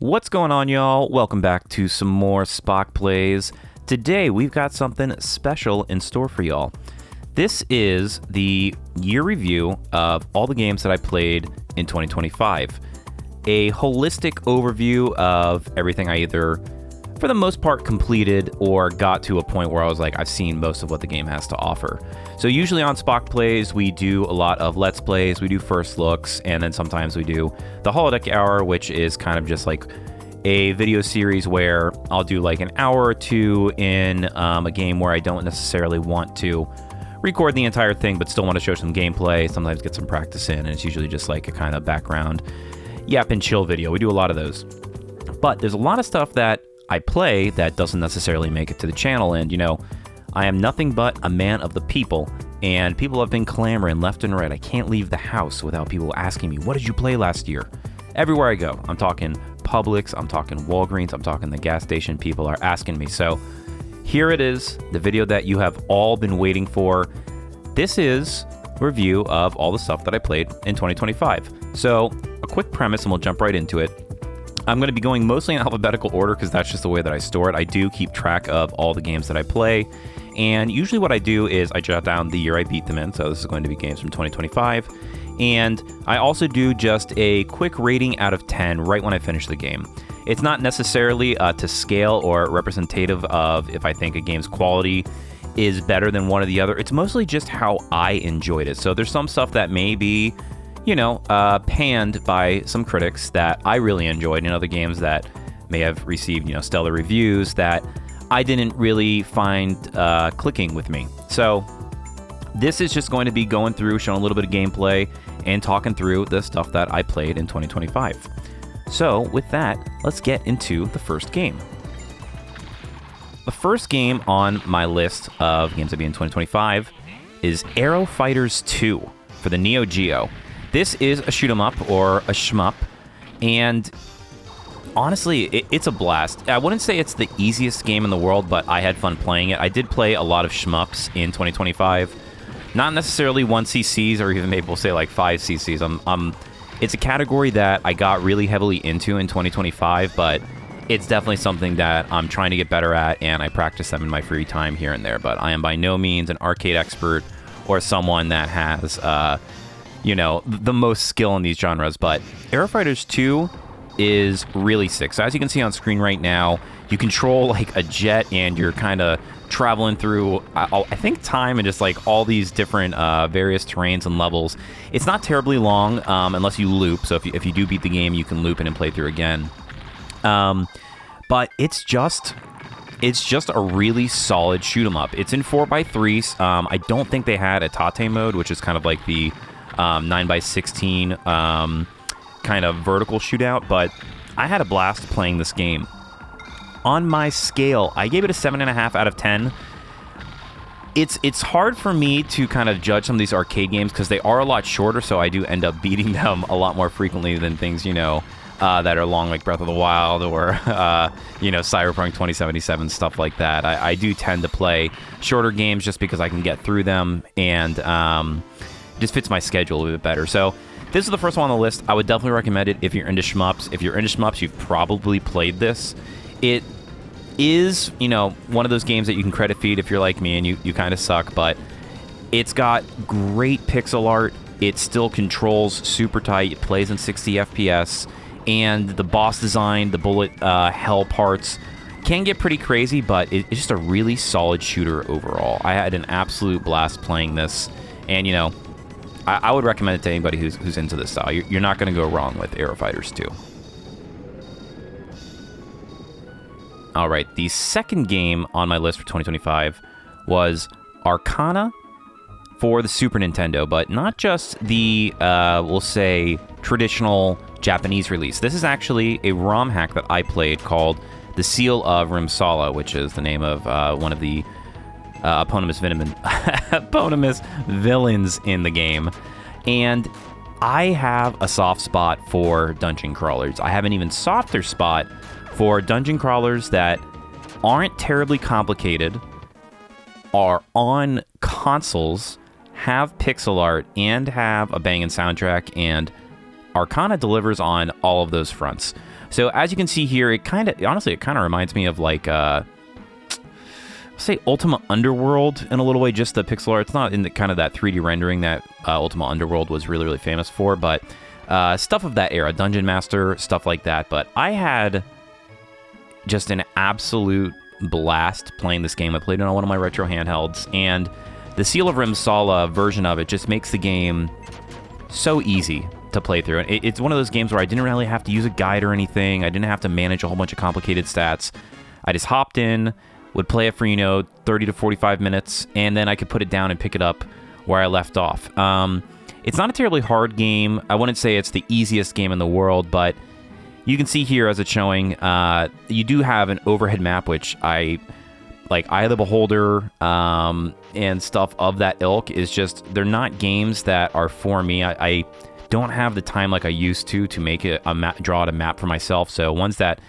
What's going on, y'all? Welcome back to some more SpockPlays. Today, we've got something special in store for y'all. This is the year review of all the games that I played in 2025. A holistic overview of everything I either, for the most part, completed or got to a point where I was like, I've seen most of what the game has to offer. So usually on SpockPlays, we do a lot of Let's Plays, we do first looks, and then sometimes we do the Holodeck Hour, which is kind of just like a video series where I'll do like an hour or two in a game where I don't necessarily want to record the entire thing, but still want to show some gameplay, sometimes get some practice in, and it's usually just like a kind of background yap and chill video. We do a lot of those. But there's a lot of stuff that I play that doesn't necessarily make it to the channel, and I am nothing but a man of the people, and people have been clamoring left and right. I can't leave the house without people asking me, what did you play last year? Everywhere I go, I'm talking Publix, I'm talking Walgreens, I'm talking the gas station, people are asking me. So here it is, the video that you have all been waiting for. This is a review of all the stuff that I played in 2025. So a quick premise and we'll jump right into it. I'm going to be going mostly in alphabetical order because that's just the way that I store it. I do keep track of all the games that I play, and usually what I do is I jot down the year I beat them in, so this is going to be games from 2025, and I also do just a quick rating out of 10 right when I finish the game. It's not necessarily to scale or representative of if I think a game's quality is better than one or the other. It's mostly just how I enjoyed it. So there's some stuff that may be panned by some critics that I really enjoyed, and other games that may have received, stellar reviews that I didn't really find clicking with me. So this is just going to be going through, showing a little bit of gameplay, and talking through the stuff that I played in 2025. So with that, let's get into the first game. The first game on my list of games I beat in 2025 is Aero Fighters 2 for the Neo Geo. This is a shoot 'em up or a shmup, and honestly, it's a blast. I wouldn't say it's the easiest game in the world, but I had fun playing it. I did play a lot of shmups in 2025, not necessarily 1cc's or even maybe we'll say like 5cc's. It's a category that I got really heavily into in 2025, but it's definitely something that I'm trying to get better at, and I practice them in my free time here and there. But I am by no means an arcade expert or someone that has the most skill in these genres, but Aero Fighters 2 is really sick. So as you can see on screen right now, you control like a jet and you're kind of traveling through, I think, time and just like all these different various terrains and levels. It's not terribly long unless you loop. So if you do beat the game, you can loop it and play through again. But it's just a really solid shoot 'em up. It's in 4x3s. I don't think they had a Tate mode, which is kind of like the 9x16 kind of vertical shootout, but I had a blast playing this game. On my scale, I gave it a 7.5 out of 10. It's hard for me to kind of judge some of these arcade games because they are a lot shorter, so I do end up beating them a lot more frequently than things, that are long, like Breath of the Wild or, Cyberpunk 2077, stuff like that. I do tend to play shorter games just because I can get through them, and just fits my schedule a little bit better. So this is the first one on the list. I would definitely recommend it if you're into shmups. If you're into shmups, you've probably played this. It is, one of those games that you can credit feed if you're like me and you kind of suck, but it's got great pixel art. It still controls super tight. It plays in 60 FPS, and the boss design, the bullet hell parts can get pretty crazy, but it's just a really solid shooter overall. I had an absolute blast playing this, and I would recommend it to anybody who's into this style. You're not going to go wrong with Aero Fighters 2. All right, the second game on my list for 2025 was Arcana for the Super Nintendo, but not just the, we'll say, traditional Japanese release. This is actually a ROM hack that I played called The Seal of Rimsala, which is the name of one of the eponymous villains in the game. And I have a soft spot for dungeon crawlers. I have an even softer spot for dungeon crawlers that aren't terribly complicated, are on consoles, have pixel art, and have a banging soundtrack, and Arcana delivers on all of those fronts. So as you can see here, it honestly reminds me of like say Ultima Underworld in a little way, just the pixel art. It's not in the kind of that 3D rendering that Ultima Underworld was really famous for, but stuff of that era, Dungeon Master, stuff like that. But I had just an absolute blast playing this game. I played it on one of my retro handhelds, and the Seal of Rimsala version of it just makes the game so easy to play through. And it's one of those games where I didn't really have to use a guide or anything. I didn't have to manage a whole bunch of complicated stats. I just hopped in, would play it for, 30 to 45 minutes, and then I could put it down and pick it up where I left off. It's not a terribly hard game. I wouldn't say it's the easiest game in the world, but you can see here as it's showing, you do have an overhead map, which I like. Eye of the Beholder and stuff of that ilk is just, they're not games that are for me. I don't have the time like I used to make it draw out a map for myself. So ones that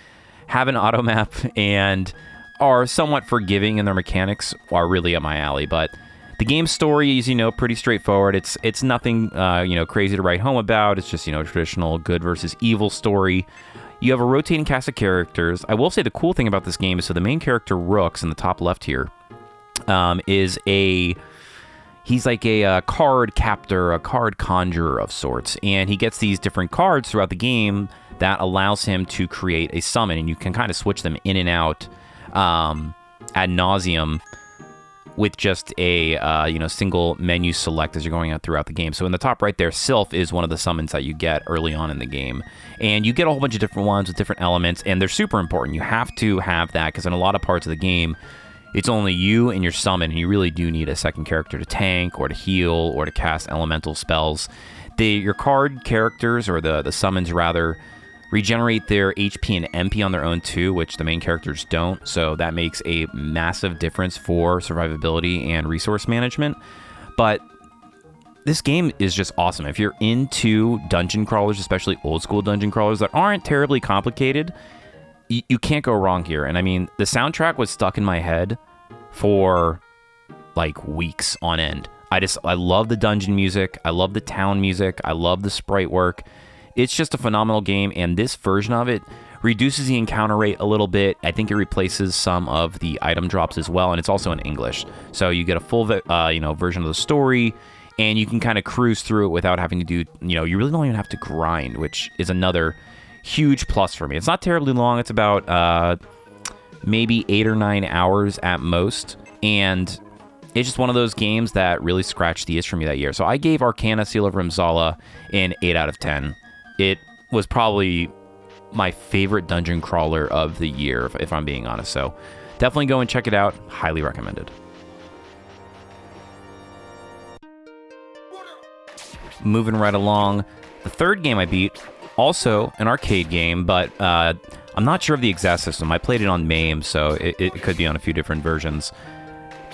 have an auto map and are somewhat forgiving in their mechanics are really up my alley. But the game's story is, pretty straightforward. It's nothing, crazy to write home about. It's just, traditional good versus evil story. You have a rotating cast of characters. I will say the cool thing about this game is, so the main character, Rooks, in the top left here, he's like a card captor, a card conjurer of sorts. And he gets these different cards throughout the game that allows him to create a summon. And you can kind of switch them in and out ad nauseum with just a single menu select as you're going out throughout the game. So in the top right there, Sylph is one of the summons that you get early on in the game, and you get a whole bunch of different ones with different elements, and they're super important. You have to have that, because in a lot of parts of the game, it's only you and your summon, and you really do need a second character to tank or to heal or to cast elemental spells. Your card characters, or the summons rather, regenerate their HP and MP on their own too, which the main characters don't. So that makes a massive difference for survivability and resource management. But this game is just awesome. If you're into dungeon crawlers, especially old school dungeon crawlers that aren't terribly complicated, you can't go wrong here. And I mean, the soundtrack was stuck in my head for like weeks on end. I love the dungeon music. I love the town music. I love the sprite work. It's just a phenomenal game, and this version of it reduces the encounter rate a little bit. I think it replaces some of the item drops as well, and it's also in English. So you get a full version of the story, and you can kind of cruise through it without having to do, you really don't even have to grind, which is another huge plus for me. It's not terribly long. It's about maybe 8 or 9 hours at most, and it's just one of those games that really scratched the itch for me that year. So I gave Arcana Seal of Rimsala an 8 out of 10. It was probably my favorite dungeon crawler of the year, if I'm being honest. So definitely go and check it out. Highly recommended. Moving right along, the third game I beat, also an arcade game, but I'm not sure of the exact system. I played it on MAME, so it could be on a few different versions,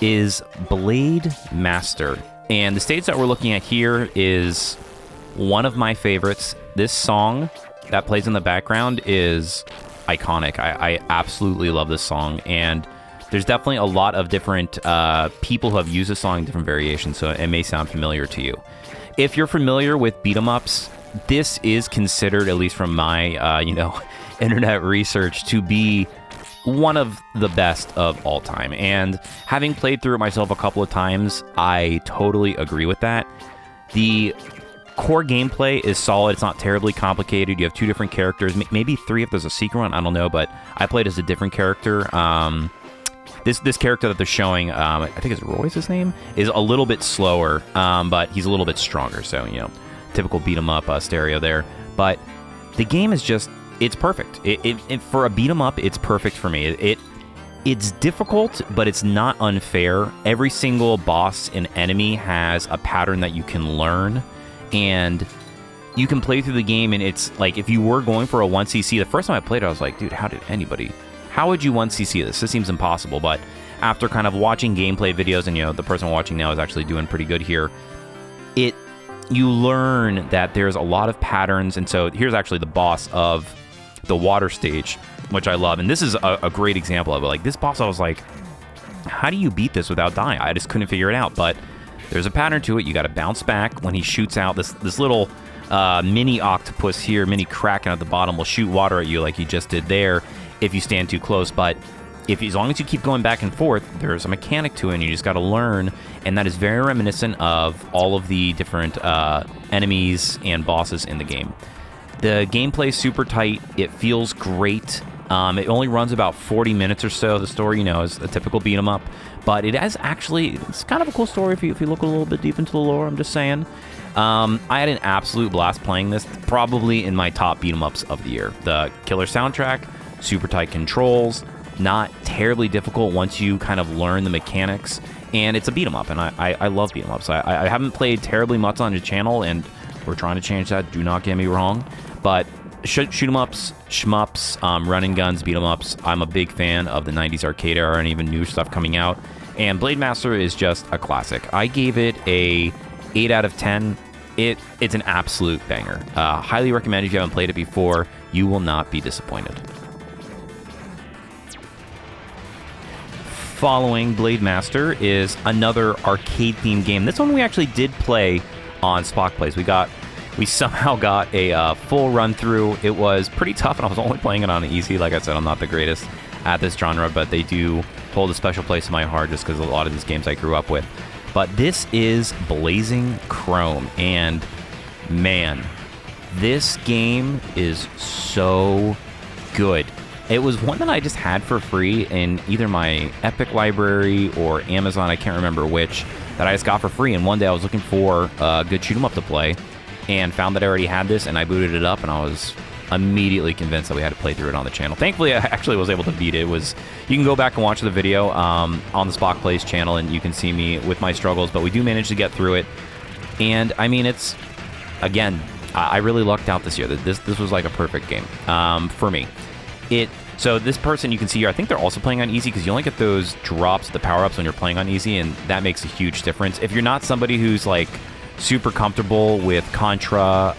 is Blade Master. And the stage that we're looking at here is one of my favorites. This song that plays in the background is iconic. I absolutely love this song, and there's definitely a lot of different people who have used this song in different variations, so it may sound familiar to you. If you're familiar with beat-em-ups, this is considered, at least from my internet research, to be one of the best of all time. And having played through it myself a couple of times, I totally agree with that. The core gameplay is solid. It's not terribly complicated. You have two different characters, maybe three if there's a secret one. I don't know, but I played as a different character. This character that they're showing, I think it's Roy's his name, is a little bit slower, but he's a little bit stronger. So, typical beat 'em up stereo there. But the game is just, it's perfect. It for a beat 'em up, it's perfect for me. It's difficult, but it's not unfair. Every single boss and enemy has a pattern that you can learn, and you can play through the game, and it's like, if you were going for a 1cc, the first time I played it, I was like, dude, how would you 1cc this? This seems impossible. But after kind of watching gameplay videos, and the person watching now is actually doing pretty good here, you learn that there's a lot of patterns. And so here's actually the boss of the water stage, which I love. And this is a great example of it. Like, this boss, I was like, how do you beat this without dying? I just couldn't figure it out. But there's a pattern to it. You got to bounce back when he shoots out this little mini octopus here, mini kraken at the bottom will shoot water at you like you just did there if you stand too close. But as long as you keep going back and forth, there's a mechanic to it, and you just got to learn. And that is very reminiscent of all of the different enemies and bosses in the game. The gameplay is super tight. It feels great. It only runs about 40 minutes or so. The story, is a typical beat 'em up, but it's kind of a cool story if you look a little bit deep into the lore. I'm just saying. I had an absolute blast playing this. Probably in my top beat 'em ups of the year. The killer soundtrack, super tight controls, not terribly difficult once you kind of learn the mechanics, and it's a beat 'em up, and I love beat 'em ups. I haven't played terribly much on the channel, and we're trying to change that. Do not get me wrong, but shoot 'em ups, shmups, run and guns, beat 'em ups. I'm a big fan of the 90s arcade era and even new stuff coming out. And Blade Master is just a classic. I gave it a 8 out of 10. It's an absolute banger. Highly recommend if you haven't played it before. You will not be disappointed. Following Blade Master is another arcade-themed game. This one we actually did play on SpockPlays. We somehow got a full run-through. It was pretty tough, and I was only playing it on easy. Like I said, I'm not the greatest at this genre, but they do hold a special place in my heart just because a lot of these games I grew up with. But this is Blazing Chrome, and man, this game is so good. It was one that I just had for free in either my Epic library or Amazon, I can't remember which, that I just got for free. And one day I was looking for a good shoot 'em up to play and found that I already had this, and I booted it up, and I was immediately convinced that we had to play through it on the channel. Thankfully, I actually was able to beat it. You can go back and watch the video on the SpockPlays channel, and you can see me with my struggles, but we do manage to get through it. And I mean, I really lucked out this year. This was like a perfect game for me. So this person you can see here, I think they're also playing on easy because you only get those drops, the power-ups when you're playing on easy, and that makes a huge difference. If you're not somebody who's like super comfortable with Contra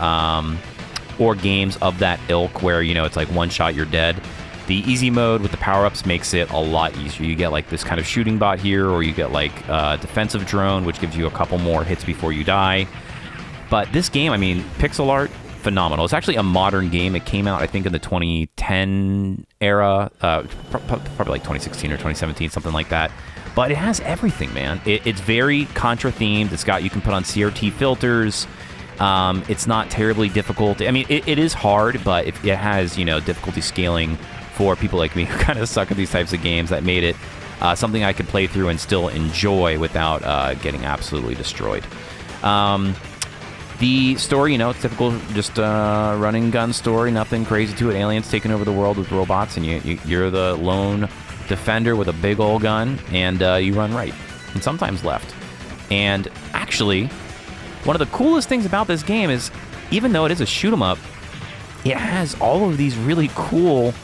or games of that ilk where, it's like one shot, you're dead, the easy mode with the power-ups makes it a lot easier. You get like this kind of shooting bot here, or you get like a defensive drone, which gives you a couple more hits before you die. But this game, pixel art, phenomenal. It's actually a modern game. It came out, I think, in the 2010 era, probably like 2016 or 2017, something like that. But it has everything, man. It's very Contra themed. You can put on CRT filters. It's not terribly difficult. It is hard, but it has, difficulty scaling for people like me who kind of suck at these types of games. That made it something I could play through and still enjoy without getting absolutely destroyed. The story, it's typical, just running gun story, nothing crazy to it. Aliens taking over the world with robots, and you're the lone defender with a big old gun, and you run right, and sometimes left. And actually, one of the coolest things about this game is, even though it is a shoot 'em up, it has all of these really cool,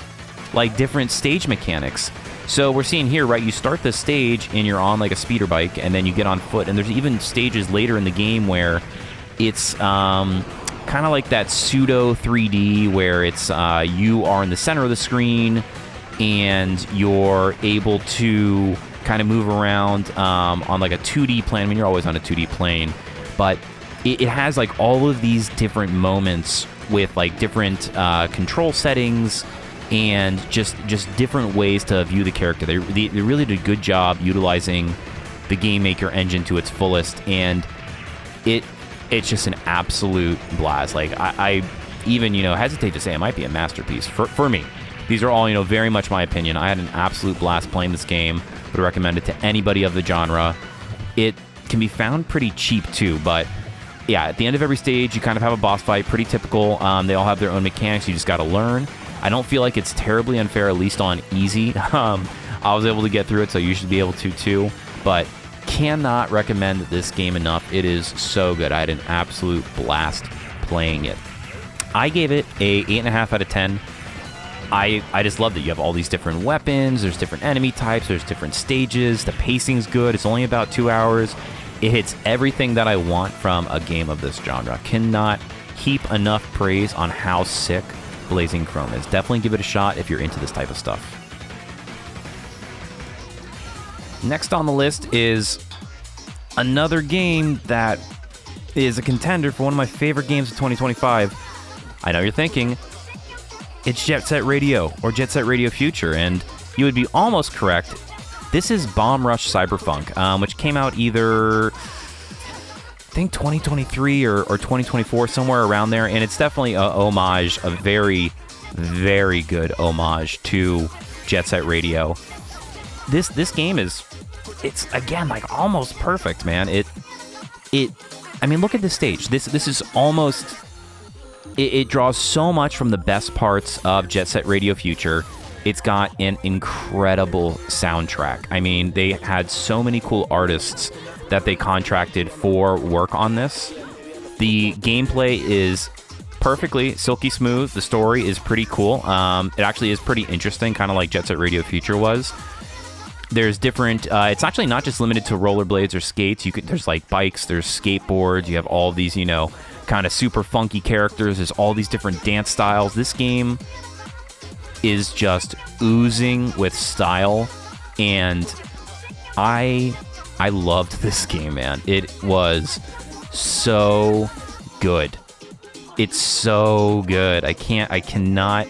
like, different stage mechanics. So we're seeing here, right, you start the stage, and you're on, like, a speeder bike, and then you get on foot, and there's even stages later in the game where it's kind of like that pseudo 3D where it's you are in the center of the screen and you're able to kind of move around on like a 2D plane. You're always on a 2D plane, but it has like all of these different moments with like different control settings and just different ways to view the character. They really did a good job utilizing the Game Maker engine to its fullest, and it's just an absolute blast. Like, I even, hesitate to say it might be a masterpiece for me. These are all, very much my opinion. I had an absolute blast playing this game. Would recommend it to anybody of the genre. It can be found pretty cheap, too, but yeah, at the end of every stage, you kind of have a boss fight. Pretty typical. They all have their own mechanics. You just got to learn. I don't feel like it's terribly unfair, at least on easy. I was able to get through it, so you should be able to, too. But cannot recommend this game enough. It is so good. I had an absolute blast playing it. I gave it a 8.5 out of 10. I just loved it. You have all these different weapons. There's different enemy types. There's different stages. The pacing's good. It's only about 2 hours. It hits everything that I want from a game of this genre. Cannot heap enough praise on how sick Blazing Chrome is. Definitely give it a shot if you're into this type of stuff. Next on the list is another game that is a contender for one of my favorite games of 2025. I know you're thinking, it's Jet Set Radio or Jet Set Radio Future, and you would be almost correct. This is Bomb Rush Cyberpunk, which came out either, I think, 2023 or 2024, somewhere around there, and it's definitely a homage, a very, very good homage to Jet Set Radio. This game it's again like almost perfect, man. I mean, look at this stage. This is almost. It draws so much from the best parts of Jet Set Radio Future. It's got an incredible soundtrack. I mean, they had so many cool artists that they contracted for work on this. The gameplay is perfectly silky smooth. The story is pretty cool. It actually is pretty interesting, kind of like Jet Set Radio Future was. There's different. It's actually not just limited to rollerblades or skates. There's like bikes. There's skateboards. You have all these, kind of super funky characters. There's all these different dance styles. This game is just oozing with style, and I loved this game, man. It was so good. It's so good. I cannot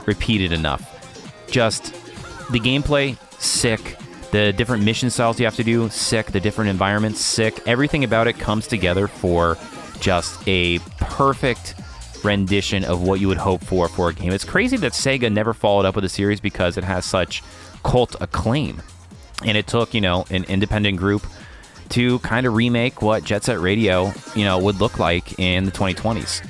repeat it enough. Just the gameplay, sick. The different mission styles you have to do, sick. The different environments, sick. Everything about it comes together for just a perfect rendition of what you would hope for a game. It's crazy that Sega never followed up with a series because it has such cult acclaim. And it took, an independent group to kind of remake what Jet Set Radio, would look like in the 2020s.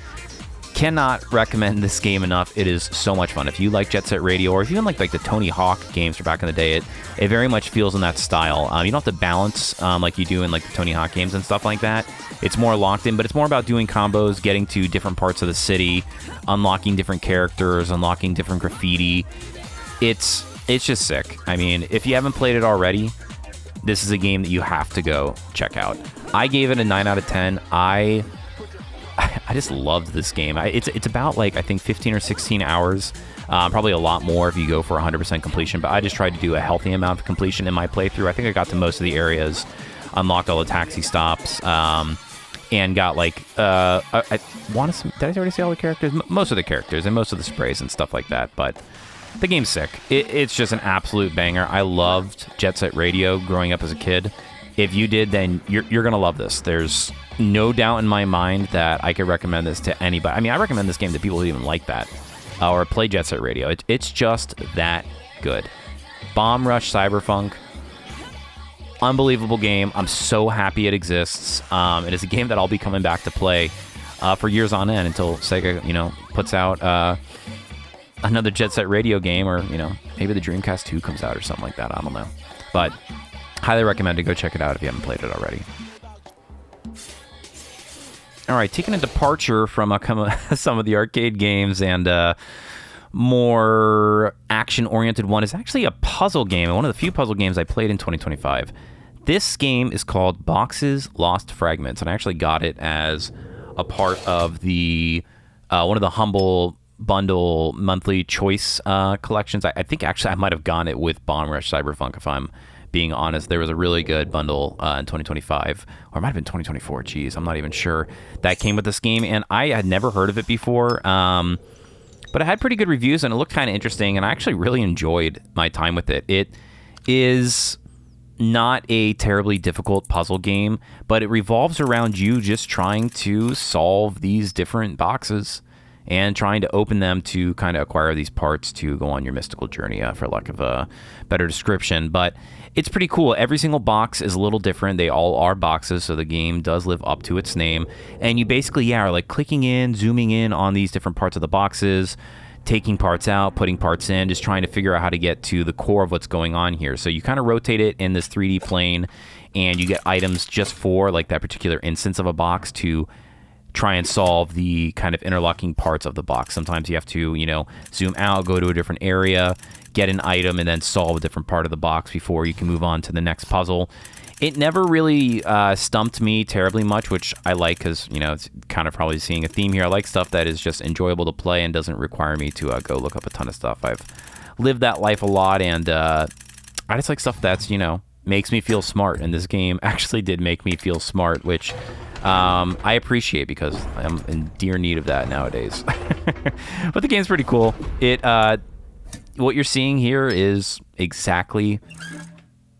Cannot recommend this game enough. It is so much fun. If you like Jet Set Radio, or if you even like the Tony Hawk games from back in the day, it very much feels in that style. You don't have to balance like you do in like the Tony Hawk games and stuff like that. It's more locked in, but it's more about doing combos, getting to different parts of the city, unlocking different characters, unlocking different graffiti. It's just sick. I mean, if you haven't played it already, this is a game that you have to go check out. I gave it a 9 out of 10. I just loved this game. It's about I think 15 or 16 hours. Probably a lot more if you go for 100% completion, but I just tried to do a healthy amount of completion in my playthrough. I think I got to most of the areas, unlocked all the taxi stops, and got I want to. Did I already say all the characters? Most of the characters and most of the sprays and stuff like that. But the game's sick. It's just an absolute banger. I loved Jet Set Radio growing up as a kid. If you did, then you're gonna love this. There's no doubt in my mind that I could recommend this to anybody. I mean, I recommend this game to people who even like that or play Jet Set Radio. It's just that good. Bomb Rush Cyberpunk. Unbelievable game. I'm so happy it exists. It is a game that I'll be coming back to play for years on end until Sega, puts out another Jet Set Radio game, or maybe the Dreamcast 2 comes out or something like that. I don't know, but highly recommend to go check it out if you haven't played it already. All right, taking a departure from some of the arcade games and more action-oriented one is actually a puzzle game, and one of the few puzzle games I played in 2025. This game is called Boxes Lost Fragments, and I actually got it as a part of the one of the Humble Bundle monthly choice collections. I think actually I might have gotten it with Bomb Rush Cyberpunk, if I'm being honest. There was a really good bundle in 2025, or it might have been 2024. Geez, I'm not even sure. That came with this game, and I had never heard of it before. But it had pretty good reviews, and it looked kind of interesting, and I actually really enjoyed my time with it. It is not a terribly difficult puzzle game, but it revolves around you just trying to solve these different boxes and trying to open them to kind of acquire these parts to go on your mystical journey, for lack of a better description. But it's pretty cool. Every single box is a little different. They all are boxes, so the game does live up to its name. And you basically, are like clicking in, zooming in on these different parts of the boxes, taking parts out, putting parts in, just trying to figure out how to get to the core of what's going on here. So you kind of rotate it in this 3D plane, and you get items just for like that particular instance of a box to try and solve the kind of interlocking parts of the box. Sometimes you have to, zoom out, go to a different area, get an item, and then solve a different part of the box before you can move on to the next puzzle. It never really stumped me terribly much, which I like because, it's kind of probably seeing a theme here. I like stuff that is just enjoyable to play and doesn't require me to go look up a ton of stuff. I've lived that life a lot, and I just like stuff that's, makes me feel smart, and this game actually did make me feel smart, which I appreciate because I'm in dire need of that nowadays. But the game's pretty cool. What you're seeing here is exactly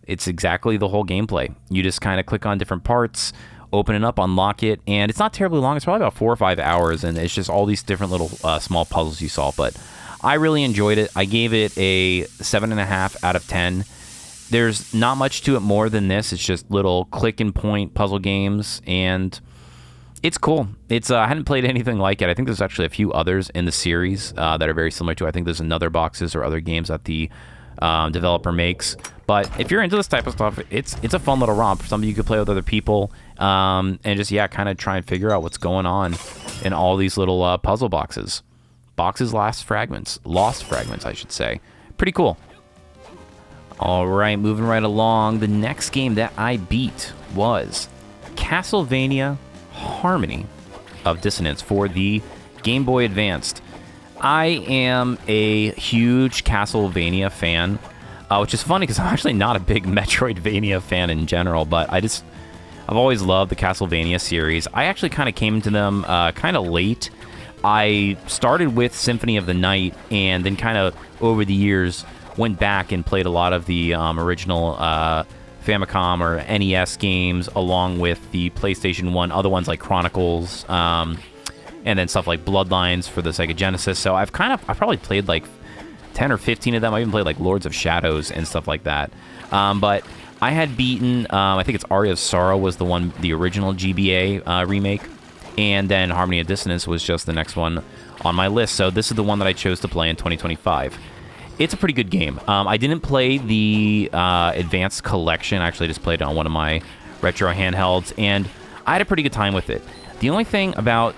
the whole gameplay. You just kind of click on different parts, open it up, unlock it, and it's not terribly long. It's probably about 4 or 5 hours, and it's just all these different little small puzzles you solve. But I really enjoyed it. I gave it a 7.5 out of 10. There's not much to it more than this. It's just little click and point puzzle games, and it's cool. I hadn't played anything like it. I think there's actually a few others in the series that are very similar to it. I think there's another boxes or other games that the developer makes. But if you're into this type of stuff, it's a fun little romp. Something you could play with other people, and just kind of try and figure out what's going on in all these little puzzle boxes. Lost fragments, I should say. Pretty cool. All right, moving right along. The next game that I beat was Castlevania Harmony of Dissonance for the Game Boy Advanced. I am a huge Castlevania fan, which is funny because I'm actually not a big Metroidvania fan in general, but I've always loved the Castlevania series. I actually kind of came to them kind of late. I started with Symphony of the Night, and then kind of over the years went back and played a lot of the original Famicom or NES games, along with the PlayStation 1, other ones like Chronicles, and then stuff like Bloodlines for the Sega Genesis. So I've probably played like 10 or 15 of them. I even played like Lords of Shadows and stuff like that. But I had beaten, I think it's Aria of Sorrow was the original GBA remake, and then Harmony of Dissonance was just the next one on my list. So this is the one that I chose to play in 2025. It's a pretty good game. I didn't play the Advanced Collection. I actually just played it on one of my retro handhelds, and I had a pretty good time with it. The only thing about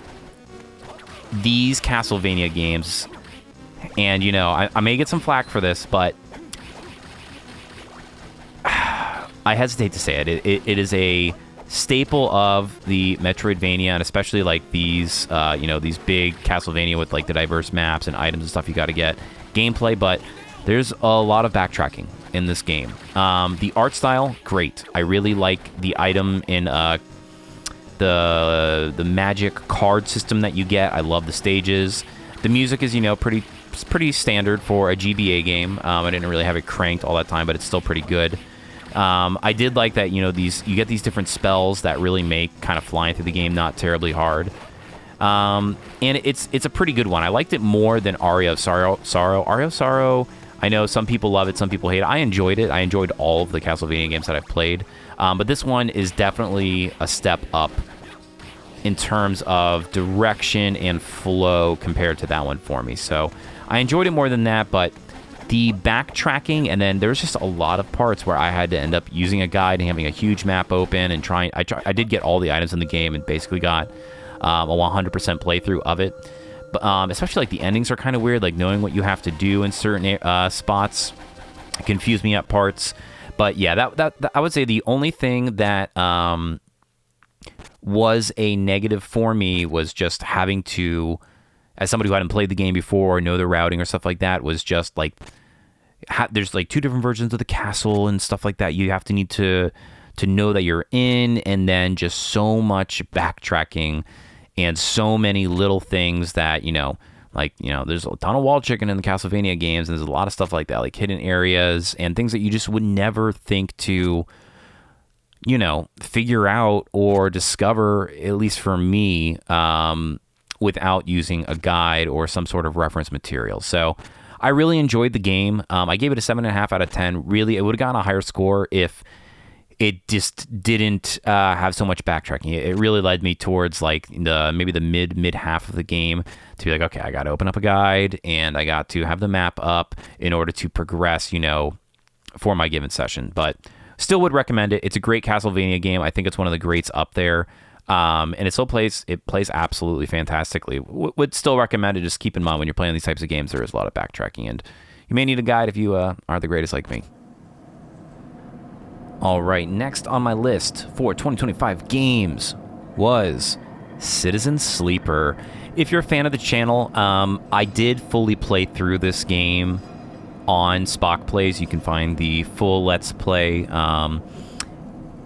these Castlevania games, and I may get some flack for this, but I hesitate to say it. It is a staple of the Metroidvania, and especially like these big Castlevania with like the diverse maps and items and stuff you got to get. Gameplay, but there's a lot of backtracking in this game. The art style, great. I really like the item in the magic card system that you get. I love the stages. The music is pretty standard for a GBA game. I didn't really have it cranked all that time, but it's still pretty good. I did like that you get these different spells that really make kind of flying through the game not terribly hard. And it's a pretty good one. I liked it more than Aria of Sorrow. Aria of Sorrow, I know some people love it, some people hate it. I enjoyed it. I enjoyed all of the Castlevania games that I've played. But this one is definitely a step up in terms of direction and flow compared to that one for me. So I enjoyed it more than that, but the backtracking, and then there's just a lot of parts where I had to end up using a guide and having a huge map open and I did get all the items in the game and basically got a 100% playthrough of it. But especially like the endings are kind of weird, like knowing what you have to do in certain spots confused me at parts. But yeah, that I would say the only thing that was a negative for me was just having to, as somebody who hadn't played the game before or know the routing or stuff like that, was just like there's like 2 different versions of the castle and stuff like that. You have to need to know that you're in, and then just so much backtracking and so many little things that, there's a ton of wall chicken in the Castlevania games, and there's a lot of stuff like that, like hidden areas and things that you just would never think to, figure out or discover, at least for me, without using a guide or some sort of reference material. So I really enjoyed the game. I gave it a 7.5 out of 10. Really, it would have gotten a higher score if it just didn't have so much backtracking. It really led me towards like maybe the mid half of the game to be like, okay, I got to open up a guide and I got to have the map up in order to progress, for my given session. But still would recommend it. It's a great Castlevania game. I think it's one of the greats up there. And it plays absolutely fantastically. Would still recommend it. Just keep in mind when you're playing these types of games, there is a lot of backtracking, and you may need a guide if you aren't the greatest like me. All right, next on my list for 2025 games was Citizen Sleeper. If you're a fan of the channel, I did fully play through this game on SpockPlays. You can find the full Let's Play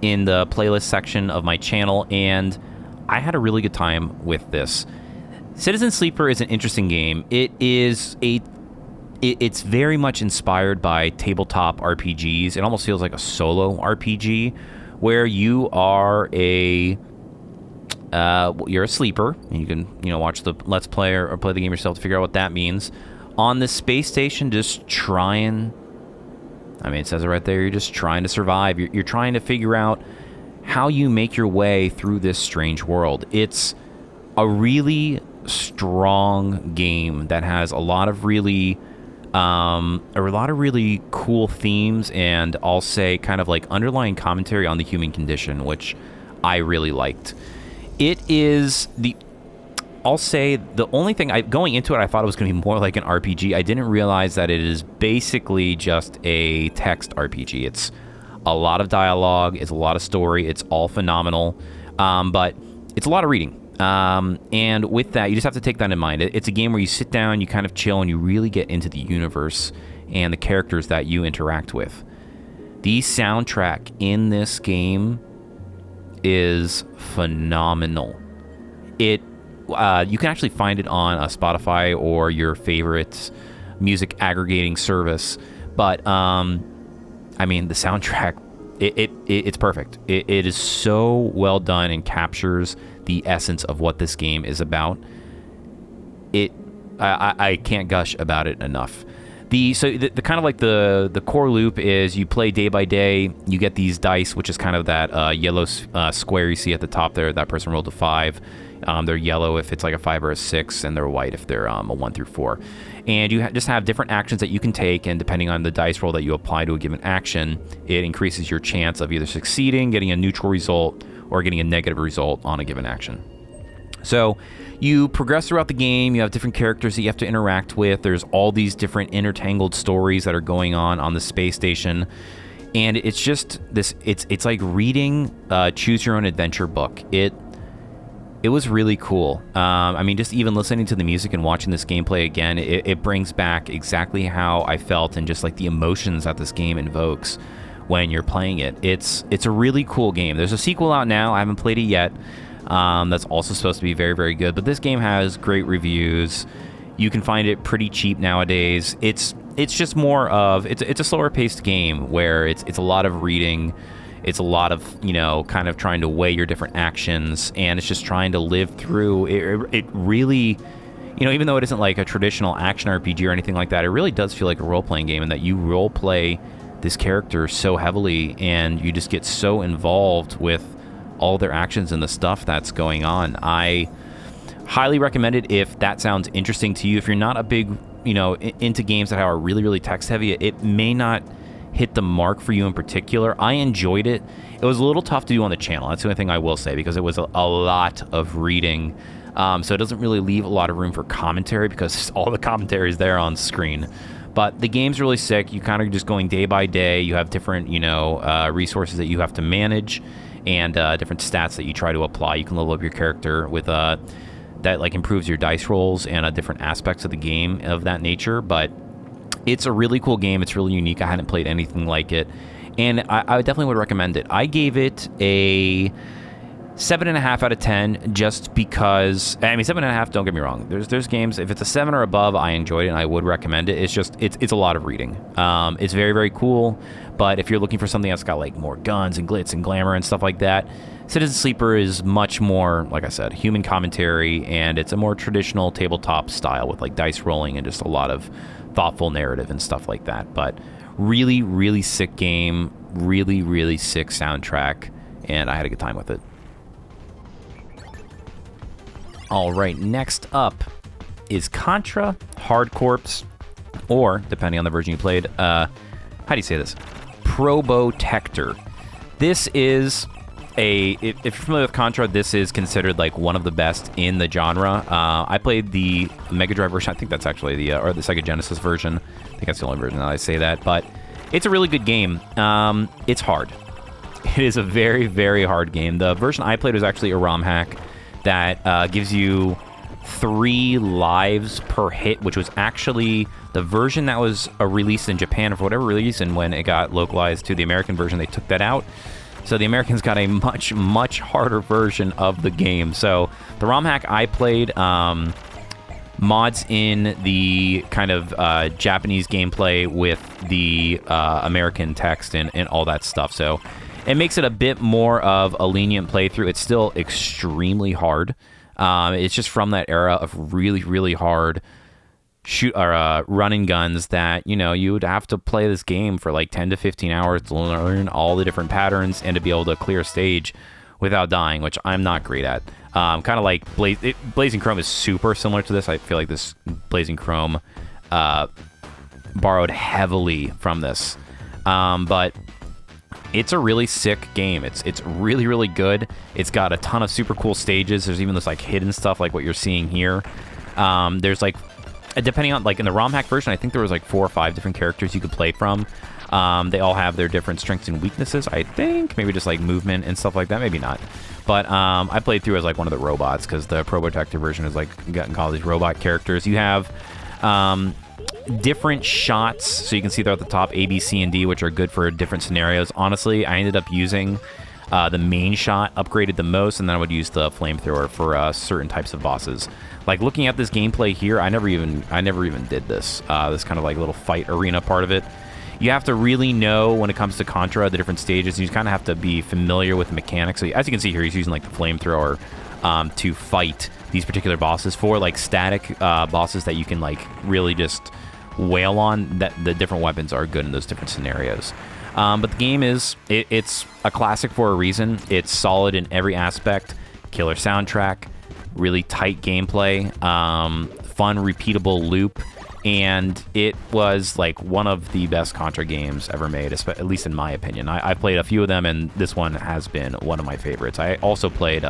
in the playlist section of my channel, and I had a really good time with this. Citizen Sleeper is an interesting game. It's very much inspired by tabletop RPGs. It almost feels like a solo RPG where you are you're a sleeper, and you can watch the Let's Play or play the game yourself to figure out what that means. On this space station, just trying. I mean, it says it right there. You're just trying to survive. You're trying to figure out how you make your way through this strange world. It's a really strong game that has a lot of really cool themes, and I'll say kind of like underlying commentary on the human condition, which I really liked. I'll say the only thing going into it, I thought it was going to be more like an RPG. I didn't realize that it is basically just a text RPG. It's a lot of dialogue, it's a lot of story, it's all phenomenal, but it's a lot of reading. And with that, you just have to take that in mind. It's a game where you sit down, you kind of chill, and you really get into the universe and the characters that you interact with. The soundtrack in this game is phenomenal. You can actually find it on Spotify or your favorite music aggregating service, but I mean, the soundtrack, it's perfect. It is so well done and captures the essence of what this game is about. I can't gush about it enough. The kind of like the core loop is you play day by day. You get these dice, which is kind of that yellow square you see at the top there. That person rolled a 5. They're yellow if it's like a 5 or a 6, and they're white if they're a 1 through 4. And you just have different actions that you can take, and depending on the dice roll that you apply to a given action, it increases your chance of either succeeding, getting a neutral result, or getting a negative result on a given action. So you progress throughout the game. You have different characters that you have to interact with. There's all these different intertangled stories that are going on the space station. And it's just this, it's like reading Choose Your Own Adventure book. It was really cool. I mean, just even listening to the music and watching this gameplay again, it brings back exactly how I felt and just like the emotions that this game invokes when you're playing it. It's a really cool game. There's a sequel out now. I haven't played it yet. That's also supposed to be very, very good. But this game has great reviews. You can find it pretty cheap nowadays. It's just more of it's a slower paced game where it's a lot of reading. It's a lot of kind of trying to weigh your different actions, and it's just trying to live through. It really, even though it isn't like a traditional action RPG or anything like that, it really does feel like a role playing game, in that you role play this character so heavily, and you just get so involved with all their actions and the stuff that's going on. I highly recommend it if that sounds interesting to you. If you're not a big, into games that are really, really text heavy, it may not hit the mark for you in particular. I enjoyed it. It was a little tough to do on the channel. That's the only thing I will say, because it was a lot of reading. So it doesn't really leave a lot of room for commentary, because all the commentary is there on screen. But the game's really sick. You kind of just going day by day. You have different, resources that you have to manage, and different stats that you try to apply. You can level up your character with that like improves your dice rolls and different aspects of the game of that nature. But it's a really cool game. It's really unique. I hadn't played anything like it, and I definitely would recommend it. I gave it a 7.5 out of 10, just because, 7.5, don't get me wrong. There's games, if it's a 7 or above, I enjoyed it and I would recommend it. It's just, it's a lot of reading. It's very, very cool, but if you're looking for something that's got like more guns and glitz and glamour and stuff like that, Citizen Sleeper is much more, like I said, human commentary, and it's a more traditional tabletop style with like dice rolling and just a lot of thoughtful narrative and stuff like that. But really, really sick game, really, really sick soundtrack, and I had a good time with it. All right, next up is Contra Hard Corps, or, depending on the version you played, how do you say this? Probotector. This is if you're familiar with Contra, this is considered like one of the best in the genre. I played the Mega Drive version. I think that's actually the Sega Genesis version. I think that's the only version that I say that, but it's a really good game. It's hard. It is a very, very hard game. The version I played was actually a ROM hack that gives you 3 lives per hit, which was actually The version that was released in Japan, for whatever reason, when it got localized to the American version, they took that out. So the Americans got a much, much harder version of the game. So the ROM hack I played mods in the kind of Japanese gameplay with the American text and all that stuff. So it makes it a bit more of a lenient playthrough. It's still extremely hard. It's just from that era of really, really hard running guns that, you know, you would have to play this game for like 10 to 15 hours to learn all the different patterns and to be able to clear a stage without dying, which I'm not great at. Kind of like Blazing Chrome is super similar to this. I feel like this Blazing Chrome borrowed heavily from this. But it's a really sick game. It's really, really good. It's got a ton of super cool stages. There's even this like hidden stuff like what you're seeing here. There's like, depending on, like in the ROM hack version, I think there was like 4 or 5 different characters you could play from. They all have their different strengths and weaknesses, I think. Maybe just like movement and stuff like that. Maybe not. But I played through as like one of the robots because the Probotector version is like gotten all these robot characters. You have different shots, so you can see they're at the top, A, B, C, and D, which are good for different scenarios. Honestly, I ended up using the main shot, upgraded the most, and then I would use the flamethrower for certain types of bosses. Like looking at this gameplay here, I never even did this. This kind of like little fight arena part of it. You have to really know when it comes to Contra the different stages. You kind of have to be familiar with the mechanics. So as you can see here, he's using like the flamethrower to fight these particular bosses. For like static bosses that you can like really just wail on, that the different weapons are good in those different scenarios. But the game is it's a classic for a reason. It's solid in every aspect. Killer soundtrack, really tight gameplay, fun repeatable loop, and it was like one of the best Contra games ever made, at least in my opinion. I played a few of them, and this one has been one of my favorites. I also played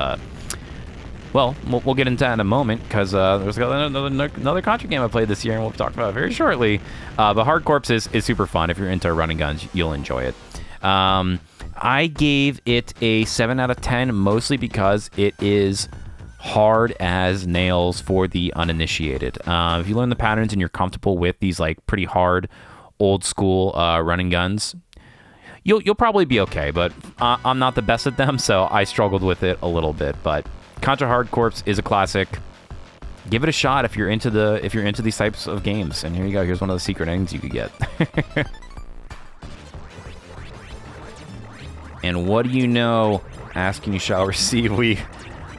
well, we'll get into that in a moment, because there's another Contra game I played this year, and we'll talk about it very shortly. But Hard Corps is super fun. If you're into running guns, you'll enjoy it. I gave it a 7 out of 10, mostly because it is hard as nails for the uninitiated. If you learn the patterns and you're comfortable with these like pretty hard, old school running guns, you'll probably be okay. But I'm not the best at them, so I struggled with it a little bit. But Contra Hard Corps is a classic. Give it a shot if you're into these types of games. And here you go. Here's one of the secret endings you could get. And what do you know? Asking you shall receive. We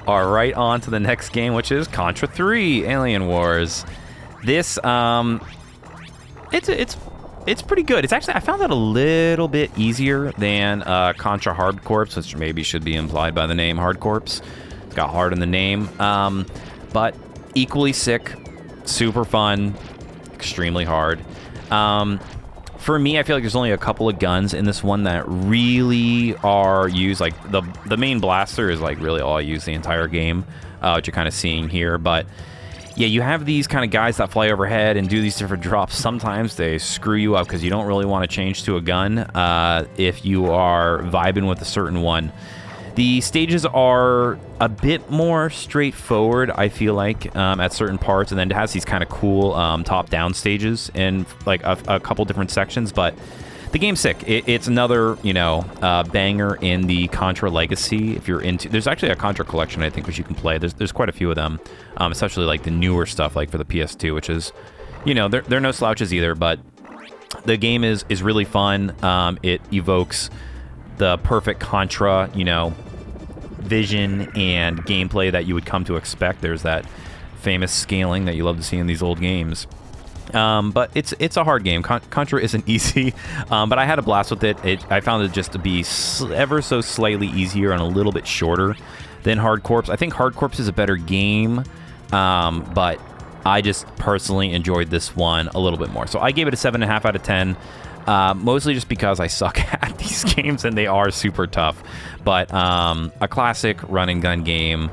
are right on to the next game, which is Contra 3: Alien Wars. This it's pretty good. It's actually, I found that a little bit easier than Contra Hard Corps, which maybe should be implied by the name Hard Corps. It's got hard in the name, but equally sick, super fun, extremely hard. For me, I feel like there's only a couple of guns in this one that really are used. Like the main blaster is like really all I use the entire game, which you're kind of seeing here. But yeah, you have these kind of guys that fly overhead and do these different drops. Sometimes they screw you up because you don't really want to change to a gun if you are vibing with a certain one. The stages are a bit more straightforward, I feel like, at certain parts, and then it has these kind of cool top-down stages in like a couple different sections. But the game's sick. It's another, banger in the Contra legacy. If you're into, there's actually a Contra collection I think which you can play. There's quite a few of them, especially like the newer stuff, like for the PS2, which is, they're no slouches either. But the game is really fun. It evokes the perfect Contra, vision and gameplay that you would come to expect. There's that famous scaling that you love to see in these old games. But it's a hard game. Contra isn't easy, but I had a blast with it. I found it just to be ever so slightly easier and a little bit shorter than Hard Corps. I think Hard Corps is a better game, but I just personally enjoyed this one a little bit more. So I gave it a 7.5 out of 10. Mostly just because I suck at these games and they are super tough. But a classic run and gun game,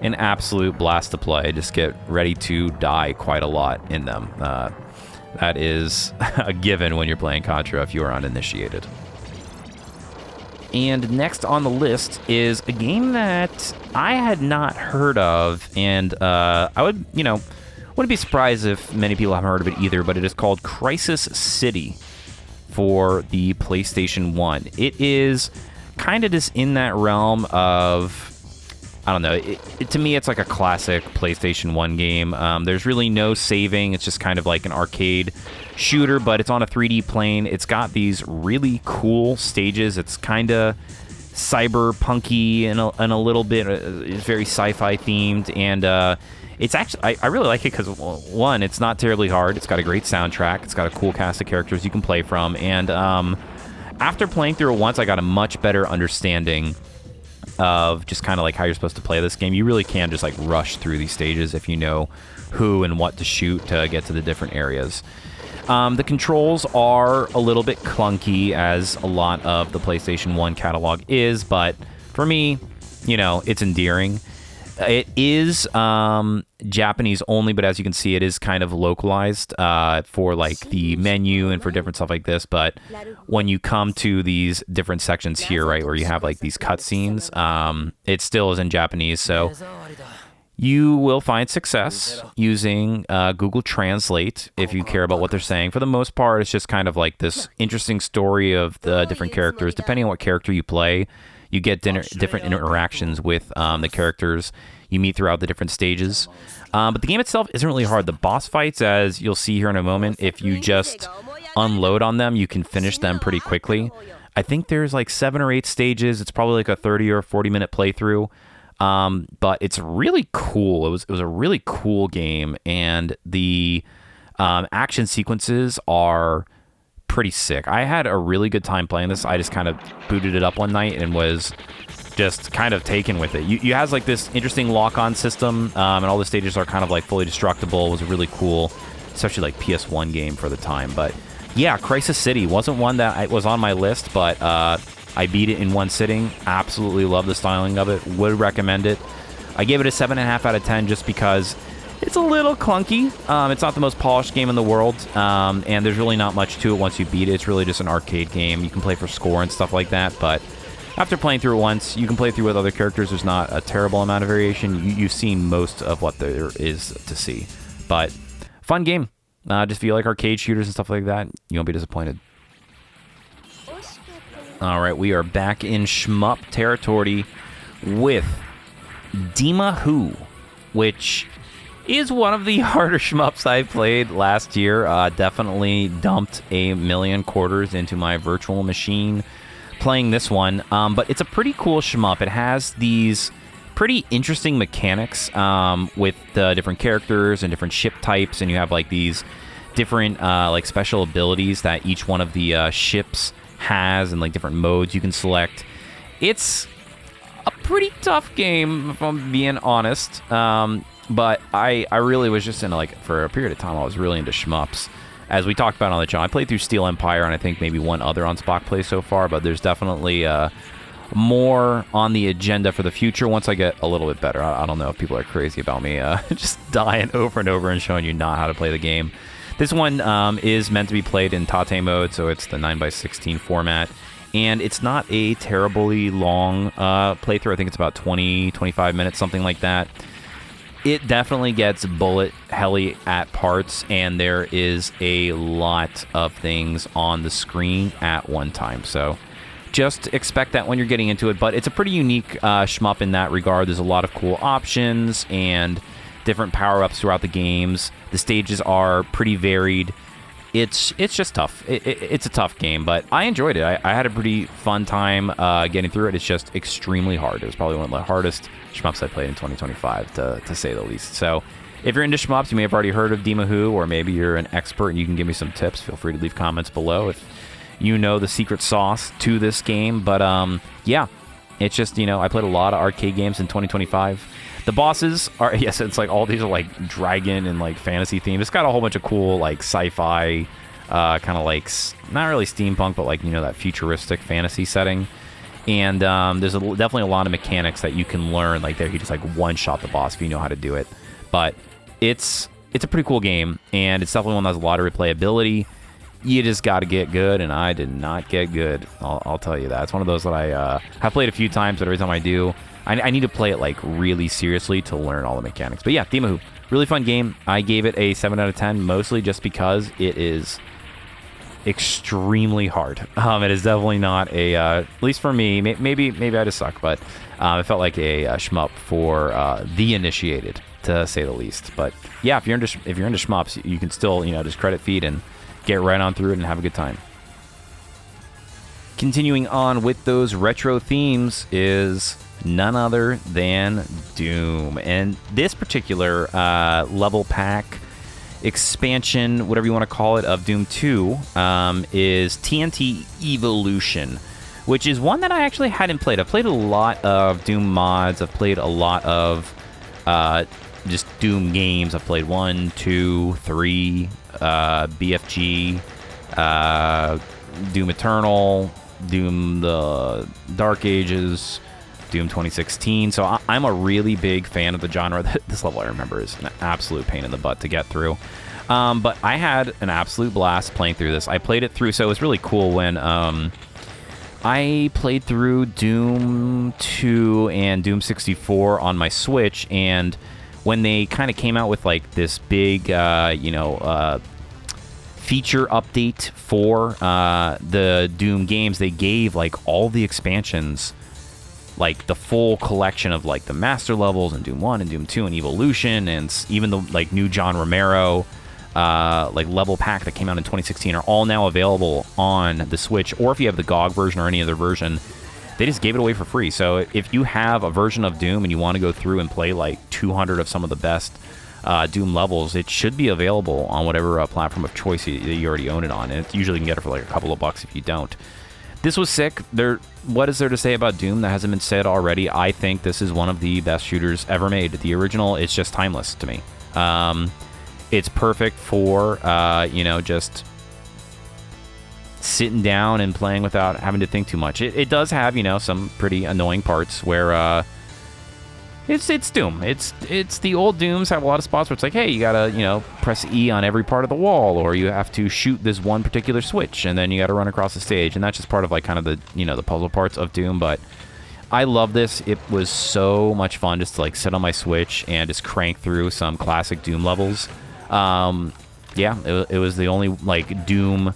an absolute blast to play. Just get ready to die quite a lot in them. That is a given when you're playing Contra if you are uninitiated. And next on the list is a game that I had not heard of, and I would, Wouldn't be surprised if many people haven't heard of it either, but it is called Crisis City for the PlayStation 1. It is kind of just in that realm of, I don't know, to me it's like a classic PlayStation 1 game. There's really no saving. It's just kind of like an arcade shooter, but it's on a 3D plane. It's got these really cool stages. It's kind of cyberpunky and a little bit, it's very sci-fi themed, and it's actually, I really like it because, one, it's not terribly hard. It's got a great soundtrack. It's got a cool cast of characters you can play from. And after playing through it once, I got a much better understanding of just kind of like how you're supposed to play this game. You really can just like rush through these stages if you know who and what to shoot to get to the different areas. The controls are a little bit clunky, as a lot of the PlayStation 1 catalog is, but for me, you know, it's endearing. It is Japanese only, but as you can see, it is kind of localized for like the menu and for different stuff like this. But when you come to these different sections here, right, where you have like these cutscenes, it still is in Japanese. So you will find success using Google Translate if you care about what they're saying. For the most part, it's just kind of like this interesting story of the different characters. Depending on what character you play, you get different interactions with the characters you meet throughout the different stages. But the game itself isn't really hard. The boss fights, as you'll see here in a moment, if you just unload on them, you can finish them pretty quickly. I think there's like 7 or 8 stages. It's probably like a 30 or 40-minute playthrough. But it's really cool. It was a really cool game, and the action sequences are pretty sick. I had a really good time playing this. I just kind of booted it up one night and was just kind of taken with it. You has like this interesting lock-on system, and all the stages are kind of like fully destructible. It was really cool, especially like PS1 game for the time. But yeah, Crisis City wasn't one that was on my list, but I beat it in one sitting. Absolutely love the styling of it. Would recommend it. I gave it a 7.5 out of 10 just because it's a little clunky. It's not the most polished game in the world, and there's really not much to it once you beat it. It's really just an arcade game. You can play for score and stuff like that, but after playing through it once, you can play through with other characters. There's not a terrible amount of variation. You've seen most of what there is to see. But fun game. Just if you like arcade shooters and stuff like that, you won't be disappointed. All right, we are back in shmup territory with Dima Who, which is one of the harder shmups I played last year. Definitely dumped a million quarters into my virtual machine playing this one. But it's a pretty cool shmup. It has these pretty interesting mechanics with the different characters and different ship types, and you have like these different like special abilities that each one of the ships has, and like different modes you can select. It's a pretty tough game, if I'm being honest. But I really was just into, like, for a period of time, I was really into shmups. As we talked about on the channel, I played through Steel Empire and I think maybe one other on SpockPlays so far, but there's definitely more on the agenda for the future once I get a little bit better. I don't know if people are crazy about me just dying over and over and showing you not how to play the game. This one is meant to be played in Tate mode, so it's the 9x16 format. And it's not a terribly long playthrough. I think it's about 20, 25 minutes, something like that. It definitely gets bullet helly at parts, and there is a lot of things on the screen at one time. So just expect that when you're getting into it. But it's a pretty unique shmup in that regard. There's a lot of cool options and different power-ups throughout the games. The stages are pretty varied. It's just tough. It's a tough game, but I enjoyed it. I had a pretty fun time getting through it. It's just extremely hard. It was probably one of the hardest shmups I played in 2025, to say the least. So if you're into shmups, you may have already heard of Dima Who, or maybe you're an expert and you can give me some tips. Feel free to leave comments below if you know the secret sauce to this game. But yeah, it's just, I played a lot of arcade games in 2025. The bosses are, yes, it's like all these are like dragon and like fantasy themed. It's got a whole bunch of cool like sci-fi, kind of like, not really steampunk, but like, that futuristic fantasy setting. And there's definitely a lot of mechanics that you can learn. Like there, you just like one-shot the boss if you know how to do it. But it's a pretty cool game, and it's definitely one that has a lot of replayability. you just got to get good, and I did not get good. I'll tell you that. It's one of those that I have played a few times, but every time I do, I need to play it like really seriously to learn all the mechanics. But yeah, Theme of Who, really fun game. I gave it a 7 out of 10, mostly just because it is extremely hard. It is definitely not a, at least for me, maybe I just suck, but it felt like a shmup for the initiated, to say the least. But yeah, if you're into shmups, you can still, just credit feed and get right on through it and have a good time. Continuing on with those retro themes is none other than Doom. And this particular level pack expansion, whatever you want to call it, of Doom 2 is TNT Evolution, which is one that I actually hadn't played. I've played a lot of Doom mods. I've played a lot of just Doom games. I've played 1, 2, 3, BFG, Doom Eternal, Doom the Dark Ages, Doom 2016. So I'm a really big fan of the genre. This level, I remember, is an absolute pain in the butt to get through. But I had an absolute blast playing through this. I played it through, so it was really cool when I played through Doom 2 and Doom 64 on my Switch, and when they kind of came out with like this big, feature update for the Doom games, they gave like all the expansions, like the full collection of like the master levels and Doom 1 and Doom 2 and Evolution, and even the like new John Romero like level pack that came out in 2016 are all now available on the Switch, or if you have the GOG version or any other version, they just gave it away for free. So if you have a version of Doom and you want to go through and play like 200 of some of the best Doom levels, it should be available on whatever platform of choice you already own it on, and usually you can get it for like a couple of bucks if you don't. This was sick. What is there to say about Doom that hasn't been said already? I think this is one of the best shooters ever made. The original is just timeless to me. It's perfect for just sitting down and playing without having to think too much. It does have some pretty annoying parts where it's Doom. It's the old Dooms have a lot of spots where it's like, hey, you gotta press E on every part of the wall, or you have to shoot this one particular switch, and then you gotta run across the stage, and that's just part of like kind of the the puzzle parts of Doom. But I love this. It was so much fun just to like sit on my Switch and just crank through some classic Doom levels. It was the only like Doom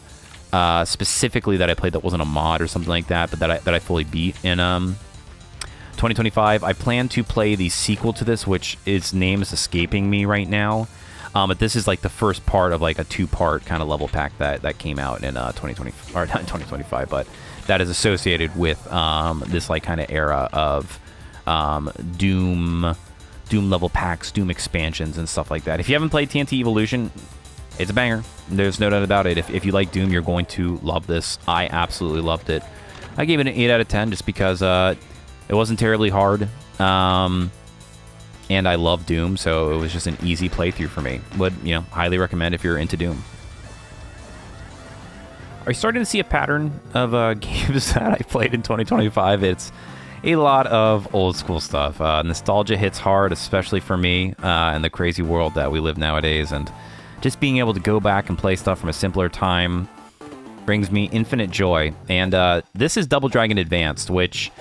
specifically that I played that wasn't a mod or something like that, but that I fully beat in 2025. I plan to play the sequel to this, which its name is escaping me right now. But this is like the first part of like a 2-part kind of level pack that came out in 2020, or not 2025, but that is associated with this like kind of era of Doom level packs, Doom expansions, and stuff like that. If you haven't played TNT Evolution, it's a banger. There's no doubt about it. If you like Doom, you're going to love this. I absolutely loved it. I gave it an 8 out of 10 just because it wasn't terribly hard, and I love Doom, so it was just an easy playthrough for me. Would highly recommend if you're into Doom. Are you starting to see a pattern of games that I played in 2025? It's a lot of old school stuff. Nostalgia hits hard, especially for me, in the crazy world that we live nowadays, and just being able to go back and play stuff from a simpler time brings me infinite joy. And this is Double Dragon Advanced, which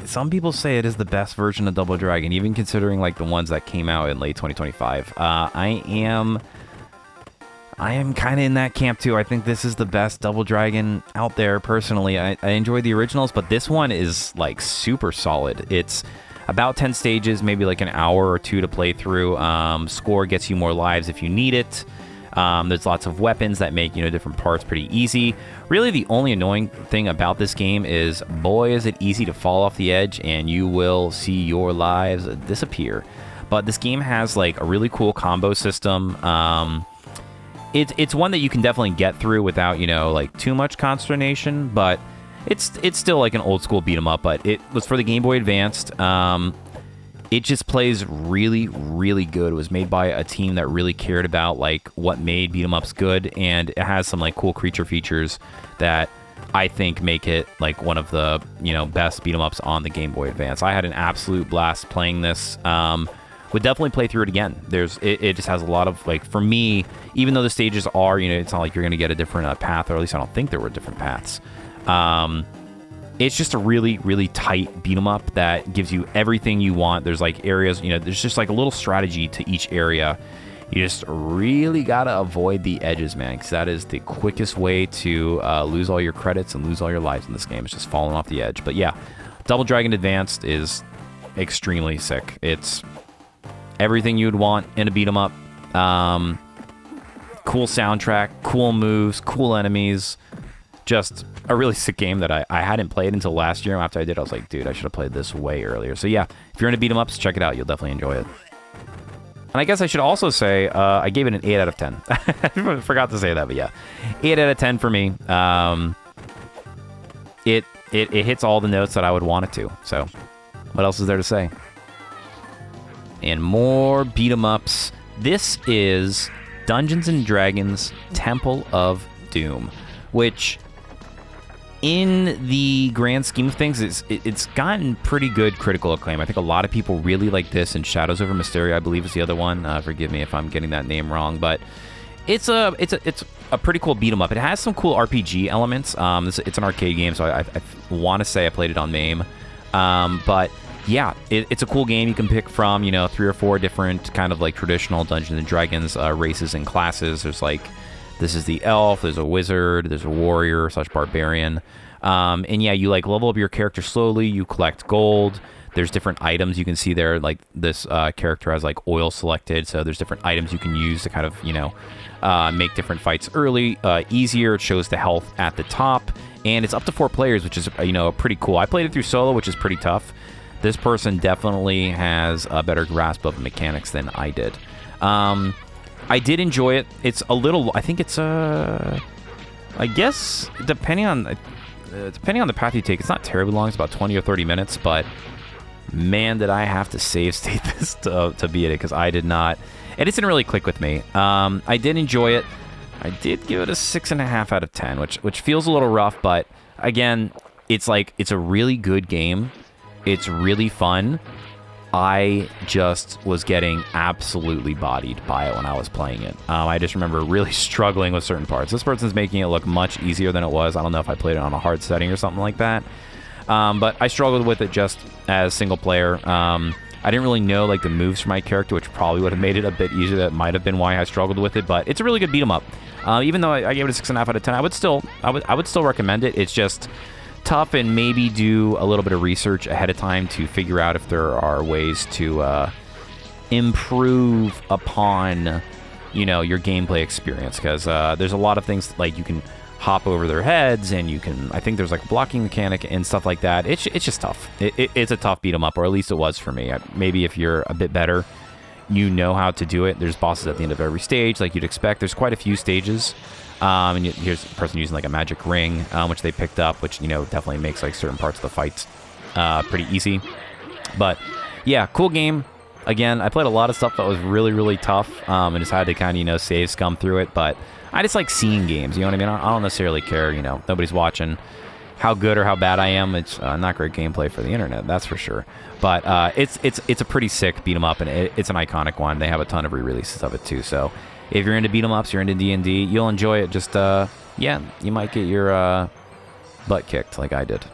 some people say it is the best version of Double Dragon, even considering like the ones that came out in late 2025. I am kind of in that camp too. I think this is the best Double Dragon out there personally. I enjoy the originals, but this one is like super solid. It's about 10 stages, maybe like an hour or 2 to play through. Score gets you more lives if you need it. There's lots of weapons that make different parts pretty easy. Really, the only annoying thing about this game is, boy, is it easy to fall off the edge and you will see your lives disappear. But this game has like a really cool combo system. It's one that you can definitely get through without like too much consternation, but it's still like an old school beat 'em up. But it was for the Game Boy Advanced. It just plays really, really good. It was made by a team that really cared about like what made beat 'em ups good, and it has some like cool creature features that I think make it like one of the best beat 'em ups on the Game Boy Advance. I had an absolute blast playing this. Was would definitely play through it again. It just has a lot of, like, for me, even though the stages are, you know, it's not like you're going to get a different path, or at least I don't think there were different paths. It's just a really, really tight beat 'em up that gives you everything you want. There's like areas, you know, there's just like a little strategy to each area. You just really gotta avoid the edges, man, because that is the quickest way to lose all your credits and lose all your lives in this game. It's just falling off the edge. But yeah, Double Dragon Advanced is extremely sick. It's everything you'd want in a beat 'em up. Cool soundtrack, cool moves, cool enemies. Just a really sick game that I hadn't played until last year. After I did, I was like, dude, I should have played this way earlier. So yeah, if you're into beat 'em ups, check it out. You'll definitely enjoy it. And I guess I should also say, I gave it an 8 out of 10. I forgot to say that, but yeah. 8 out of 10 for me. It hits all the notes that I would want it to. So, what else is there to say? And more beat 'em ups. This is Dungeons & Dragons Temple of Doom, which, in the grand scheme of things, it's gotten pretty good critical acclaim. I think a lot of people really like this, and Shadows over Mysteria, I believe, is the other one. Forgive me if I'm getting that name wrong, but it's a pretty cool beat 'em up. It has some cool RPG elements. It's an arcade game, so I want to say I played it on MAME, but yeah, it's a cool game. You can pick from, you know, 3 or 4 different kind of like traditional Dungeons & Dragons races and classes. There's like, this is the elf, there's a wizard, there's a warrior / barbarian. And yeah, you like level up your character slowly, you collect gold. There's different items you can see there, like this character has like oil selected, so there's different items you can use to kind of, you know, make different fights easier. It shows the health at the top, and it's up to 4 players, which is, you know, pretty cool. I played it through solo, which is pretty tough. This person definitely has a better grasp of the mechanics than I did. I did enjoy it. It's a little, I think it's I guess depending on the path you take, it's not terribly long. It's about 20 or 30 minutes, but man, did I have to save state this to beat it, because I did not. It didn't really click with me. I did enjoy it. I did give it a 6.5 out of 10, which feels a little rough, but again, it's a really good game. It's really fun. I just was getting absolutely bodied by it when I was playing it. I just remember really struggling with certain parts. This person's making it look much easier than it was. I don't know if I played it on a hard setting or something like that. But I struggled with it just as single player. I didn't really know like the moves for my character, which probably would have made it a bit easier. That might have been why I struggled with it. But it's a really good beat 'em up. Even though I gave it a 6.5 out of 10, I would still recommend it. It's just tough, and maybe do a little bit of research ahead of time to figure out if there are ways to improve upon, you know, your gameplay experience, because there's a lot of things like you can hop over their heads, and you can, I think there's like a blocking mechanic and stuff like that. It's just tough. It's a tough beat 'em up, or at least it was for me. Maybe if you're a bit better, you know how to do it. There's bosses at the end of every stage, like you'd expect. There's quite a few stages. And here's a person using like a magic ring, which they picked up, which, you know, definitely makes like certain parts of the fights pretty easy. But yeah, cool game. Again, I played a lot of stuff that was really, really tough, and just had to kind of, you know, save scum through it. But I just like seeing games, you know what I mean? I don't necessarily care, you know, nobody's watching how good or how bad I am. It's not great gameplay for the internet, that's for sure. But it's a pretty sick beat 'em up, and it's an iconic one. They have a ton of re-releases of it too, so if you're into beat 'em ups, you're into D&D, you'll enjoy it. Just, yeah, you might get your butt kicked like I did.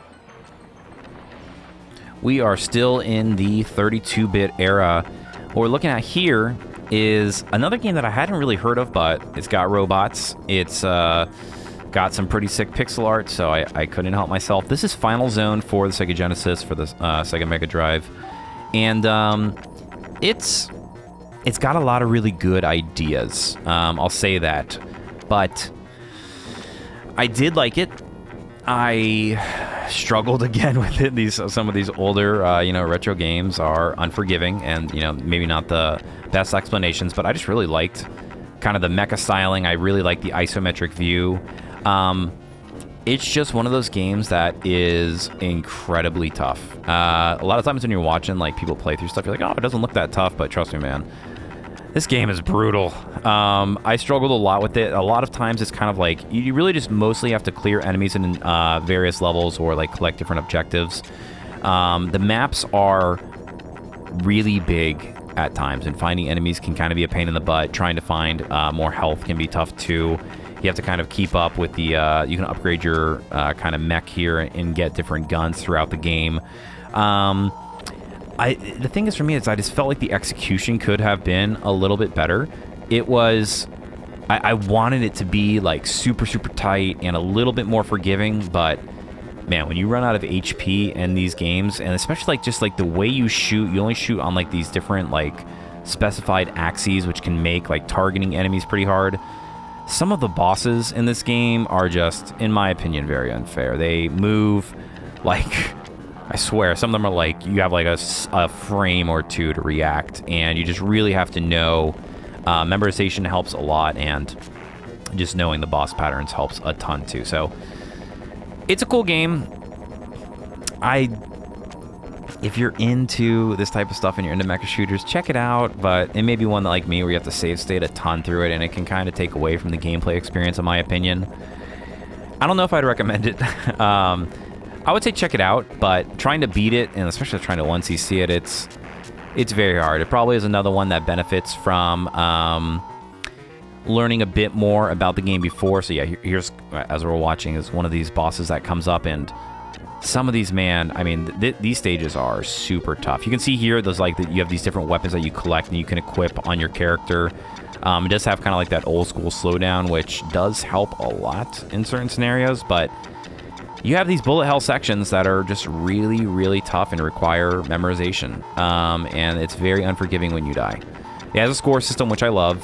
We are still in the 32-bit era. What we're looking at here is another game that I hadn't really heard of, but it's got robots. It's got some pretty sick pixel art, so I couldn't help myself. This is Final Zone for the Sega Genesis, for the Sega Mega Drive. And it's got a lot of really good ideas. I'll say that. But I did like it. I struggled again with it. Some of these older, you know, retro games are unforgiving, and, you know, maybe not the best explanations, but I just really liked kind of the mecha styling. I really like the isometric view. It's just one of those games that is incredibly tough. A lot of times when you're watching like people play through stuff, you're like, oh, it doesn't look that tough, but trust me, man, this game is brutal. I struggled a lot with it. A lot of times it's kind of like you really just mostly have to clear enemies in various levels, or like collect different objectives. The maps are really big, at times, and finding enemies can kind of be a pain in the butt. Trying to find more health can be tough too. You have to kind of keep up with the, you can upgrade your kind of mech here and get different guns throughout the game. The thing is for me is I just felt like the execution could have been a little bit better. It was, I wanted it to be like super, super tight and a little bit more forgiving, but man, when you run out of HP in these games, and especially like just like the way you shoot, you only shoot on like these different like specified axes, which can make like targeting enemies pretty hard. Some of the bosses in this game are just, in my opinion, very unfair. They move like, I swear, some of them are like, you have like a frame or two to react, and you just really have to know. Memorization helps a lot, and just knowing the boss patterns helps a ton too. So it's a cool game. If you're into this type of stuff and you're into mecha shooters, check it out, but it may be one that, like me, where you have to save state a ton through it, and it can kind of take away from the gameplay experience, in my opinion. I don't know if I'd recommend it. I would say check it out, but trying to beat it, and especially trying to 1cc it, it's very hard. It probably is another one that benefits from learning a bit more about the game before. So yeah, here's, as we're watching, is one of these bosses that comes up, and some of these, man, I mean, these stages are super tough. You can see here, there's like, you have these different weapons that you collect and you can equip on your character. It does have kind of like that old school slowdown, which does help a lot in certain scenarios, but you have these bullet hell sections that are just really, really tough and require memorization. And it's very unforgiving when you die. It has a score system, which I love.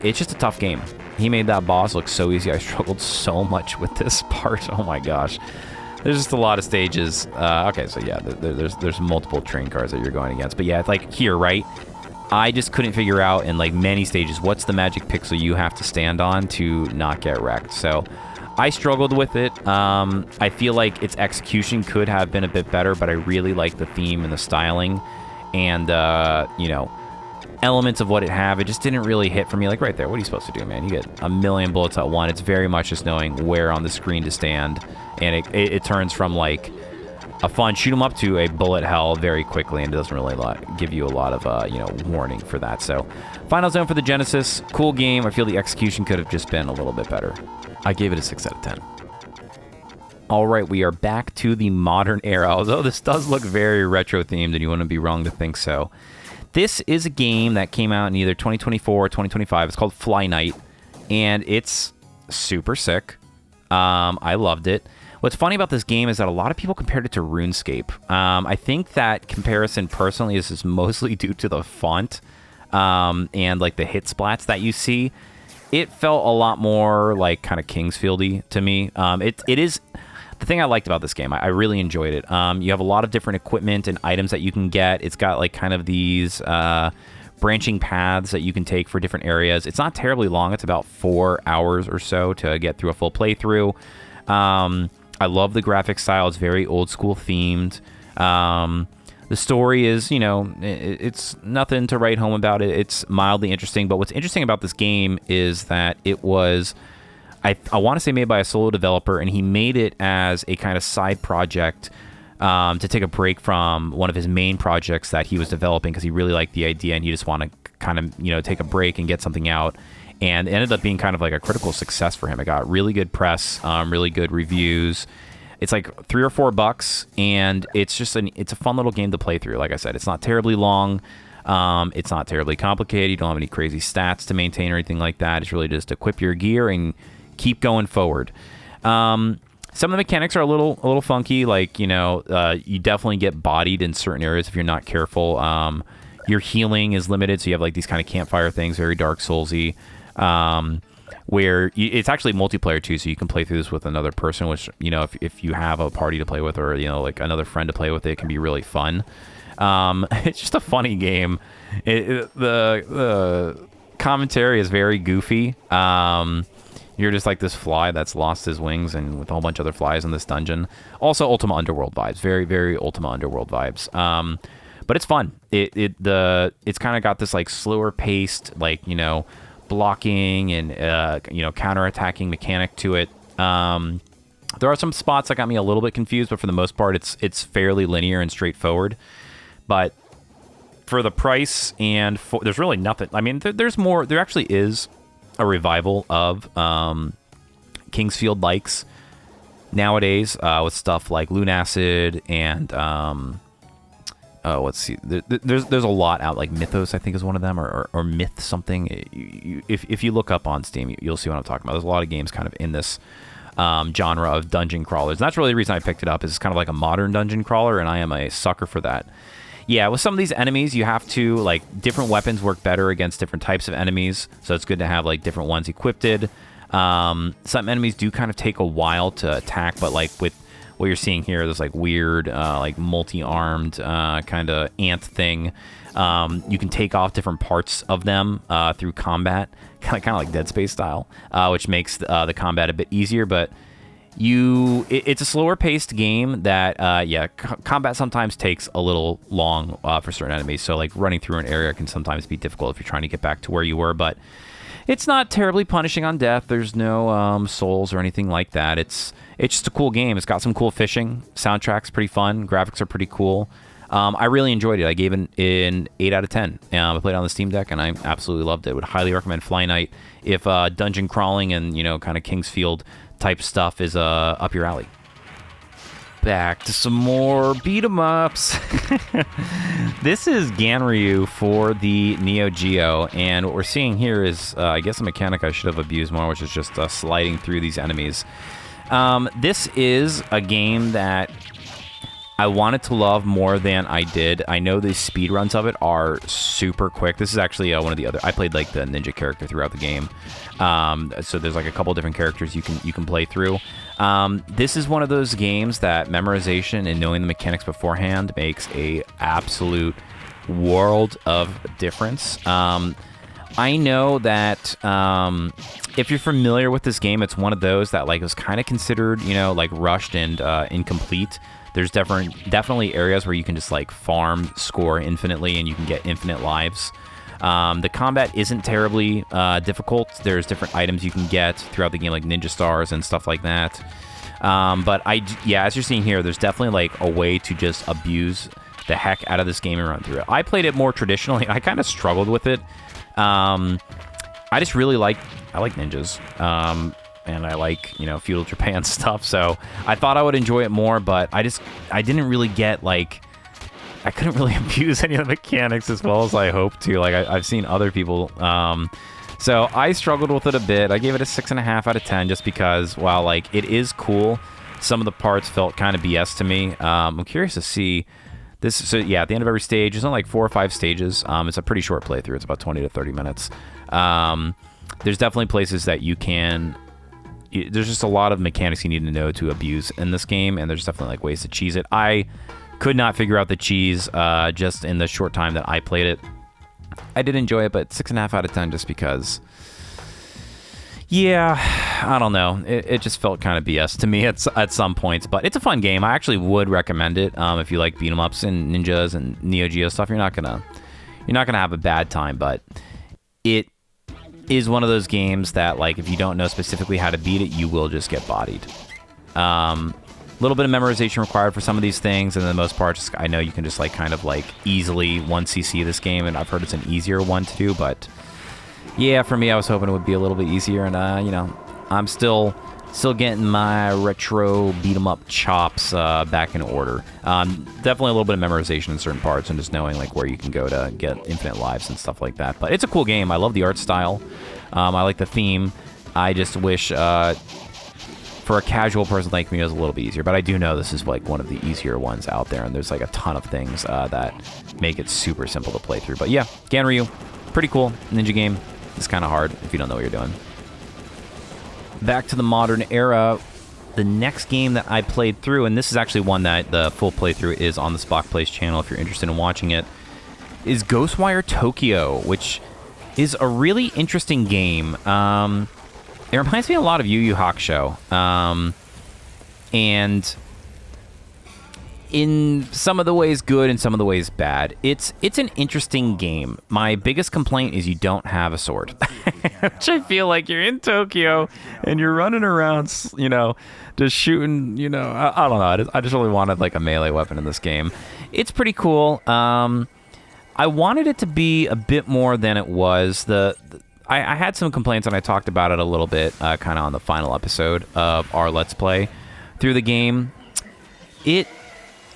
It's just a tough game. He made that boss look so easy. I struggled so much with this part. Oh my gosh. There's just a lot of stages. Okay, so yeah, there's multiple train cars that you're going against. But yeah, it's like here, right? I just couldn't figure out in like many stages what's the magic pixel you have to stand on to not get wrecked. So I struggled with it. I feel like its execution could have been a bit better, but I really like the theme and the styling and, you know, elements of what it have. It just didn't really hit for me. Like right there, what are you supposed to do, man? You get a million bullets at one. It's very much just knowing where on the screen to stand, and it turns from like a fun shoot 'em up to a bullet hell very quickly, and it doesn't really give you a lot of you know, warning for that. So Final Zone for the Genesis, cool game. I feel the execution could have just been a little bit better. I gave it a 6 out of 10. All right, we are back to the modern era. Although this does look very retro themed, and you wouldn't be wrong to think so. This is a game that came out in either 2024 or 2025. It's called Fly Night, and it's super sick. I loved it. What's funny about this game is that a lot of people compared it to RuneScape. I think that comparison personally is mostly due to the font and like the hit splats that you see. It felt a lot more like kind of Kingsfield-y to me. It is the thing I liked about this game. I really enjoyed it. You have a lot of different equipment and items that you can get. It's got like kind of these branching paths that you can take for different areas. It's not terribly long. It's about 4 hours or so to get through a full playthrough. I love the graphic style. It's very old school themed. The story is, you know, it's nothing to write home about it. It's mildly interesting. But what's interesting about this game is that it was, I want to say, made by a solo developer, and he made it as a kind of side project to take a break from one of his main projects that he was developing, because he really liked the idea and he just wanted to kind of, you know, take a break and get something out. And it ended up being kind of like a critical success for him. It got really good press, really good reviews. It's like $3 or $4, and it's just it's a fun little game to play through. Like I said, it's not terribly long. It's not terribly complicated. You don't have any crazy stats to maintain or anything like that. It's really just equip your gear and keep going forward. Some of the mechanics are a little funky. Like, you know, you definitely get bodied in certain areas if you're not careful. Your healing is limited, so you have like these kind of campfire things, very Dark Soulsy. Where it's actually multiplayer too, so you can play through this with another person, which, you know, if you have a party to play with, or, you know, like another friend to play with, it can be really fun. It's just a funny game. The commentary is very goofy. You're just like this fly that's lost his wings, and with a whole bunch of other flies in this dungeon. Also Ultima Underworld vibes, very, very Ultima Underworld vibes. But it's fun. It's kind of got this like slower paced, like, you know, blocking and you know, counterattacking mechanic to it. There are some spots that got me a little bit confused, but for the most part, it's fairly linear and straightforward. But for the price and there's really nothing. I mean, there's more. There actually is a revival of Kingsfield likes nowadays with stuff like Lunacid and let's see. There's a lot out, like Mythos, I think is one of them, or Myth something. If you look up on Steam, you'll see what I'm talking about. There's a lot of games kind of in this genre of dungeon crawlers. And that's really the reason I picked it up. Is it's kind of like a modern dungeon crawler, and I am a sucker for that. Yeah, with some of these enemies, you have to, like, different weapons work better against different types of enemies, so it's good to have, like, different ones equipped. Some enemies do kind of take a while to attack, but, like, with what you're seeing here, there's, like, weird, like, multi-armed kind of ant thing. You can take off different parts of them through combat, kind of like Dead Space style, which makes the combat a bit easier, but it's a slower paced game that combat sometimes takes a little long for certain enemies, so like running through an area can sometimes be difficult if you're trying to get back to where you were, but it's not terribly punishing on death. There's no souls or anything like that. It's just a cool game. It's got some cool fishing. Soundtrack's pretty fun. Graphics are pretty cool. I really enjoyed it. I gave it an 8 out of 10. I played it on the Steam Deck, and I absolutely loved it. Would highly recommend Fly Night if dungeon crawling and kind of Kingsfield type stuff is up your alley. Back to some more beat 'em ups. This is Ganryu for the Neo Geo, and what we're seeing here is, I guess, a mechanic I should have abused more, which is just sliding through these enemies. This is a game that I wanted to love more than I did. I know the speed runs of it are super quick. This is actually one of the other. I played like the ninja character throughout the game, so there's like a couple different characters you can play through. This is one of those games that memorization and knowing the mechanics beforehand makes a absolute world of difference. I know that if you're familiar with this game, it's one of those that like was kind of considered, like rushed and incomplete. There's definitely areas where you can just like farm, score infinitely, and you can get infinite lives. The combat isn't terribly difficult. There's different items you can get throughout the game, like ninja stars and stuff like that. But as you're seeing here, there's definitely like a way to just abuse the heck out of this game and run through it. I played it more traditionally. I kind of struggled with it. I just really like ninjas. And I like, feudal Japan stuff, so I thought I would enjoy it more, but I didn't really get, like, I couldn't really abuse any of the mechanics as well as I hoped to. Like, I've seen other people, so I struggled with it a bit. I gave it a 6.5 out of 10 just because, while, like, it is cool, some of the parts felt kind of BS to me. I'm curious to see this. So, yeah, at the end of every stage, there's only like 4 or 5 stages. It's a pretty short playthrough. It's about 20 to 30 minutes. There's definitely places that you can... There's just a lot of mechanics you need to know to abuse in this game, and there's definitely like ways to cheese it. I could not figure out the cheese just in the short time that I played it. I did enjoy it, but 6.5 out of 10 just because, I don't know. It just felt kind of BS to me at some points, but it's a fun game. I actually would recommend it if you like beat 'em ups and ninjas and Neo Geo stuff. You're not gonna have a bad time, but it is one of those games that, like, if you don't know specifically how to beat it, you will just get bodied. Little bit of memorization required for some of these things, and for the most part, I know you can just, like, kind of, like, easily 1cc this game, and I've heard it's an easier one to do, but yeah, for me, I was hoping it would be a little bit easier, and, I'm still getting my retro beat-em-up chops back in order. Definitely a little bit of memorization in certain parts and just knowing like where you can go to get infinite lives and stuff like that. But it's a cool game. I love the art style. I like the theme. I just wish for a casual person like me it was a little bit easier. But I do know this is like one of the easier ones out there, and there's like a ton of things that make it super simple to play through. But yeah, Ganryu, pretty cool ninja game. It's kind of hard if you don't know what you're doing. Back to the modern era, the next game that I played through, and this is actually one that the full playthrough is on the SpockPlays channel if you're interested in watching it, is Ghostwire Tokyo, which is a really interesting game. It reminds me a lot of Yu Yu Hakusho, and in some of the ways good, in some of the ways bad. It's an interesting game. My biggest complaint is you don't have a sword, which I feel like you're in Tokyo and you're running around, just shooting. I don't know. I just really wanted like a melee weapon in this game. It's pretty cool. I wanted it to be a bit more than it was. I had some complaints, and I talked about it a little bit kind of on the final episode of our Let's Play through the game.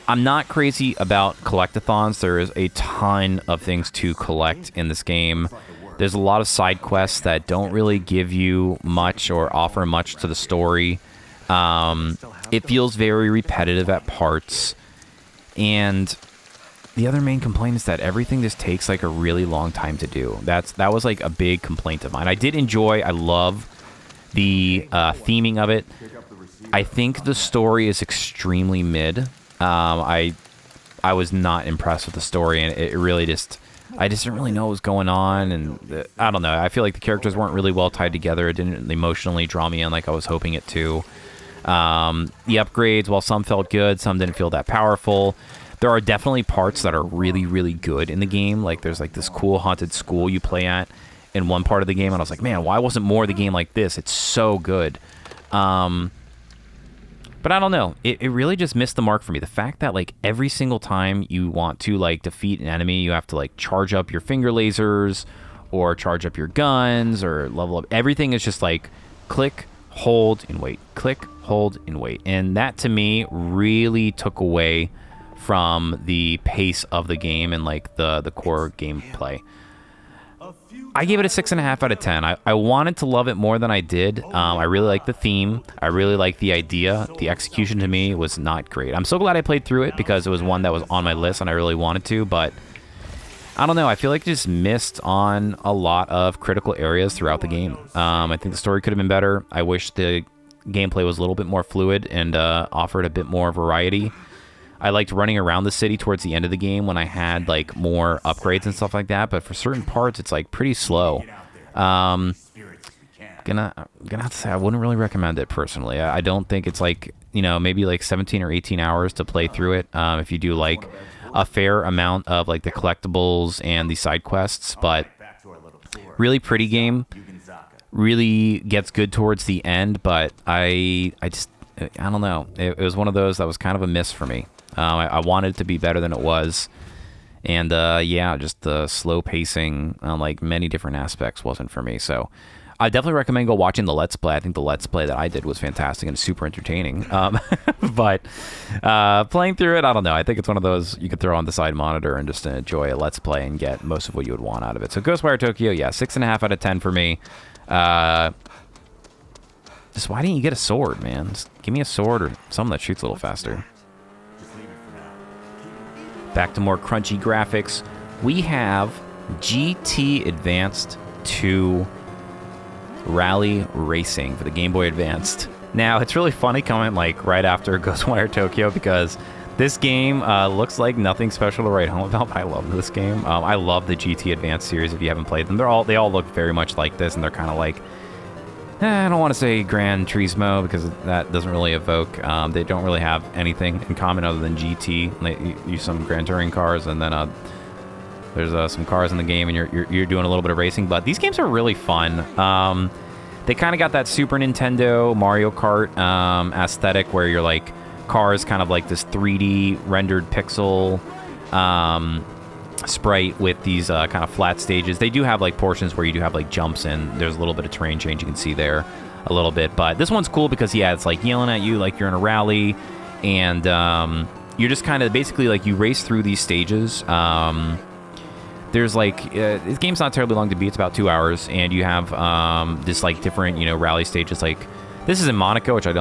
I'm not crazy about collectathons. There is a ton of things to collect in this game. There's a lot of side quests that don't really give you much or offer much to the story. It feels very repetitive at parts. And the other main complaint is that everything just takes like a really long time to do. That was like a big complaint of mine. I love the theming of it. I think the story is extremely mid. I was not impressed with the story, and it really I just didn't really know what was going on, and I don't know. I feel like the characters weren't really well tied together. It didn't emotionally draw me in like I was hoping it to. The upgrades, while some felt good, some didn't feel that powerful. There are definitely parts that are really, really good in the game. Like there's like this cool haunted school you play at in one part of the game, and I was like, man, why wasn't more of the game like this? It's so good. But I don't know. It really just missed the mark for me. The fact that like every single time you want to like defeat an enemy, you have to like charge up your finger lasers or charge up your guns or level up. Everything is just like click, hold, and wait. Click, hold, and wait. And that to me really took away from the pace of the game and like the core gameplay. I gave it a 6.5 out of 10. I wanted to love it more than I did. I really like the theme. I really like the idea. The execution to me was not great. I'm so glad I played through it because it was one that was on my list and I really wanted to, but I don't know. I feel like it just missed on a lot of critical areas throughout the game. I think the story could have been better. I wish the gameplay was a little bit more fluid and offered a bit more variety. I liked running around the city towards the end of the game when I had like more upgrades and stuff like that, but for certain parts it's like pretty slow. Gonna have to say I wouldn't really recommend it personally. I don't think it's like, you know, maybe like 17 or 18 hours to play through it if you do like a fair amount of like the collectibles and the side quests, but really pretty game. Really gets good towards the end, but I don't know. It was one of those that was kind of a miss for me. I wanted it to be better than it was. And, yeah, just the slow pacing on, like, many different aspects wasn't for me. So I definitely recommend go watching the Let's Play. I think the Let's Play that I did was fantastic and super entertaining. But playing through it, I don't know. I think it's one of those you could throw on the side monitor and just enjoy a Let's Play and get most of what you would want out of it. So Ghostwire Tokyo, yeah, 6.5 out of 10 for me. Just why didn't you get a sword, man? Just give me a sword or something that shoots a little faster. Back to more crunchy graphics. We have GT Advanced 2 Rally Racing for the Game Boy Advanced. Now, it's really funny coming like right after Ghostwire Tokyo because this game looks like nothing special to write home about, but I love this game. I love the GT Advanced series if you haven't played them. They all look very much like this, and they're kind of like, I don't want to say Gran Turismo because that doesn't really evoke. They don't really have anything in common other than GT. They use some Gran Touring cars, and then there's some cars in the game, and you're doing a little bit of racing. But these games are really fun. They kind of got that Super Nintendo Mario Kart aesthetic where you're like cars, kind of like this 3D rendered pixel sprite with these kind of flat stages. They do have like portions where you do have like jumps and there's a little bit of terrain change you can see there a little bit, but this one's cool because yeah, it's like yelling at you like you're in a rally, and you're just kind of basically like you race through these stages. There's like this game's not terribly long to beat. It's about 2 hours, and you have this like different, you know, rally stages. Like this is in Monaco, which I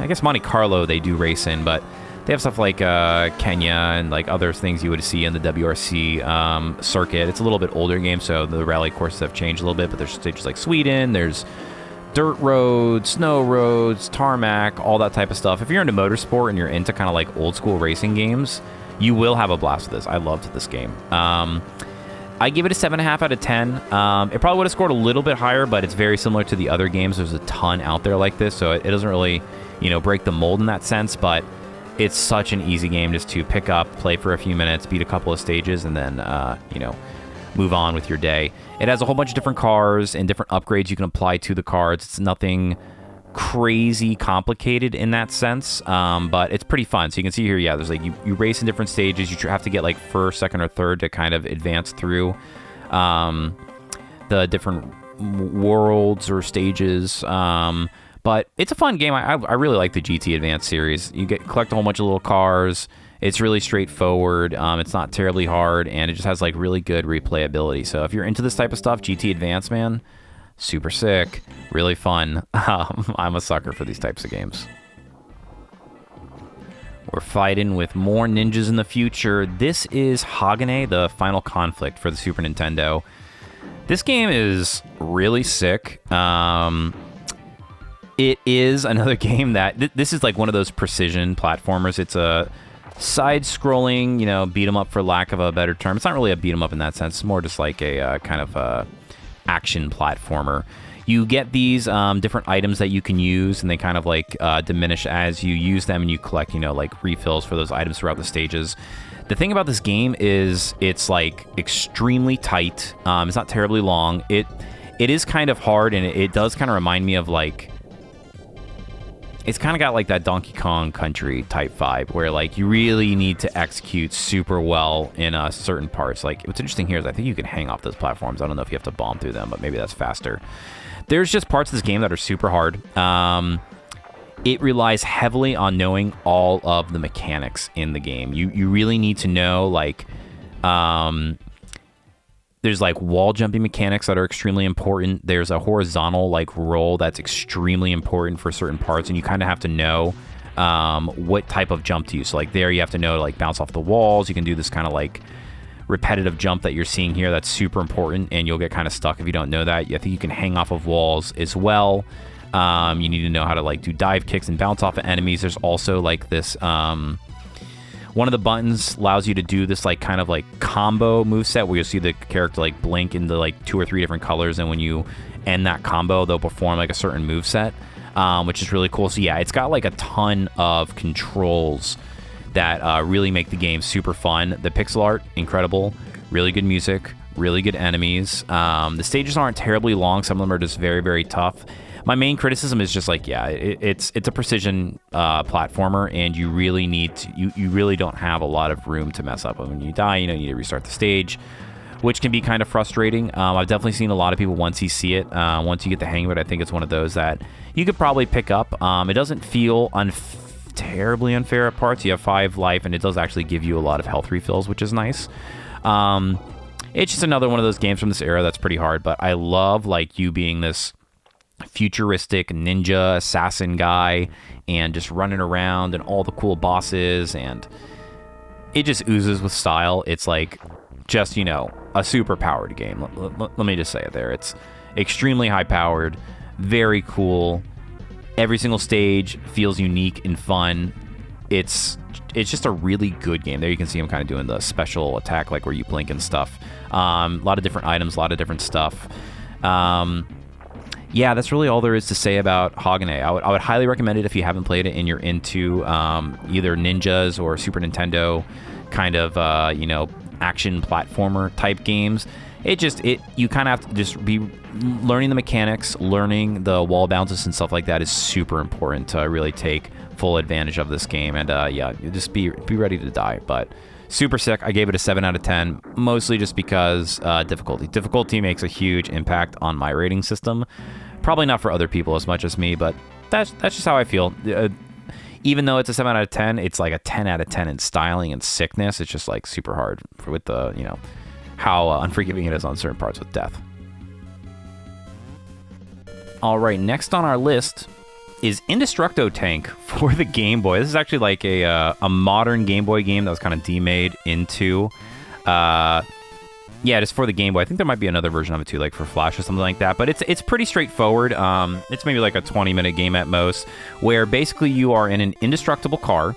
guess Monte Carlo they do race in, but they have stuff like Kenya and like other things you would see in the WRC circuit. It's a little bit older game, so the rally courses have changed a little bit, but there's stages like Sweden, there's dirt roads, snow roads, tarmac, all that type of stuff. If you're into motorsport and you're into kind of like old school racing games, you will have a blast with this. I loved this game. I give it a 7.5 out of 10. It probably would have scored a little bit higher, but it's very similar to the other games. There's a ton out there like this, so it doesn't really, you know, break the mold in that sense, but it's such an easy game just to pick up, play for a few minutes, beat a couple of stages, and then, you know, move on with your day. It has a whole bunch of different cars and different upgrades you can apply to the cars. It's nothing crazy complicated in that sense, but it's pretty fun. So you can see here, yeah, there's like you race in different stages. You have to get like first, second, or third to kind of advance through the different worlds or stages. But it's a fun game. I really like the GT Advance series. You collect a whole bunch of little cars. It's really straightforward. It's not terribly hard, and it just has like really good replayability. So if you're into this type of stuff, GT Advance, man, super sick, really fun. I'm a sucker for these types of games. We're fighting with more ninjas in the future. This is Hagane, the Final Conflict for the Super Nintendo. This game is really sick. It is another game that... This is like one of those precision platformers. It's a side-scrolling, you know, beat-em-up for lack of a better term. It's not really a beat-em-up in that sense. It's more just like a kind of action platformer. You get these different items that you can use, and they kind of like diminish as you use them, and you collect, you know, like refills for those items throughout the stages. The thing about this game is it's like extremely tight. It's not terribly long. It is kind of hard, and it does kind of remind me of like... It's kind of got like that Donkey Kong Country type vibe where like you really need to execute super well in certain parts. Like what's interesting here is I think you can hang off those platforms. I don't know if you have to bomb through them, but maybe that's faster. There's just parts of this game that are super hard. It relies heavily on knowing all of the mechanics in the game. You really need to know like... There's like wall jumping mechanics that are extremely important. There's a horizontal like roll that's extremely important for certain parts, and you kind of have to know what type of jump to use. So like there you have to know to like bounce off the walls. You can do this kind of like repetitive jump that you're seeing here that's super important, and you'll get kind of stuck if you don't know that. I think you can hang off of walls as well. You need to know how to like do dive kicks and bounce off of enemies. There's also like this... one of the buttons allows you to do this like kind of like combo moveset where you'll see the character like blink into like 2 or 3 different colors, and when you end that combo, they'll perform like a certain moveset, which is really cool. So yeah, it's got like a ton of controls that really make the game super fun. The pixel art, incredible. Really good music, really good enemies. The stages aren't terribly long. Some of them are just very, very tough. My main criticism is just like, yeah, it's a precision platformer, and you really need to, you really don't have a lot of room to mess up. When you die, you know, you need to restart the stage, which can be kind of frustrating. I've definitely seen a lot of people, once you see it, once you get the hang of it, I think it's one of those that you could probably pick up. It doesn't feel terribly unfair at parts. You have 5 life, and it does actually give you a lot of health refills, which is nice. It's just another one of those games from this era that's pretty hard, but I love like you being this futuristic ninja assassin guy and just running around and all the cool bosses, and it just oozes with style. It's like just, you know, a super powered game. Let me just say it there. It's extremely high powered, very cool. Every single stage feels unique and fun. It's just a really good game. There you can see him kind of doing the special attack, like where you blink and stuff. A lot of different items, a lot of different stuff. Yeah, that's really all there is to say about Hagane. I would highly recommend it if you haven't played it and you're into either ninjas or Super Nintendo kind of, you know, action platformer type games. You kind of have to just be learning the mechanics, learning the wall bounces and stuff like that is super important to really take full advantage of this game. And yeah, just be ready to die. But super sick. I gave it a 7 out of 10, mostly just because difficulty. Difficulty makes a huge impact on my rating system. Probably not for other people as much as me, but that's just how I feel. Even though it's a 7 out of 10, it's like a 10 out of 10 in styling and sickness. It's just like super hard with the, you know, how unforgiving it is on certain parts with death. All right, next on our list is Indestructo Tank for the Game Boy. This is actually like a modern Game Boy game that was kind of demade into... yeah, just for the Game Boy. I think there might be another version of it too, like for Flash or something like that. But it's pretty straightforward. It's maybe like a 20-minute game at most, where basically you are in an indestructible car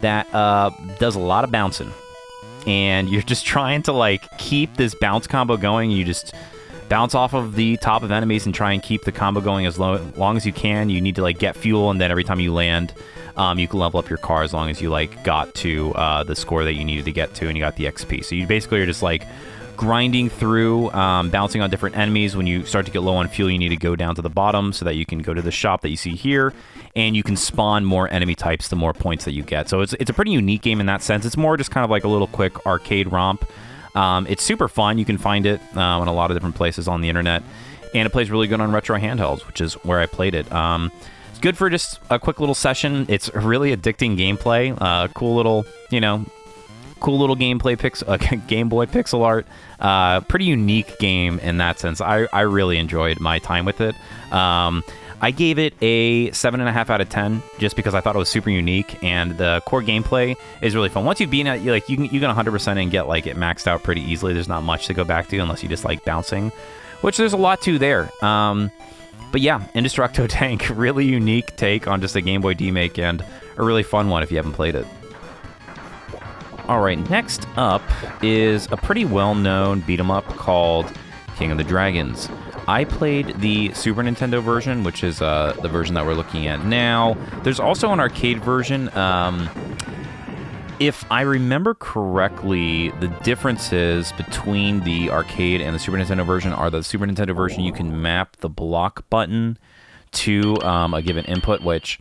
that does a lot of bouncing. And you're just trying to like keep this bounce combo going. You just bounce off of the top of enemies and try and keep the combo going as long as you can. You need to like get fuel, and then every time you land, you can level up your car as long as you like got to the score that you needed to get to, and you got the XP. So you basically are just like grinding through, bouncing on different enemies. When you start to get low on fuel, you need to go down to the bottom so that you can go to the shop that you see here, and you can spawn more enemy types the more points that you get. So it's a pretty unique game in that sense. It's more just kind of like a little quick arcade romp. It's super fun. You can find it in a lot of different places on the internet, and it plays really good on retro handhelds, which is where I played it. It's good for just a quick little session. It's really addicting gameplay. Cool little gameplay Game Boy pixel art. Pretty unique game in that sense. I really enjoyed my time with it. I gave it a 7.5 out of 10 just because I thought it was super unique, and the core gameplay is really fun. Once you've beaten it, you can 100% and get like it maxed out pretty easily. There's not much to go back to unless you just like bouncing, which there's a lot to there. But yeah, Indestructo Tank, really unique take on just a Game Boy demake, and a really fun one if you haven't played it. Alright, next up is a pretty well-known beat-em-up called King of the Dragons. I played the Super Nintendo version, which is the version that we're looking at now. There's also an arcade version. If I remember correctly, the differences between the arcade and the Super Nintendo version are the Super Nintendo version, you can map the block button to a given input, which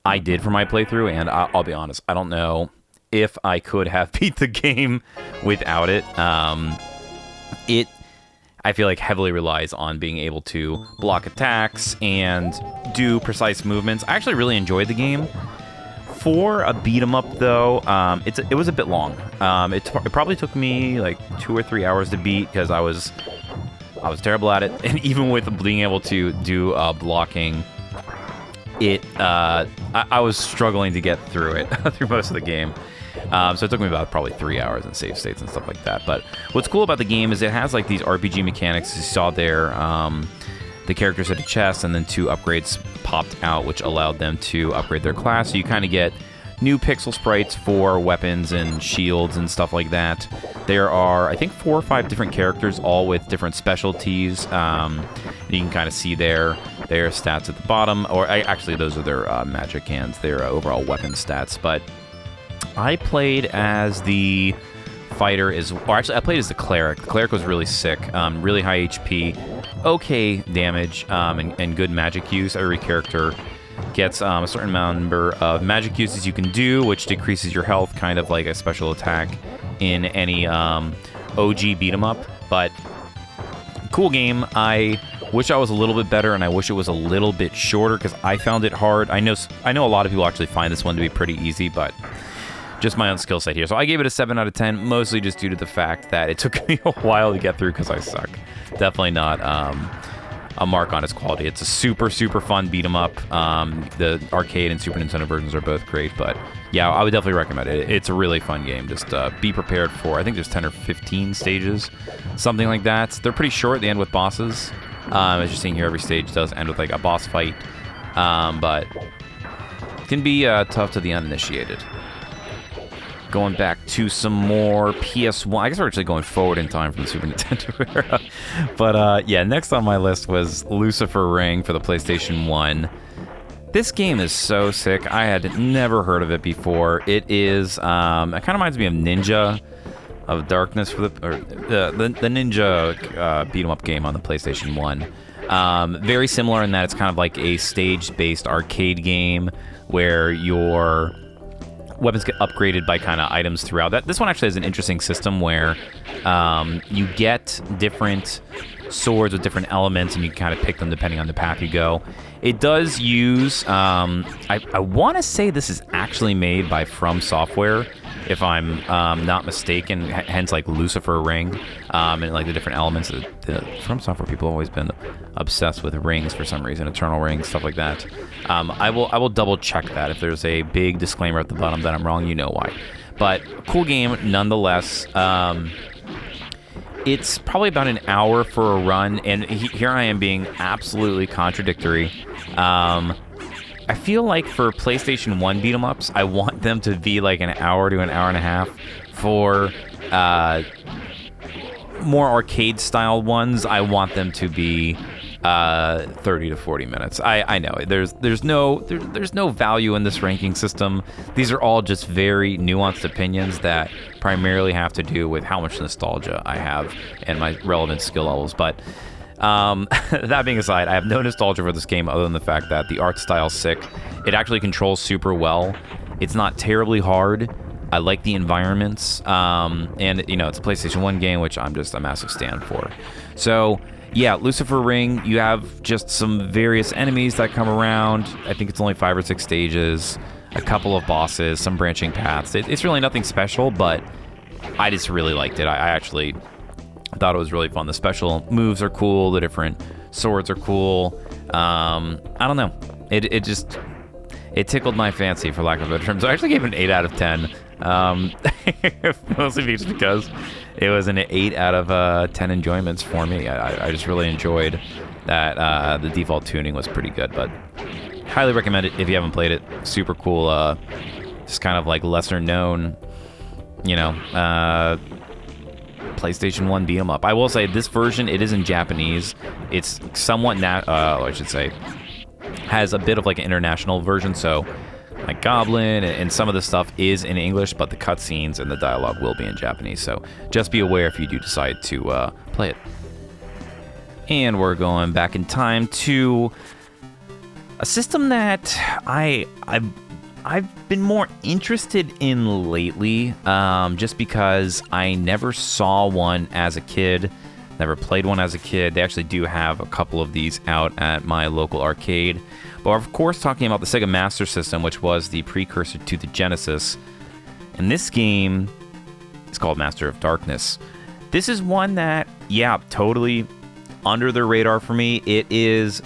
I did for my playthrough, and I'll be honest, I don't know if I could have beat the game without it. I feel like heavily relies on being able to block attacks and do precise movements. I actually really enjoyed the game. For a beat 'em up though, it was a bit long. It probably took me like 2 or 3 hours to beat because I was terrible at it, and even with being able to do blocking, I was struggling to get through it through most of the game. So it took me about probably 3 hours in save states and stuff like that. But what's cool about the game is it has like these RPG mechanics. You saw there, the characters had a chest, and then 2 upgrades popped out, which allowed them to upgrade their class. So you kind of get new pixel sprites for weapons and shields and stuff like that. There are, I think, 4 or 5 different characters, all with different specialties. You can kind of see their stats at the bottom, or actually those are their magic hands, their overall weapon stats. But I played as the fighter, I played as the cleric. The cleric was really sick, really high HP, okay damage, and good magic use. Every character gets a certain number of magic uses you can do, which decreases your health, kind of like a special attack in any OG beat 'em up. But cool game. I wish I was a little bit better, and I wish it was a little bit shorter because I found it hard. I know a lot of people actually find this one to be pretty easy, but just my own skill set here. So I gave it a 7 out of 10, mostly just due to the fact that it took me a while to get through because I suck. Definitely not a mark on its quality. It's a super, super fun beat 'em up. The arcade and Super Nintendo versions are both great, but yeah, I would definitely recommend it. It's a really fun game. Just be prepared for, I think there's 10 or 15 stages, something like that. They're pretty short. They end with bosses. As you're seeing here, every stage does end with like a boss fight, but it can be tough to the uninitiated. Going back to some more PS1. I guess we're actually going forward in time from the Super Nintendo era. But yeah, next on my list was Lucifer Ring for the PlayStation 1. This game is so sick. I had never heard of it before. It is, it kind of reminds me of Ninja of Darkness for the Ninja beat 'em up game on the PlayStation 1. Very similar in that it's kind of like a stage-based arcade game where your weapons get upgraded by kind of items throughout. This one actually has an interesting system where you get different swords with different elements, and you can kind of pick them depending on the path you go. It does use, I want to say this is actually made by From Software, if I'm not mistaken, hence like Lucifer Ring, and like the different elements. The From Software people have always been obsessed with rings for some reason, Eternal Rings, stuff like that. I will double check that. If there's a big disclaimer at the bottom that I'm wrong, you know why. But cool game nonetheless. It's probably about an hour for a run, and here I am being absolutely contradictory. I feel like for PlayStation 1 beat 'em ups, I want them to be like an hour to an hour and a half. For more arcade style ones, I want them to be 30 to 40 minutes. I know there's no value in this ranking system. These are all just very nuanced opinions that primarily have to do with how much nostalgia I have and my relevant skill levels. But that being aside, I have no nostalgia for this game other than the fact that the art style's sick. It actually controls super well. It's not terribly hard. I like the environments, and you know, it's a PlayStation 1 game, which I'm just a massive stan for. So yeah, Lucifer Ring, you have just some various enemies that come around. I think it's only 5 or 6 stages, a couple of bosses, some branching paths. It's really nothing special, but I just really liked it. I actually thought it was really fun. The special moves are cool. The different swords are cool. I don't know. It tickled my fancy, for lack of a better term. So I actually gave it an 8 out of 10. Mostly just because it was an 8 out of 10 enjoyments for me. I just really enjoyed that. The default tuning was pretty good, but highly recommend it if you haven't played it. Super cool. Just kind of like lesser known, you know, PlayStation 1 beat 'em up. I will say this version, it is in Japanese. It's somewhat I should say has a bit of like an international version, so like Goblin and some of the stuff is in English, but the cutscenes and the dialogue will be in Japanese, so just be aware if you do decide to play it. And we're going back in time to a system that I've been more interested in lately, just because I never saw one as a kid, never played one as a kid. They actually do have a couple of these out at my local arcade. But of course, talking about the Sega Master System, which was the precursor to the Genesis. And this game is called Master of Darkness. This is one that, yeah, totally under the radar for me. It is,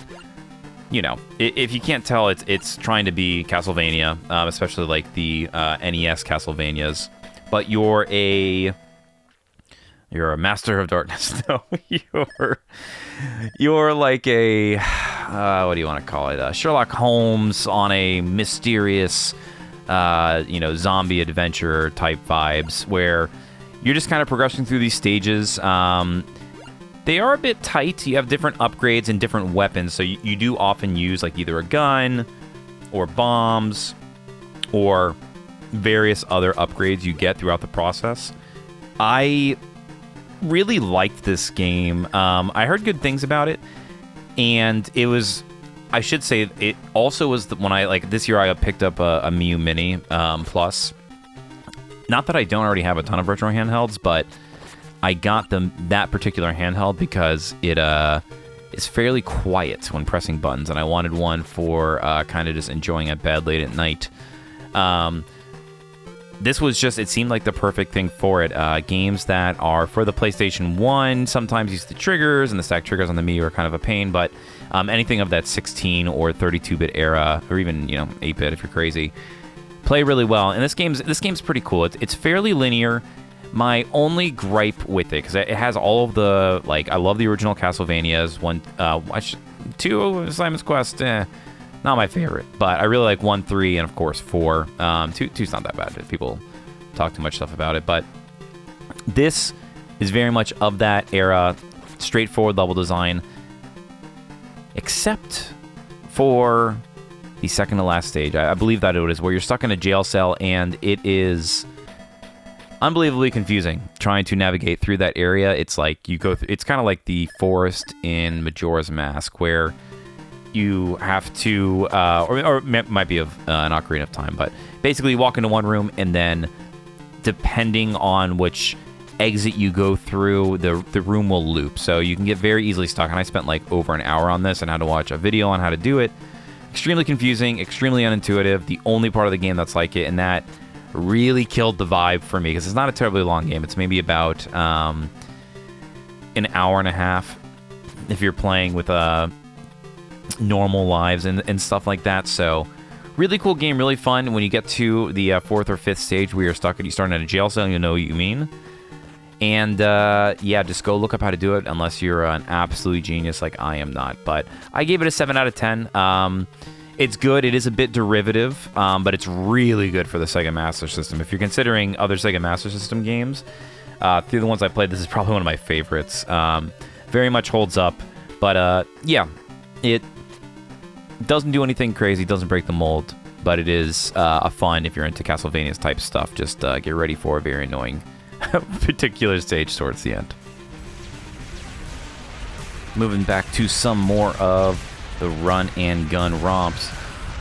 you know, if you can't tell, it's trying to be Castlevania, especially like the NES Castlevanias. But you're a Master of Darkness. No, you're like a what do you want to call it? Sherlock Holmes on a mysterious, zombie adventure type vibes, where you're just kind of progressing through these stages. They are a bit tight. You have different upgrades and different weapons, so you do often use like either a gun or bombs or various other upgrades you get throughout the process. I really liked this game. I heard good things about it, and it was, I should say, it also was when this year I picked up a Miu Mini Plus. Not that I don't already have a ton of retro handhelds, but I got that particular handheld because it is fairly quiet when pressing buttons, and I wanted one for kind of just enjoying a bed late at night. This was just, it seemed like the perfect thing for it. Games that are for the PlayStation 1 sometimes use the triggers, and the stack triggers on the Mii are kind of a pain, but anything of that 16 or 32-bit era, or even 8-bit if you're crazy, play really well. And this game's pretty cool. It's fairly linear. My only gripe with it, because it has all of the, I love the original Castlevanias. 2, Simon's Quest, not my favorite, but I really like 1, 3, and of course 4. 2's not that bad. People talk too much stuff about it, but this is very much of that era. Straightforward level design, except for the second to last stage. I believe that it is where you're stuck in a jail cell, and it is unbelievably confusing trying to navigate through that area. It's like you go through, it's kind of like the forest in Majora's Mask, where you have to, or it might be of an Ocarina of Time, but basically you walk into one room, and then depending on which exit you go through, the room will loop. So you can get very easily stuck, and I spent over an hour on this and had to watch a video on how to do it. Extremely confusing, extremely unintuitive. The only part of the game that's like it, and that really killed the vibe for me, because it's not a terribly long game. It's maybe about an hour and a half if you're playing with normal lives and stuff like that. So really cool game, really fun. When you get to the 4th or 5th stage where you're stuck and you start in a jail cell, you know what you mean. And yeah, just go look up how to do it, unless you're an absolute genius like I am not. But I gave it a 7 out of 10. It's good. It is a bit derivative, but it's really good for the Sega Master System. If you're considering other Sega Master System games, through the ones I played, this is probably one of my favorites. Very much holds up. But yeah, it doesn't do anything crazy, doesn't break the mold, but it is a fun if you're into Castlevania type stuff. Just get ready for a very annoying particular stage towards the end. Moving back to some more of the run and gun romps.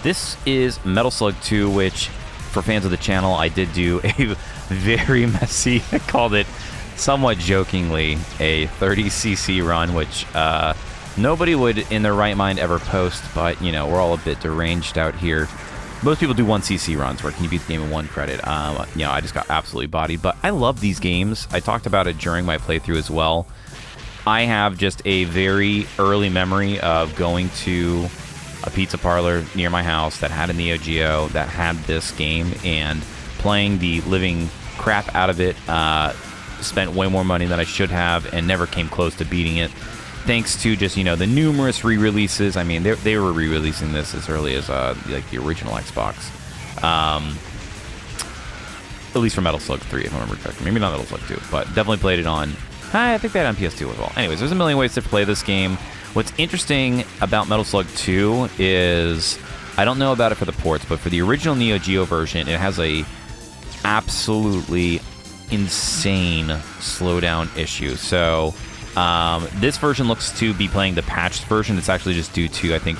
This is Metal Slug 2, which for fans of the channel, I did do a very messy, I called it somewhat jokingly a 30cc run, which nobody would in their right mind ever post, but you know, we're all a bit deranged out here. Most people do 1cc runs where can you beat the game in 1 credit. You know, I just got absolutely bodied, but I love these games. I talked about it during my playthrough as well. I have just a very early memory of going to a pizza parlor near my house that had a Neo Geo that had this game and playing the living crap out of it. Spent way more money than I should have and never came close to beating it. Thanks to just, you know, the numerous re-releases. I mean, they were re-releasing this as early as like the original Xbox. At least for Metal Slug 3, if I remember correctly. Maybe not Metal Slug 2, but definitely played it on... I think they had on PS2 as well. Anyways, there's a million ways to play this game. What's interesting about Metal Slug 2 is... I don't know about it for the ports, but for the original Neo Geo version, it has a absolutely insane slowdown issue. So... this version looks to be playing the patched version. It's actually just due to, I think,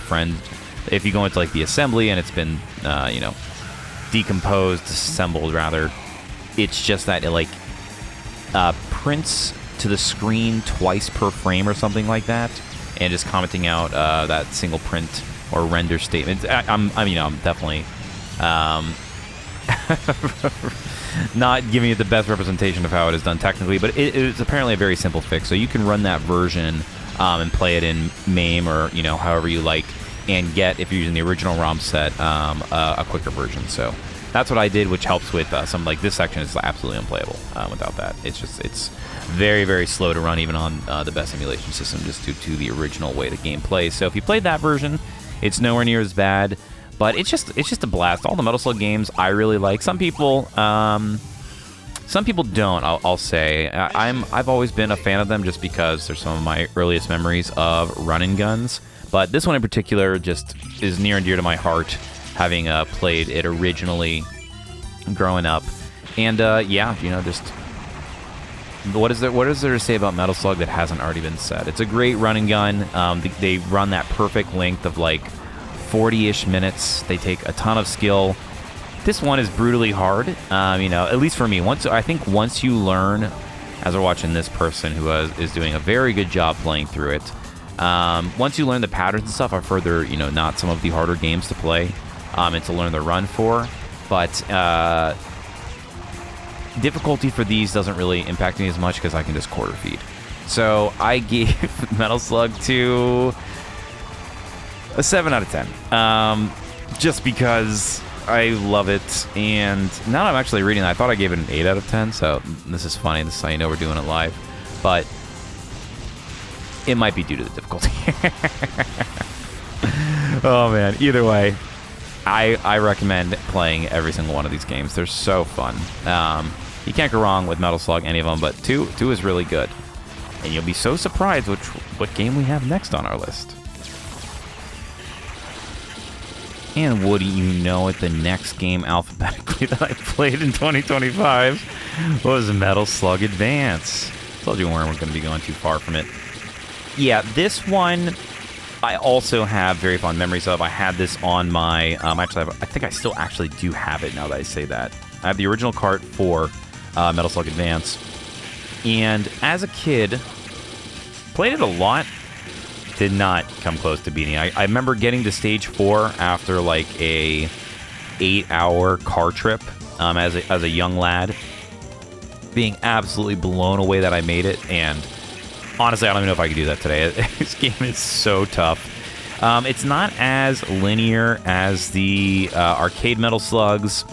if you go into like the assembly and it's been, you know, disassembled rather, it's just that it like prints to the screen twice per frame or something like that, and just commenting out that single print or render statement. I'm definitely not giving it the best representation of how it is done technically, but it's apparently a very simple fix. So you can run that version and play it in MAME or, you know, however you like, and get, if you're using the original ROM set, a quicker version. So that's what I did, which helps with some, like, this section is absolutely unplayable without that. It's very, very slow to run even on the best emulation system, just due to the original way the game plays. So if you played that version, it's nowhere near as bad. But it's just a blast. All the Metal Slug games I really like. Some people don't. I'll say I've always been a fan of them just because they're some of my earliest memories of run and guns. But this one in particular just is near and dear to my heart, having played it originally growing up. And yeah, you know, just what is there to say about Metal Slug that hasn't already been said? It's a great run and gun. They run that perfect length of like 40-ish minutes. They take a ton of skill. This one is brutally hard, you know, at least for me. I think once you learn, as we're watching this person who is doing a very good job playing through it, once you learn the patterns and stuff are further, you know, not some of the harder games to play and to learn the run for, but difficulty for these doesn't really impact me as much because I can just quarter feed. So I gave Metal Slug 2 a 7 out of 10, just because I love it. And now I'm actually reading that, I thought I gave it an 8 out of 10, so this is funny. This is how you know we're doing it live. But it might be due to the difficulty. Oh, man. Either way, I recommend playing every single one of these games. They're so fun. You can't go wrong with Metal Slug, any of them, but 2 is really good. And you'll be so surprised what game we have next on our list. And what do you know it, the next game alphabetically that I played in 2025 was Metal Slug Advance. Told you we weren't going to be going too far from it. Yeah, this one I also have very fond memories of. I had this on my... I think I still actually do have it now that I say that. I have the original cart for Metal Slug Advance. And as a kid, played it a lot. Did not come close to beating. I remember getting to stage 4 after like a 8-hour car trip as a young lad, being absolutely blown away that I made it. And honestly, I don't even know if I could do that today. This game is so tough. It's not as linear as the arcade Metal Slugs.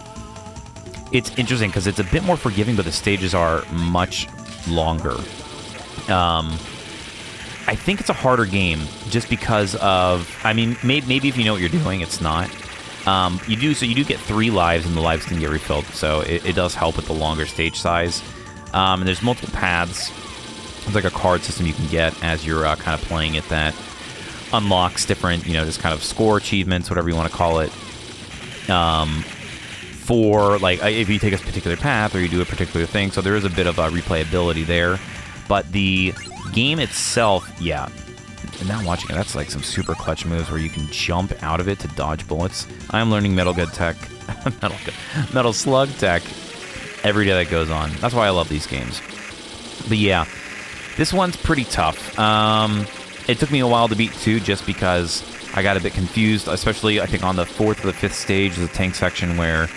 It's interesting because it's a bit more forgiving, but the stages are much longer. I think it's a harder game just because of, I mean, maybe if you know what you're doing, it's not. You do get 3 lives, and the lives can get refilled, so it does help with the longer stage size. And there's multiple paths. There's like a card system you can get as you're kind of playing it that unlocks different, just kind of score achievements, whatever you want to call it. For like if you take a particular path or you do a particular thing, so there is a bit of replayability there. But the game itself, yeah. And now watching it, that's like some super clutch moves where you can jump out of it to dodge bullets. I'm learning Metal Slug tech every day that goes on. That's why I love these games. But yeah, this one's pretty tough. It took me a while to beat too, just because I got a bit confused, especially I think on the 4th or the 5th stage, the tank section, where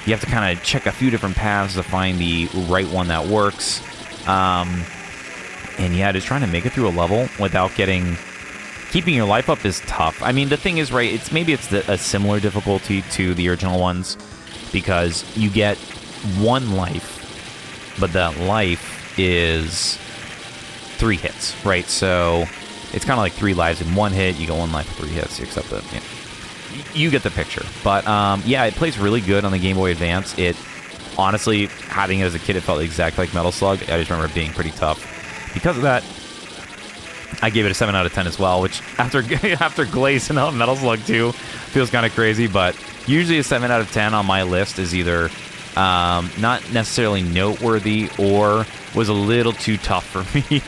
you have to kind of check a few different paths to find the right one that works. And yeah, just trying to make it through a level without keeping your life up is tough. I mean, the thing is, right, it's a similar difficulty to the original ones, because you get 1 life, but that life is 3 hits, right? So it's kind of like 3 lives in 1 hit. You get 1 life for 3 hits, except that, you get the picture. But yeah, it plays really good on the Game Boy Advance. It, honestly, having it as a kid, it felt exactly like Metal Slug. I just remember it being pretty tough. Because of that, I gave it a 7 out of 10 as well, which after glazing out Metal Slug 2 feels kind of crazy, but usually a 7 out of 10 on my list is either not necessarily noteworthy or was a little too tough for me.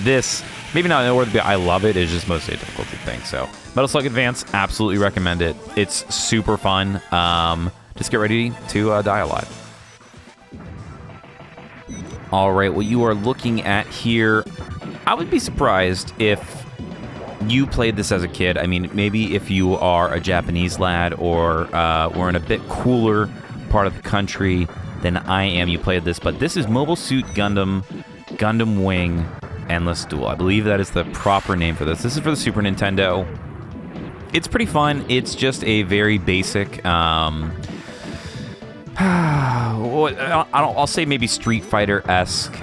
This, maybe not noteworthy, but I love it. It's just mostly a difficulty thing. So Metal Slug Advance, absolutely recommend it. It's super fun. Just get ready to die a lot. All right, what you are looking at here, I would be surprised if you played this as a kid. I mean, maybe if you are a Japanese lad or were in a bit cooler part of the country than I am, you played this. But this is Mobile Suit Gundam Wing Endless Duel. I believe that is the proper name for this. This is for the Super Nintendo. It's pretty fun. It's just a very basic... I'll say maybe Street Fighter-esque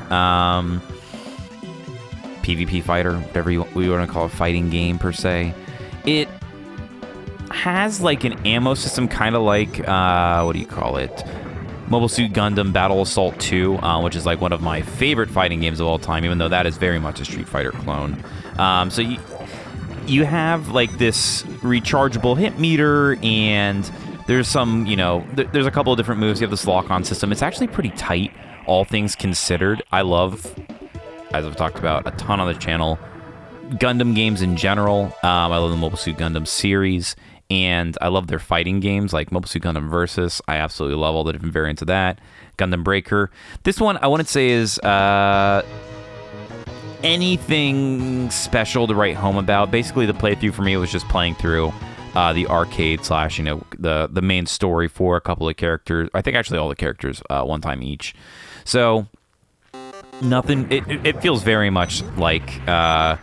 PvP fighter, whatever we want to call it, fighting game per se. It has like an ammo system, kind of like what do you call it? Mobile Suit Gundam Battle Assault 2, which is like one of my favorite fighting games of all time, even though that is very much a Street Fighter clone. So you have like this rechargeable hit meter, and there's some, there's a couple of different moves. You have this lock-on system. It's actually pretty tight, all things considered. I love, as I've talked about a ton on the channel, Gundam games in general. I love the Mobile Suit Gundam series, and I love their fighting games, like Mobile Suit Gundam Versus. I absolutely love all the different variants of that. Gundam Breaker. This one, I wouldn't say is anything special to write home about. Basically, the playthrough for me was just playing through the arcade / the main story for a couple of characters. I think actually all the characters one time each. So nothing. It feels very much like I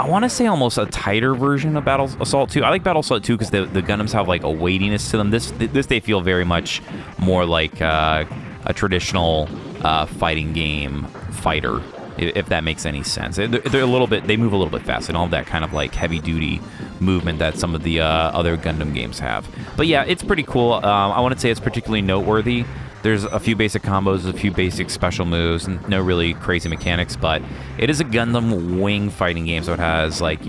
want to say almost a tighter version of Battle Assault 2. I like Battle Assault 2 because the Gundams have like a weightiness to them. This they feel very much more like a traditional fighting game fighter, if that makes any sense. They're a little bit, they move a little bit fast. They don't have that kind of like heavy duty movement that some of the other Gundam games have. But yeah, it's pretty cool. I wouldn't say it's particularly noteworthy. There's a few basic combos, a few basic special moves, and no really crazy mechanics, but it is a Gundam Wing fighting game, so it has like,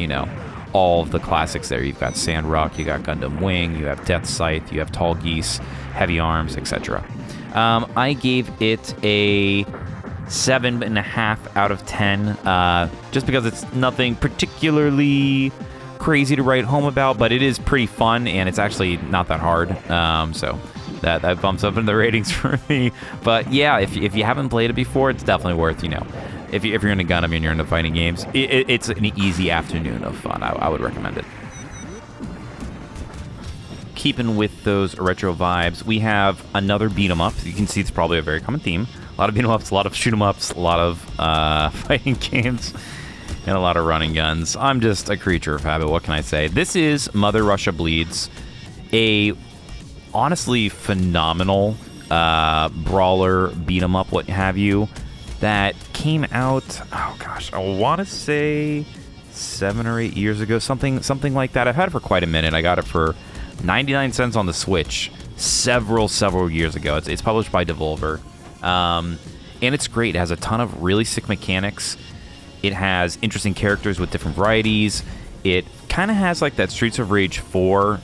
all of the classics there. You've got Sandrock, you got Gundam Wing, you have Death Scythe, you have Tall Geese, Heavy Arms, etc. I gave it a 7.5 out of 10, just because it's nothing particularly crazy to write home about, but it is pretty fun, and it's actually not that hard, so that bumps up in the ratings for me. But yeah, if you haven't played it before, it's definitely worth, if you're into Gundam and you're into fighting games, it's an easy afternoon of fun. I would recommend it. Keeping with those retro vibes, we have another beat 'em up. You can see it's probably a very common theme. A lot of beat 'em ups, a lot of shoot 'em ups, a lot of fighting games, and a lot of running guns. I'm just a creature of habit. What can I say? This is Mother Russia Bleeds, a honestly phenomenal brawler beat 'em up, what have you, that came out, oh gosh, I want to say 7 or 8 years ago, something like that. I've had it for quite a minute. I got it for 99 cents on the Switch several years ago. It's published by Devolver. and it's great. It has a ton of really sick mechanics. It has interesting characters with different varieties. It kind of has like that Streets of Rage 4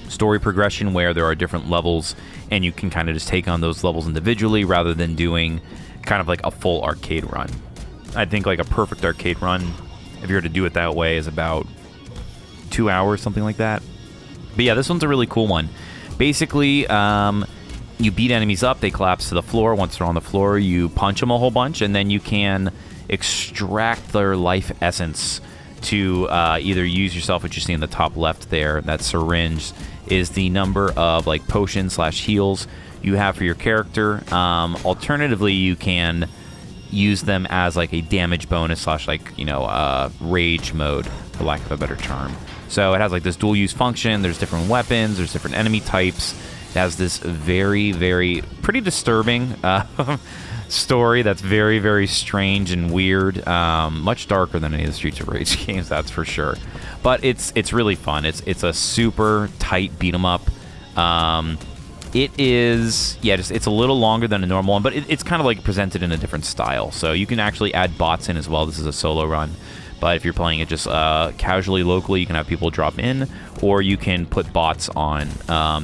story progression where there are different levels and you can kind of just take on those levels individually rather than doing kind of like a full arcade run. I think like a perfect arcade run, if you were to do it that way, is about 2 hours, something like that. But yeah, this one's a really cool one. Basically, you beat enemies up, they collapse to the floor. Once they're on the floor, you punch them a whole bunch, and then you can extract their life essence to either use yourself, which you see in the top left there, that syringe is the number of like potions / heals you have for your character. Alternatively, you can use them as like a damage bonus / like, you know, rage mode, for lack of a better term. So it has like this dual use function. There's different weapons, there's different enemy types. It has this very, very pretty disturbing story that's very, very strange and weird. Much darker than any of the Streets of Rage games, that's for sure. But it's really fun. It's a super tight beat 'em up. It is, yeah, it's a little longer than a normal one, but it's kind of like presented in a different style. So you can actually add bots in as well. This is a solo run. But if you're playing it just casually, locally, you can have people drop in, or you can put bots on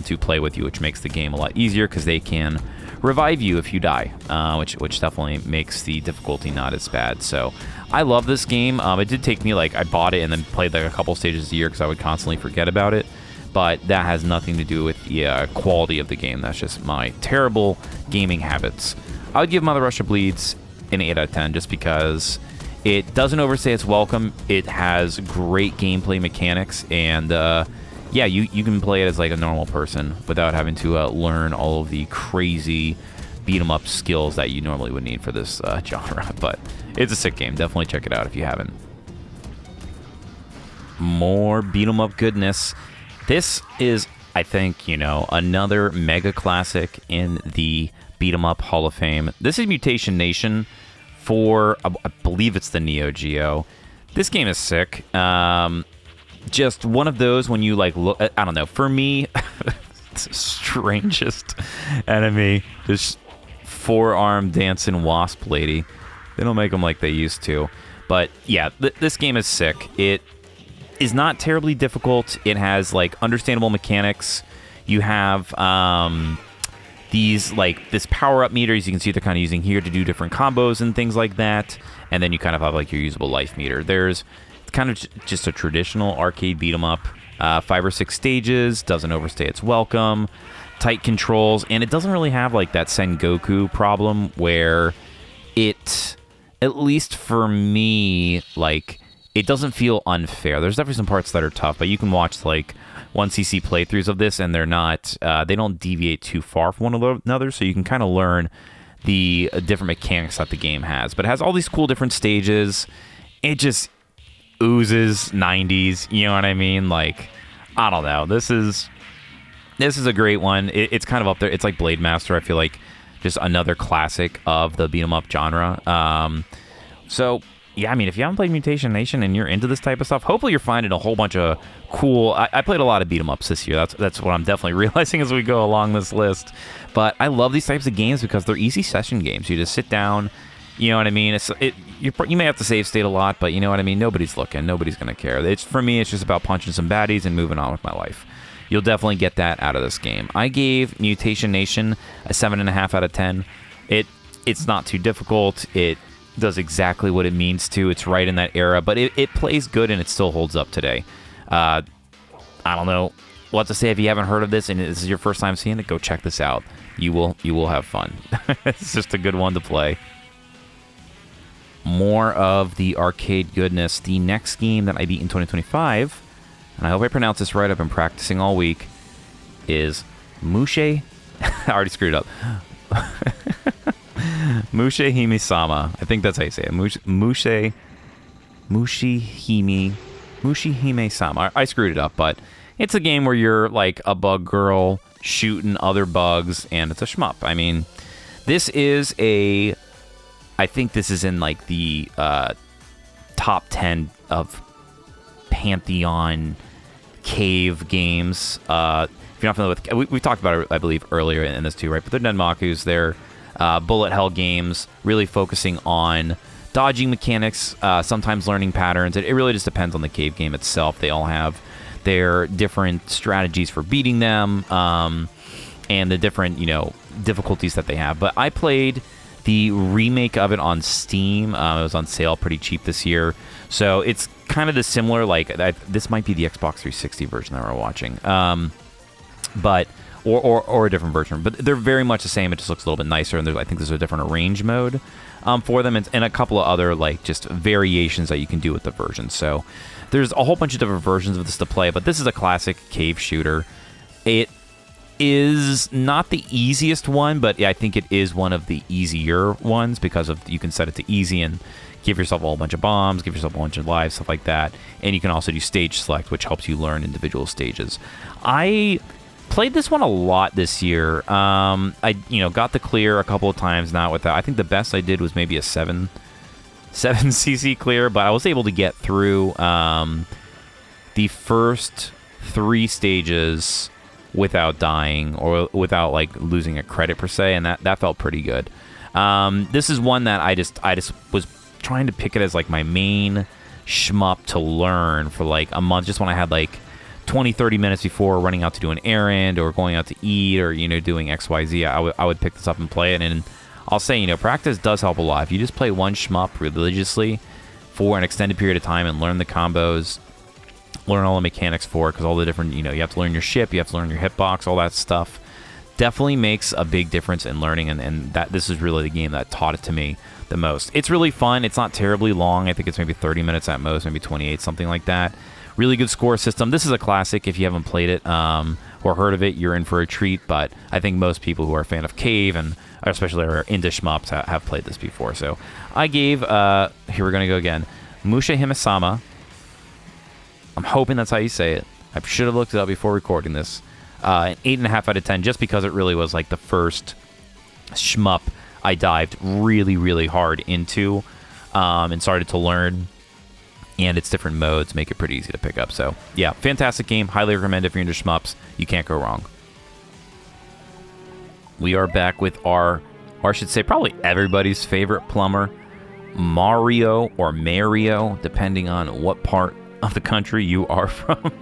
to play with you, which makes the game a lot easier because they can revive you if you die, which definitely makes the difficulty not as bad. So I love this game. It did take me, like, I bought it and then played like a couple stages a year because I would constantly forget about it. But that has nothing to do with the quality of the game. That's just my terrible gaming habits. I would give Mother Russia Bleeds an 8 out of 10 just because it doesn't overstay its welcome. It has great gameplay mechanics, and yeah, you can play it as like a normal person without having to learn all of the crazy beat-em-up skills that you normally would need for this genre. But it's a sick game. Definitely check it out if you haven't. More beat-em-up goodness. This is, I think, you know, another mega classic in the beat-em-up Hall of Fame. This is Mutation Nation for, I believe it's the Neo Geo. This game is sick. Just one of those when you like look, I don't know, for me, it's the strangest enemy, this four-arm dancing wasp lady. They don't make them like they used to. But yeah, this game is sick. It is not terribly difficult. It has like understandable mechanics. You have these like this power-up meters. You can see they're kind of using here to do different combos and things like that. And then you kind of have like your usable life meter. There's kind of just a traditional arcade beat 'em up. 5 or 6 stages, doesn't overstay its welcome, tight controls, and it doesn't really have like that Sengoku problem where it, at least for me, like it doesn't feel unfair. There's definitely some parts that are tough, but you can watch like 1cc playthroughs of this, and they're not, they don't deviate too far from one another, so you can kind of learn the different mechanics that the game has. But it has all these cool different stages. It just oozes 90s, you know what I mean? Like, I don't know. This is a great one. It's kind of up there. It's like Blade Master. I feel like just another classic of the beat 'em up genre. So yeah, I mean, if you haven't played Mutation Nation and you're into this type of stuff, hopefully you're finding a whole bunch of cool. I played a lot of beat 'em ups this year. That's what I'm definitely realizing as we go along this list. But I love these types of games because they're easy session games. You just sit down. You know what I mean? You may have to save state a lot, but you know what I mean? Nobody's looking. Nobody's going to care. For me, it's just about punching some baddies and moving on with my life. You'll definitely get that out of this game. I gave Mutation Nation a 7.5 out of 10. It's not too difficult. It does exactly what it means to. It's right in that era, but it plays good and it still holds up today. I don't know what to say. If you haven't heard of this and this is your first time seeing it, go check this out. You will have fun. It's just a good one to play. More of the arcade goodness. The next game that I beat in 2025, and I hope I pronounce this right, I've been practicing all week, is Mushe. I already screwed up. Mushe Hime-sama. I think that's how you say it. Mushe Hime-sama. I screwed it up, but it's a game where you're like a bug girl shooting other bugs, and it's a shmup. I mean, this is I think this is in like the top 10 of Pantheon cave games. If you're not familiar with, we talked about it, I believe, earlier in this too, right? But they're Denmaku's. They're bullet hell games, really focusing on dodging mechanics, sometimes learning patterns. It really just depends on the cave game itself. They all have their different strategies for beating them, and the different, difficulties that they have. But I played the remake of it on Steam. It was on sale pretty cheap this year. So it's kind of the similar, this might be the Xbox 360 version that we're watching. But or a different version. But they're very much the same. It just looks a little bit nicer, and I think there's a different arrange mode for them, and a couple of other just variations that you can do with the version. So there's a whole bunch of different versions of this to play, but this is a classic cave shooter. It is not the easiest one, but I think it is one of the easier ones because you can set it to easy and give yourself a whole bunch of bombs, give yourself a bunch of lives, stuff like that. And you can also do stage select, which helps you learn individual stages. I played this one a lot this year. I got the clear a couple of times now with that. I think the best I did was maybe a 7cc clear, but I was able to get through the first 3 stages without dying or without losing a credit per se, and that felt pretty good. This is one that I just was trying to pick it as my main shmup to learn for a month, just when I had 20-30 minutes before running out to do an errand or going out to eat or doing XYZ. I would pick this up and play it, and I'll say practice does help a lot. If you just play one shmup religiously for an extended period of time and learn the combos, learn all the mechanics for it, because all the different, you have to learn your ship, you have to learn your hitbox, all that stuff, definitely makes a big difference in learning, and that this is really the game that taught it to me the most. It's really fun. It's not terribly long. I think it's maybe 30 minutes at most, maybe 28, something like that. Really good score system. This is a classic. If you haven't played it or heard of it, you're in for a treat, but I think most people who are a fan of Cave and especially are into shmups have played this before. So I gave, here we're going to go again, Musha Himasama, I'm hoping that's how you say it. I should have looked it up before recording this. An 8.5 out of 10, just because it really was the first shmup I dived really, really hard into and started to learn. And its different modes make it pretty easy to pick up. So, yeah, fantastic game. Highly recommend if you're into shmups. You can't go wrong. We are back with or I should say, probably everybody's favorite plumber, Mario or Mario, depending on what part of the country you are from.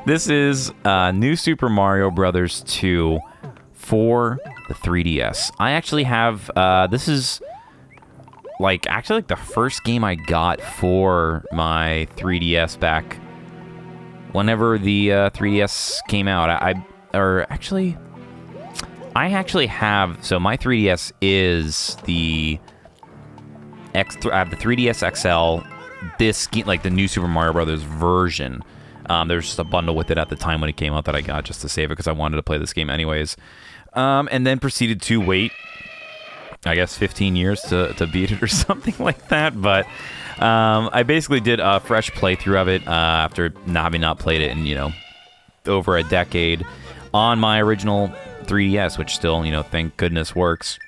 This is New Super Mario Brothers 2 for the 3DS. I actually have, this is actually the first game I got for my 3DS back whenever the 3DS came out. I actually have, so my 3DS is the I have the 3DS XL, this game, the new Super Mario Brothers version. There's just a bundle with it at the time when it came out that I got just to save it because I wanted to play this game anyways. And then proceeded to wait, I guess, 15 years to beat it or something like that. But I basically did a fresh playthrough of it after having not played it in, over a decade on my original 3DS, which still, thank goodness works.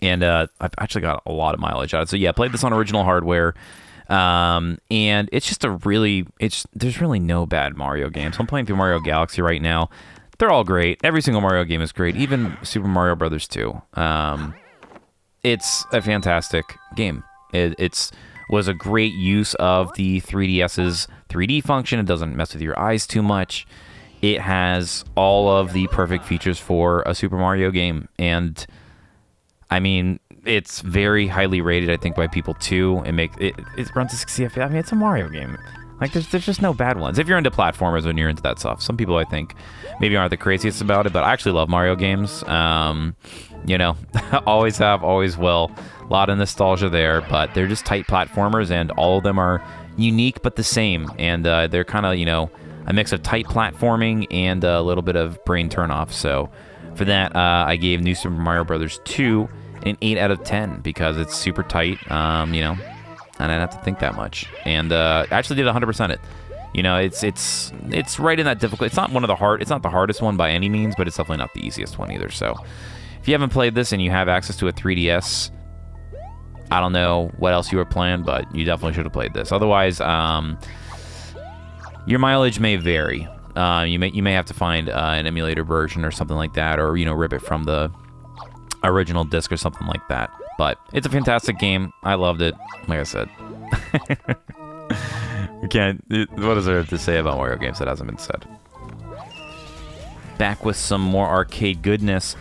And I've actually got a lot of mileage out of it. So yeah, played this on original hardware. And it's just there's really no bad Mario games. I'm playing through Mario Galaxy right now. They're all great. Every single Mario game is great, even Super Mario Brothers 2. It's a fantastic game. It was a great use of the 3DS's 3D function. It doesn't mess with your eyes too much. It has all of the perfect features for a Super Mario game. And, I mean, it's very highly rated, I think, by people, too. It runs at 60 FPS. I mean, it's a Mario game. There's just no bad ones. If you're into platformers and you're into that stuff. Some people, I think, maybe aren't the craziest about it, but I actually love Mario games. Always have, always will. A lot of nostalgia there, but they're just tight platformers, and all of them are unique but the same. And they're kind of, a mix of tight platforming and a little bit of brain turnoff. So for that, I gave New Super Mario Brothers 2 an 8 out of 10 because it's super tight, and I didn't have to think that much. And I actually did 100% it. It's right in that difficult. It's not the hardest one by any means, but it's definitely not the easiest one either. So if you haven't played this and you have access to a 3DS, I don't know what else you were playing, but you definitely should have played this. Otherwise, your mileage may vary. You may have to find an emulator version or something like that, or rip it from the original disc or something like that. But it's a fantastic game. I loved it. Like I said. We can't... What is there to say about Mario games that hasn't been said? Back with some more arcade goodness.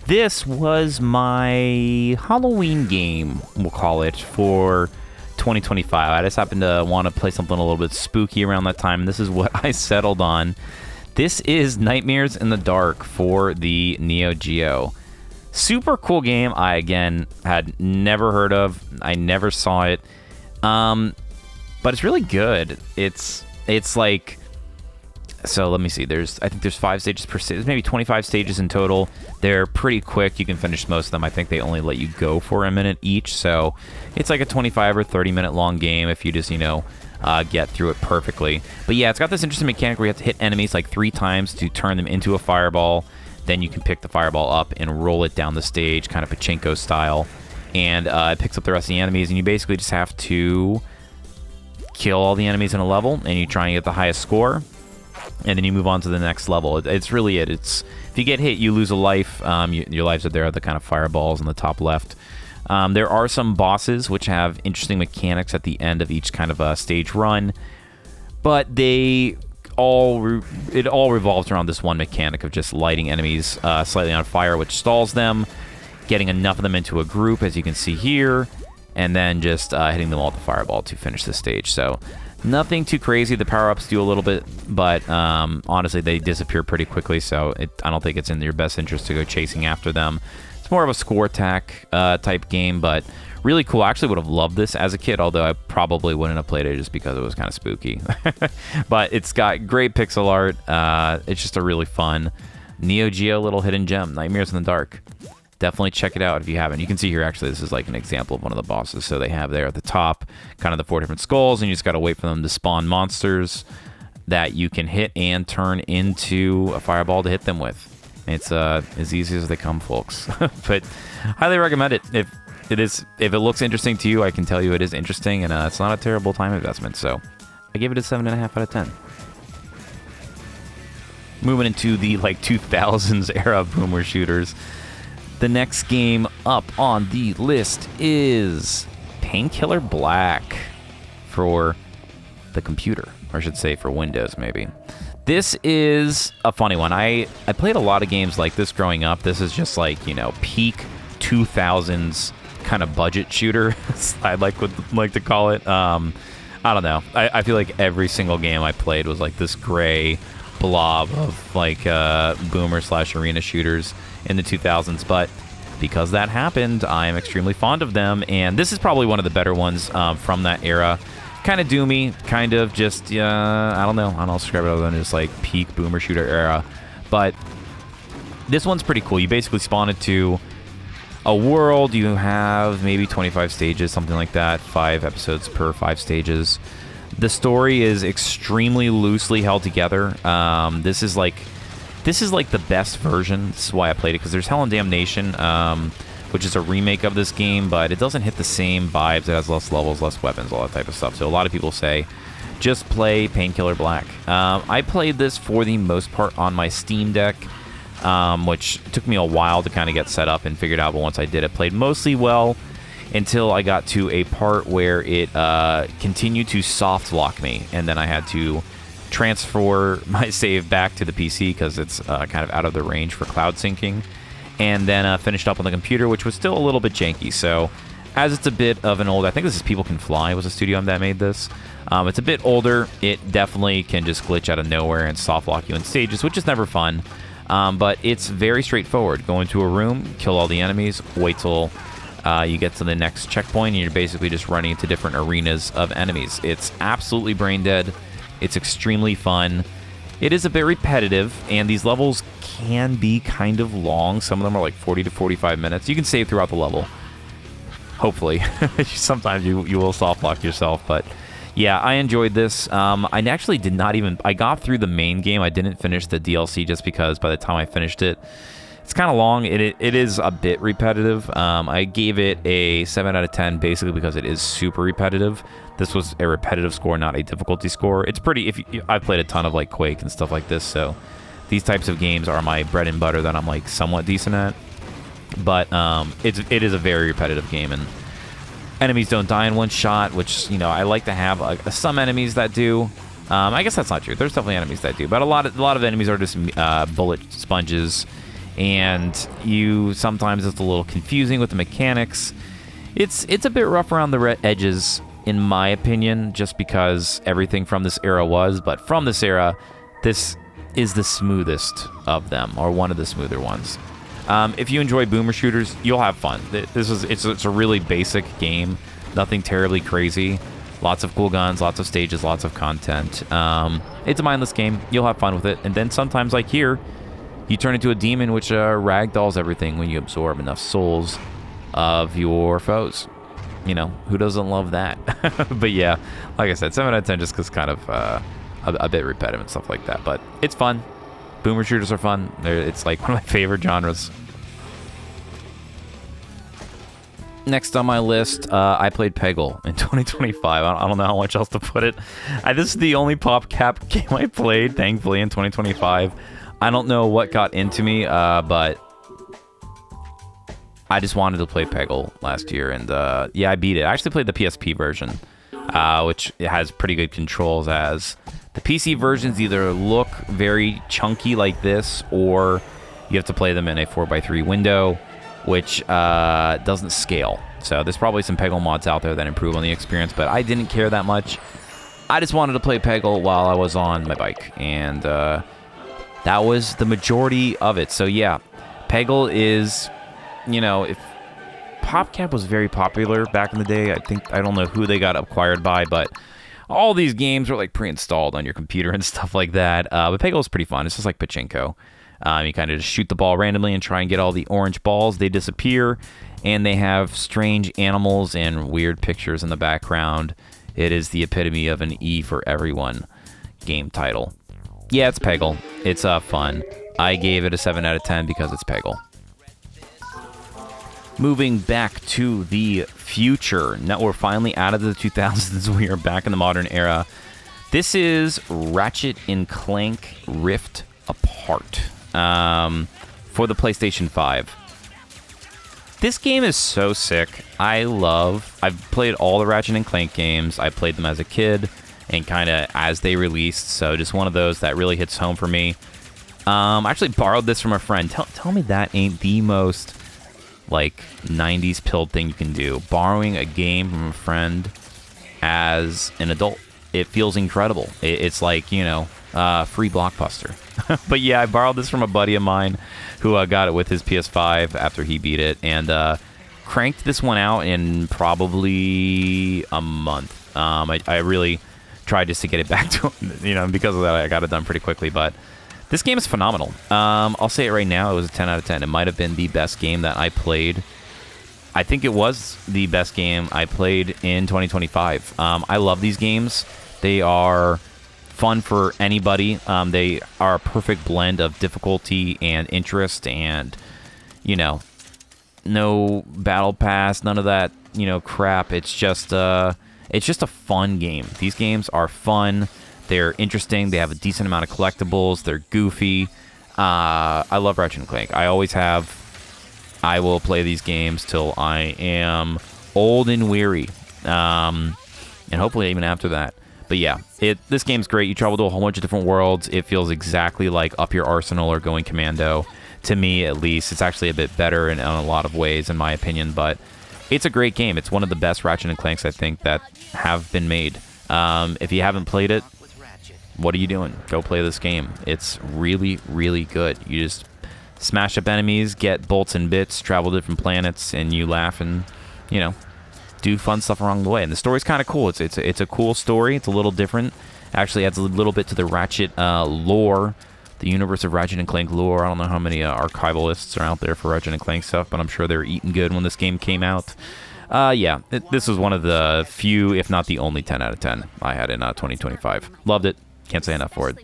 This was my Halloween game, we'll call it, for 2025. I just happened to want to play something a little bit spooky around that time, and this is what I settled on. This is Nightmares in the Dark for the Neo Geo. Super cool game. I, again, had never heard of. I never saw it. But it's really good. It's like... So let me see. I think there's 5 stages per stage. There's maybe 25 stages in total. They're pretty quick. You can finish most of them. I think they only let you go for a minute each. So it's like a 25 or 30 minute long game if you just, get through it perfectly. But yeah, it's got this interesting mechanic where you have to hit enemies like 3 times to turn them into a fireball. Then you can pick the fireball up and roll it down the stage, kind of pachinko style. And it picks up the rest of the enemies. And you basically just have to kill all the enemies in a level. And you try and get the highest score. And then you move on to the next level. It's really it. If you get hit, you lose a life. Your lives are there are the kind of fireballs in the top left. There are some bosses which have interesting mechanics at the end of each kind of stage run, but it all revolves around this one mechanic of just lighting enemies slightly on fire, which stalls them, getting enough of them into a group, as you can see here, and then just hitting them all with the fireball to finish the stage. So nothing too crazy. The power-ups do a little bit, but honestly, they disappear pretty quickly, so I don't think it's in your best interest to go chasing after them. It's more of a score attack type game, but really cool. I actually would have loved this as a kid, although I probably wouldn't have played it just because it was kind of spooky. But it's got great pixel art. It's just a really fun Neo Geo little hidden gem, Nightmares in the Dark. Definitely check it out if you haven't. You can see here, actually, this is like an example of one of the bosses. So they have there at the top kind of the 4 different skulls, and you just got to wait for them to spawn monsters that you can hit and turn into a fireball to hit them with. It's as easy as they come, folks. But highly recommend it. If it looks interesting to you, I can tell you it is interesting, and it's not a terrible time investment. So I gave it a 7.5 out of 10. Moving into the 2000s era boomer shooters. The next game up on the list is Painkiller Black for the computer, or I should say for Windows, maybe. This is a funny one. I played a lot of games like this growing up. This is just peak 2000s kind of budget shooter, I would like to call it. I don't know. I feel like every single game I played was like this gray blob of boomer/arena shooters in the 2000s, but because that happened, I am extremely fond of them, and this is probably one of the better ones from that era. Kind of doomy, kind of just, I don't know. I don't describe it other than just like peak boomer shooter era, but this one's pretty cool. You basically spawn into a world. You have maybe 25 stages, something like that, 5 episodes per 5 stages. The story is extremely loosely held together. This is like the best version. This is why I played it, because there's Hell and Damnation, which is a remake of this game, but it doesn't hit the same vibes. It has less levels, less weapons, all that type of stuff. So a lot of people say, just play Painkiller Black. I played this for the most part on my Steam Deck, which took me a while to kind of get set up and figured out, but once I did, it played mostly well until I got to a part where it continued to soft lock me, and then I had to transfer my save back to the PC because it's kind of out of the range for cloud syncing, and then finished up on the computer, which was still a little bit janky. So as it's a bit of an old, I think this is People Can Fly was a studio that made this. It's a bit older. It definitely can just glitch out of nowhere and soft lock you in stages, which is never fun. But it's very straightforward. Go into a room, kill all the enemies, wait till you get to the next checkpoint, and you're basically just running into different arenas of enemies. It's absolutely brain dead. It's extremely fun. It is a bit repetitive, and these levels can be kind of long. Some of them are like 40 to 45 minutes. You can save throughout the level, hopefully. Sometimes you will soft lock yourself, but yeah, I enjoyed this. I actually did not even... I got through the main game. I didn't finish the DLC just because by the time I finished it, it's kind of long. It is a bit repetitive. I gave it a 7 out of 10 basically because it is super repetitive. This was a repetitive score, not a difficulty score. It's pretty... I've played a ton of like Quake and stuff like this, so these types of games are my bread and butter that I'm like somewhat decent at. but it is a very repetitive game, and enemies don't die in one shot, which, I like to have some enemies that do. I guess that's not true. There's definitely enemies that do, but a lot of enemies are just bullet sponges, and sometimes it's a little confusing with the mechanics. It's a bit rough around the edges, in my opinion, just because everything from this era was. But from this era, this is the smoothest of them, or one of the smoother ones. If you enjoy boomer shooters, you'll have fun. It's a really basic game, nothing terribly crazy. Lots of cool guns, lots of stages, lots of content. It's a mindless game. You'll have fun with it. And then sometimes, like here, you turn into a demon, which ragdolls everything when you absorb enough souls of your foes. Who doesn't love that? But yeah, like I said, 7 out of 10 just because kind of a bit repetitive and stuff like that. But it's fun. Boomer shooters are fun. It's like one of my favorite genres. Next on my list, I played Peggle in 2025. I don't know how much else to put it. This is the only PopCap game I played, thankfully, in 2025. I don't know what got into me, but I just wanted to play Peggle last year, and yeah, I beat it. I actually played the PSP version, which has pretty good controls, as the PC versions either look very chunky like this, or you have to play them in a 4:3 window, which doesn't scale. So there's probably some Peggle mods out there that improve on the experience, but I didn't care that much. I just wanted to play Peggle while I was on my bike, and that was the majority of it. So yeah, Peggle is, if PopCap was very popular back in the day, I don't know who they got acquired by, but all these games were like pre-installed on your computer and stuff like that. But Peggle is pretty fun. It's just like Pachinko. You kind of just shoot the ball randomly and try and get all the orange balls. They disappear, and they have strange animals and weird pictures in the background. It is the epitome of an E for everyone game title. Yeah, it's Peggle. It's fun. I gave it a 7 out of 10 because it's Peggle. Moving back to the future. Now we're finally out of the 2000s. We are back in the modern era. This is Ratchet and Clank Rift Apart for the PlayStation 5. This game is so sick. I've played all the Ratchet and Clank games. I played them as a kid and kind of as they released, so just one of those that really hits home for me. I actually borrowed this from a friend. Tell me that ain't the most like 90s pilled thing you can do. Borrowing a game from a friend as an adult. It feels incredible. It's like, free Blockbuster. But yeah, I borrowed this from a buddy of mine who got it with his PS5 after he beat it, and cranked this one out in probably a month. I really tried just to get it back to him, and because of that, I got it done pretty quickly, but this game is phenomenal. I'll say it right now, it was a 10 out of 10. It might have been the best game that I played. I think it was the best game I played in 2025. I love these games. They are fun for anybody. They are a perfect blend of difficulty and interest, and, no battle pass, none of that, crap. It's just a fun game. These games are fun. They're interesting. They have a decent amount of collectibles. They're goofy. I love Ratchet and Clank. I always have. I will play these games till I am old and weary, and hopefully even after that. But yeah, this game's great. You travel to a whole bunch of different worlds. It feels exactly like Up Your Arsenal or Going Commando, to me at least. It's actually a bit better in a lot of ways, in my opinion, but it's a great game. It's one of the best Ratchet and Clanks, I think, that have been made. If you haven't played it, what are you doing? Go play this game. It's really, really good. You just smash up enemies, get bolts and bits, travel to different planets, and you laugh and, do fun stuff along the way. And the story's kind of cool. It's a cool story. It's a little different. Actually adds a little bit to the Ratchet lore, the universe of Ratchet and Clank lore. I don't know how many archivalists are out there for Ratchet and Clank stuff, but I'm sure they were eating good when this game came out. Yeah, this was one of the few, if not the only 10 out of 10 I had in 2025. Loved it. Can't say enough for it.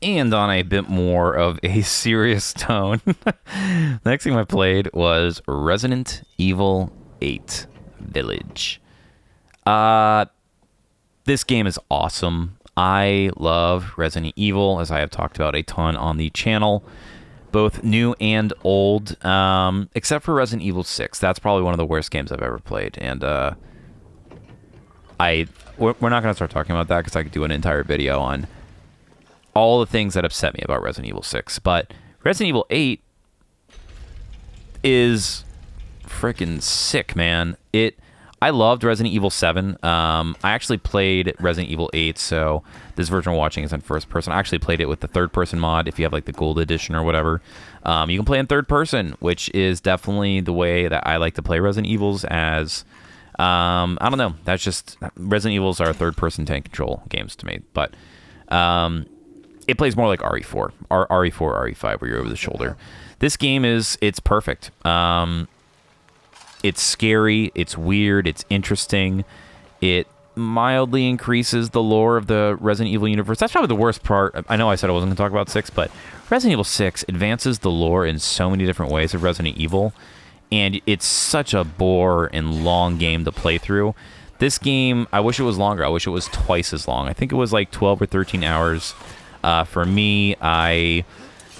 And on a bit more of a serious tone, the next game I played was Resident Evil 8 Village. This game is awesome. I love Resident Evil, as I have talked about a ton on the channel. both new and old, except for Resident Evil 6. That's probably one of the worst games I've ever played, and we're not going to start talking about that because I could do an entire video on all the things that upset me about Resident Evil 6. But Resident Evil 8 is freaking sick, man. I loved Resident Evil 7. I actually played Resident Evil 8, so this version we're watching is in first person. I actually played it with the third person mod. If you have like the gold edition or whatever, you can play in third person, which is definitely the way that I like to play Resident Evils. As I don't know, that's just Resident Evils are third person tank control games to me, but it plays more like RE4, RE5, where you're over the shoulder. This game it's perfect. It's scary, it's weird, it's interesting. It mildly increases the lore of the Resident Evil universe. That's probably the worst part. I know I said I wasn't going to talk about 6, but Resident Evil 6 advances the lore in so many different ways of Resident Evil, and it's such a bore and long game to play through. This game, I wish it was longer. I wish it was twice as long. I think it was like 12 or 13 hours. For me, I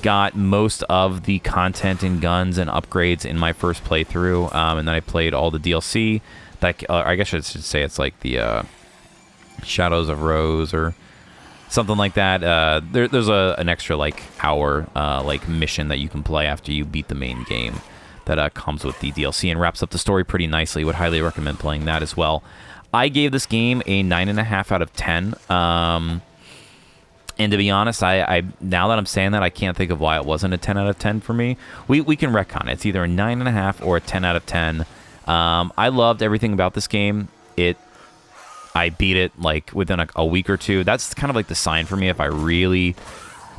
got most of the content and guns and upgrades in my first playthrough, and then I played all the DLC. I guess I should say it's like the Shadows of Rose or something like that. There's an extra like hour like mission that you can play after you beat the main game that comes with the DLC and wraps up the story pretty nicely. Would highly recommend playing that as well. I gave this game a 9.5 out of 10. And to be honest, I now that I'm saying that, I can't think of why it wasn't a 10 out of 10 for me. We can retcon it. It's either a 9.5 or a 10 out of 10. I loved everything about this game. I beat it like within a week or two. That's kind of like the sign for me if I really...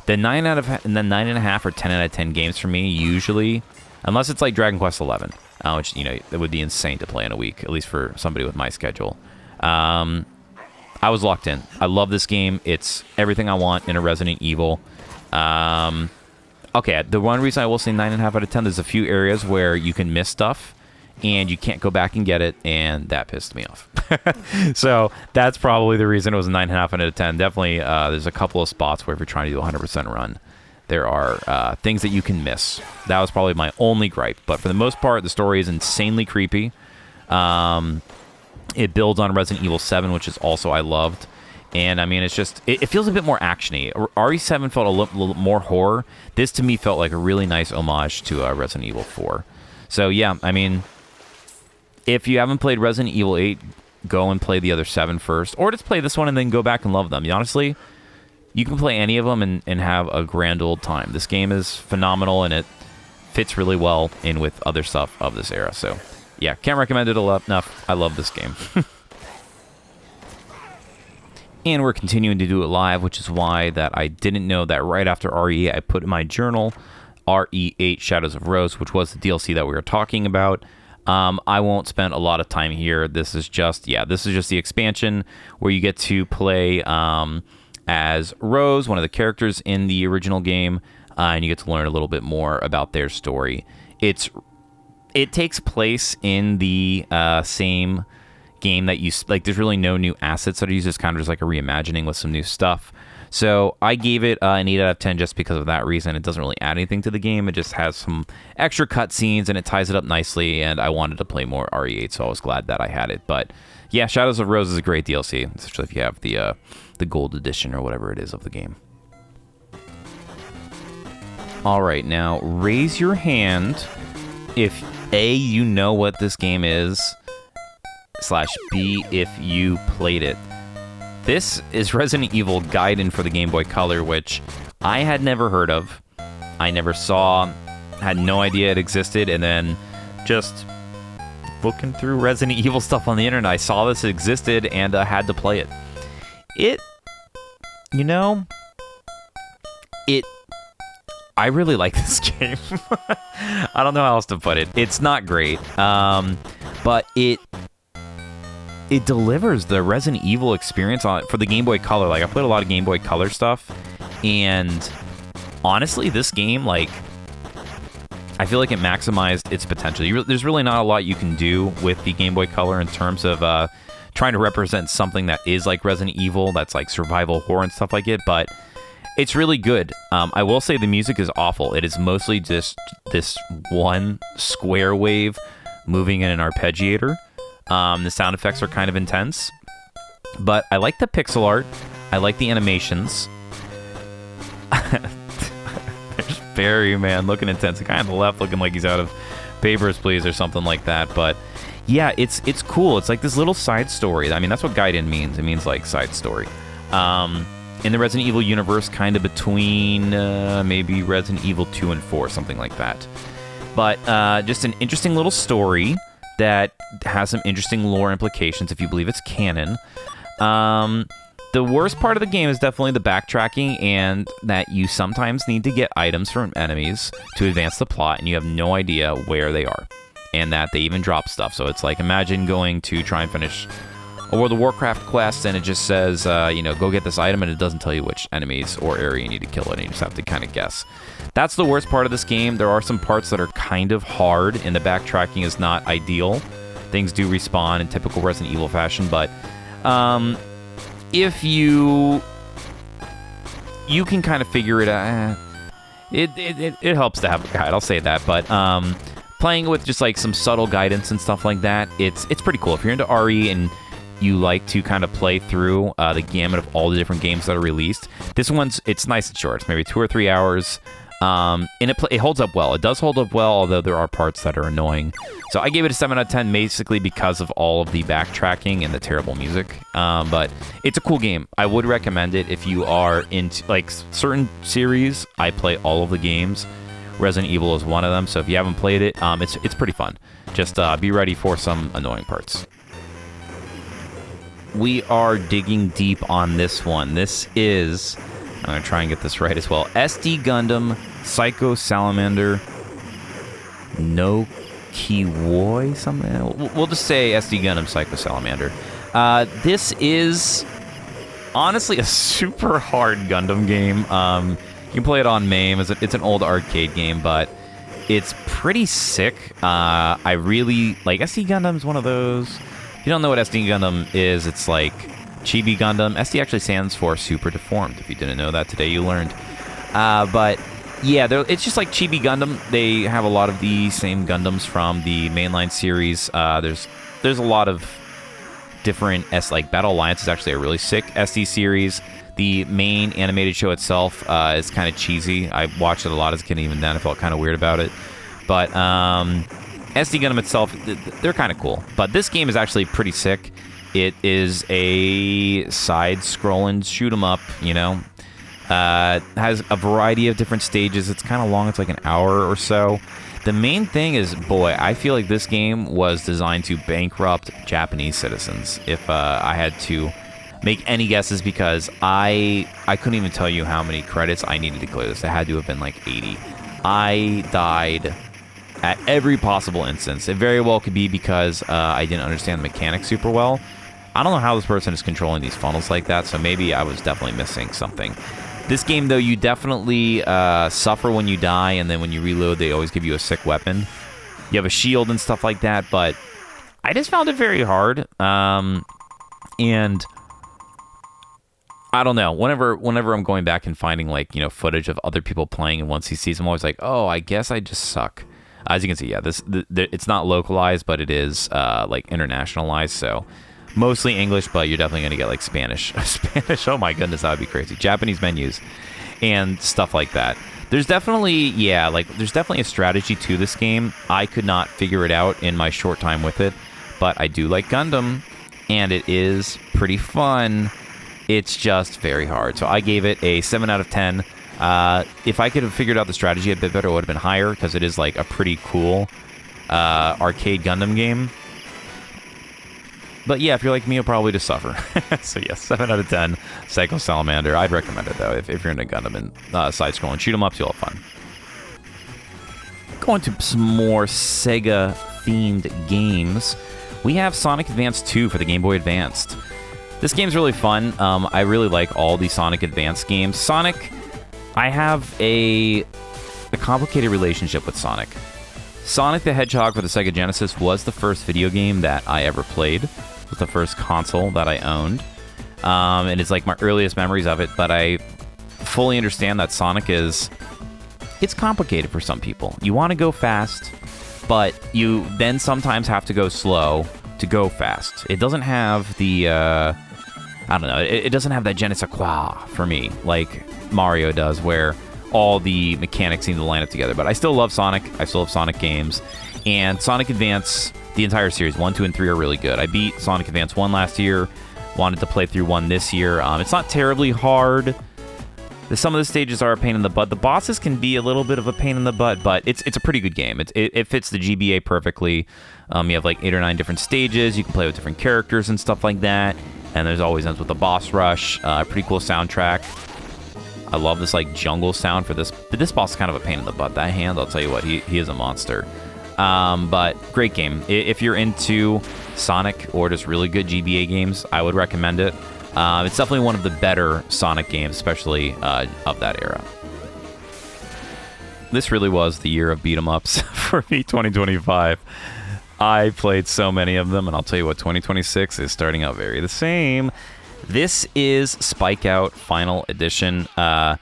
The 9.5 or 10 out of 10 games for me usually, unless it's like Dragon Quest 11, which, you know, it would be insane to play in a week, at least for somebody with my schedule. I was locked in. I love this game. It's everything I want in a Resident Evil. Okay, the one reason I will say 9.5 out of 10, there's a few areas where you can miss stuff, and you can't go back and get it, and that pissed me off. So that's probably the reason it was a 9.5 out of 10. Definitely, there's a couple of spots where if you're trying to do a 100% run, there are things that you can miss. That was probably my only gripe. But for the most part, the story is insanely creepy. It builds on Resident Evil 7, which is also I loved. And, I mean, it's just... It feels a bit more action-y. RE7 felt a little more horror. This, to me, felt like a really nice homage to Resident Evil 4. So, yeah, I mean... If you haven't played Resident Evil 8, go and play the other 7 first. Or just play this one and then go back and love them. Honestly, you can play any of them and have a grand old time. This game is phenomenal, and it fits really well in with other stuff of this era. So... yeah, can't recommend it enough. I love this game. And we're continuing to do it live, which is why that I didn't know that right after RE8, I put in my journal RE8 Shadows of Rose, which was the DLC that we were talking about. I won't spend a lot of time here. This is just the expansion where you get to play as Rose, one of the characters in the original game, and you get to learn a little bit more about their story. It takes place in the same game that you... like, there's really no new assets that are used. It's kind of just like a reimagining with some new stuff. So I gave it an 8 out of 10 just because of that reason. It doesn't really add anything to the game. It just has some extra cutscenes, and it ties it up nicely, and I wanted to play more RE8, so I was glad that I had it. But yeah, Shadows of Rose is a great DLC, especially if you have the gold edition or whatever it is of the game. All right, now raise your hand if A, you know what this game is, / B, if you played it. This is Resident Evil Gaiden for the Game Boy Color, which I had never heard of. I never saw, had no idea it existed, and then just looking through Resident Evil stuff on the internet, I saw this existed and had to play it. I really like this game. I don't know how else to put it. It's not great, but it delivers the Resident Evil experience for the Game Boy Color. Like, I played a lot of Game Boy Color stuff, and honestly, this game, like, I feel like it maximized its potential. There's really not a lot you can do with the Game Boy Color in terms of trying to represent something that is like Resident Evil, that's like survival horror and stuff like it, but It's really good. I will say the music is awful. It is mostly just this one square wave moving in an arpeggiator. The sound effects are kind of intense. But I like the pixel art. I like the animations. There's Barry, man, looking intense. The guy on the left looking like he's out of Papers, Please or something like that. But yeah, it's cool. It's like this little side story. I mean, that's what Gaiden means. It means like side story. In the Resident Evil universe, kind of between maybe Resident Evil 2 and 4, something like that. But just an interesting little story that has some interesting lore implications if you believe it's canon. The worst part of the game is definitely the backtracking and that you sometimes need to get items from enemies to advance the plot and you have no idea where they are. And that they even drop stuff. So it's like, imagine going to try and finish a World of Warcraft quest and it just says, go get this item and it doesn't tell you which enemies or area you need to kill it and you just have to kind of guess. That's the worst part of this game. There are some parts that are kind of hard and the backtracking is not ideal. Things do respawn in typical Resident Evil fashion, but if you can kind of figure it out. It helps to have a guide, I'll say that, but playing with just like some subtle guidance and stuff like that, it's pretty cool. If you're into RE and you like to kind of play through the gamut of all the different games that are released, this it's nice and short. It's maybe 2 or 3 hours. And it holds up well. It does hold up well, although there are parts that are annoying. So I gave it a 7 out of 10 basically because of all of the backtracking and the terrible music. But it's a cool game. I would recommend it if you are into like certain series. I play all of the games. Resident Evil is one of them. So if you haven't played it, it's pretty fun. Just be ready for some annoying parts. We are digging deep on this one. This is, I'm going to try and get this right as well, SD Gundam Psycho Salamander no Kiwoi something. We'll just say SD Gundam Psycho Salamander. This is honestly a super hard Gundam game. You can play it on MAME. It's an old arcade game, but it's pretty sick. I really like SD Gundam is one of those. If you don't know what SD Gundam is, it's like Chibi Gundam. SD actually stands for Super Deformed. If you didn't know that, today you learned. But yeah, it's just like Chibi Gundam. They have a lot of the same Gundams from the mainline series. There's a lot of different like Battle Alliance is actually a really sick SD series. The main animated show itself is kind of cheesy. I watched it a lot as a kid, even then I felt kind of weird about it. But SD Gundam itself, they're kind of cool. But this game is actually pretty sick. It is a side-scrolling shoot-'em-up, has a variety of different stages. It's kind of long. It's like an hour or so. The main thing is, boy, I feel like this game was designed to bankrupt Japanese citizens. If I had to make any guesses, because I couldn't even tell you how many credits I needed to clear this. It had to have been like 80. I died at every possible instance. It very well could be because I didn't understand the mechanics super well. I don't know how this person is controlling these funnels like that, so maybe I was definitely missing something. This game, though, you definitely suffer when you die, and then when you reload, they always give you a sick weapon. You have a shield and stuff like that, but I just found it very hard. And I don't know. Whenever I'm going back and finding footage of other people playing in 1ccs, I'm always like, oh, I guess I just suck. As you can see, yeah, it's not localized, but it is internationalized, so mostly English, but you're definitely going to get like Spanish. Spanish, oh my goodness, that would be crazy. Japanese menus and stuff like that. There's definitely, there's definitely a strategy to this game. I could not figure it out in my short time with it, but I do like Gundam, and it is pretty fun. It's just very hard. So I gave it a 7 out of 10. If I could have figured out the strategy a bit better, it would have been higher, because it is like a pretty cool arcade Gundam game. But yeah, if you're like me, you'll probably just suffer. So yeah, 7 out of 10, Psycho Salamander. I'd recommend it, though, if you're into Gundam and side-scrolling shoot-'em-ups, you'll have fun. Going to some more Sega-themed games. We have Sonic Advance 2 for the Game Boy Advanced. This game's really fun. I really like all the Sonic Advance games. Sonic, I have a complicated relationship with Sonic. Sonic the Hedgehog for the Sega Genesis was the first video game that I ever played. It was the first console that I owned. And it's like my earliest memories of it, but I fully understand that Sonic it's complicated for some people. You want to go fast, but you then sometimes have to go slow to go fast. It doesn't have the, I don't know, it doesn't have that je ne sais quoi for me, like Mario does, where all the mechanics seem to line up together. But I still love Sonic. I still love Sonic games. And Sonic Advance, the entire series, 1, 2, and 3 are really good. I beat Sonic Advance 1 last year, wanted to play through 1 this year. It's not terribly hard. Some of the stages are a pain in the butt. The bosses can be a little bit of a pain in the butt, but it's a pretty good game. It fits the GBA perfectly. You have like 8 or 9 different stages. You can play with different characters and stuff like that. And there's always ends with the boss rush. Pretty cool soundtrack. I love this like jungle sound for this. But this boss is kind of a pain in the butt. That hand, I'll tell you what, he is a monster. But great game. If you're into Sonic or just really good GBA games, I would recommend it. It's definitely one of the better Sonic games, especially of that era. This really was the year of beat-em-ups for me, 2025. I played so many of them, and I'll tell you what, 2026 is starting out very the same. This is Spike Out Final Edition. I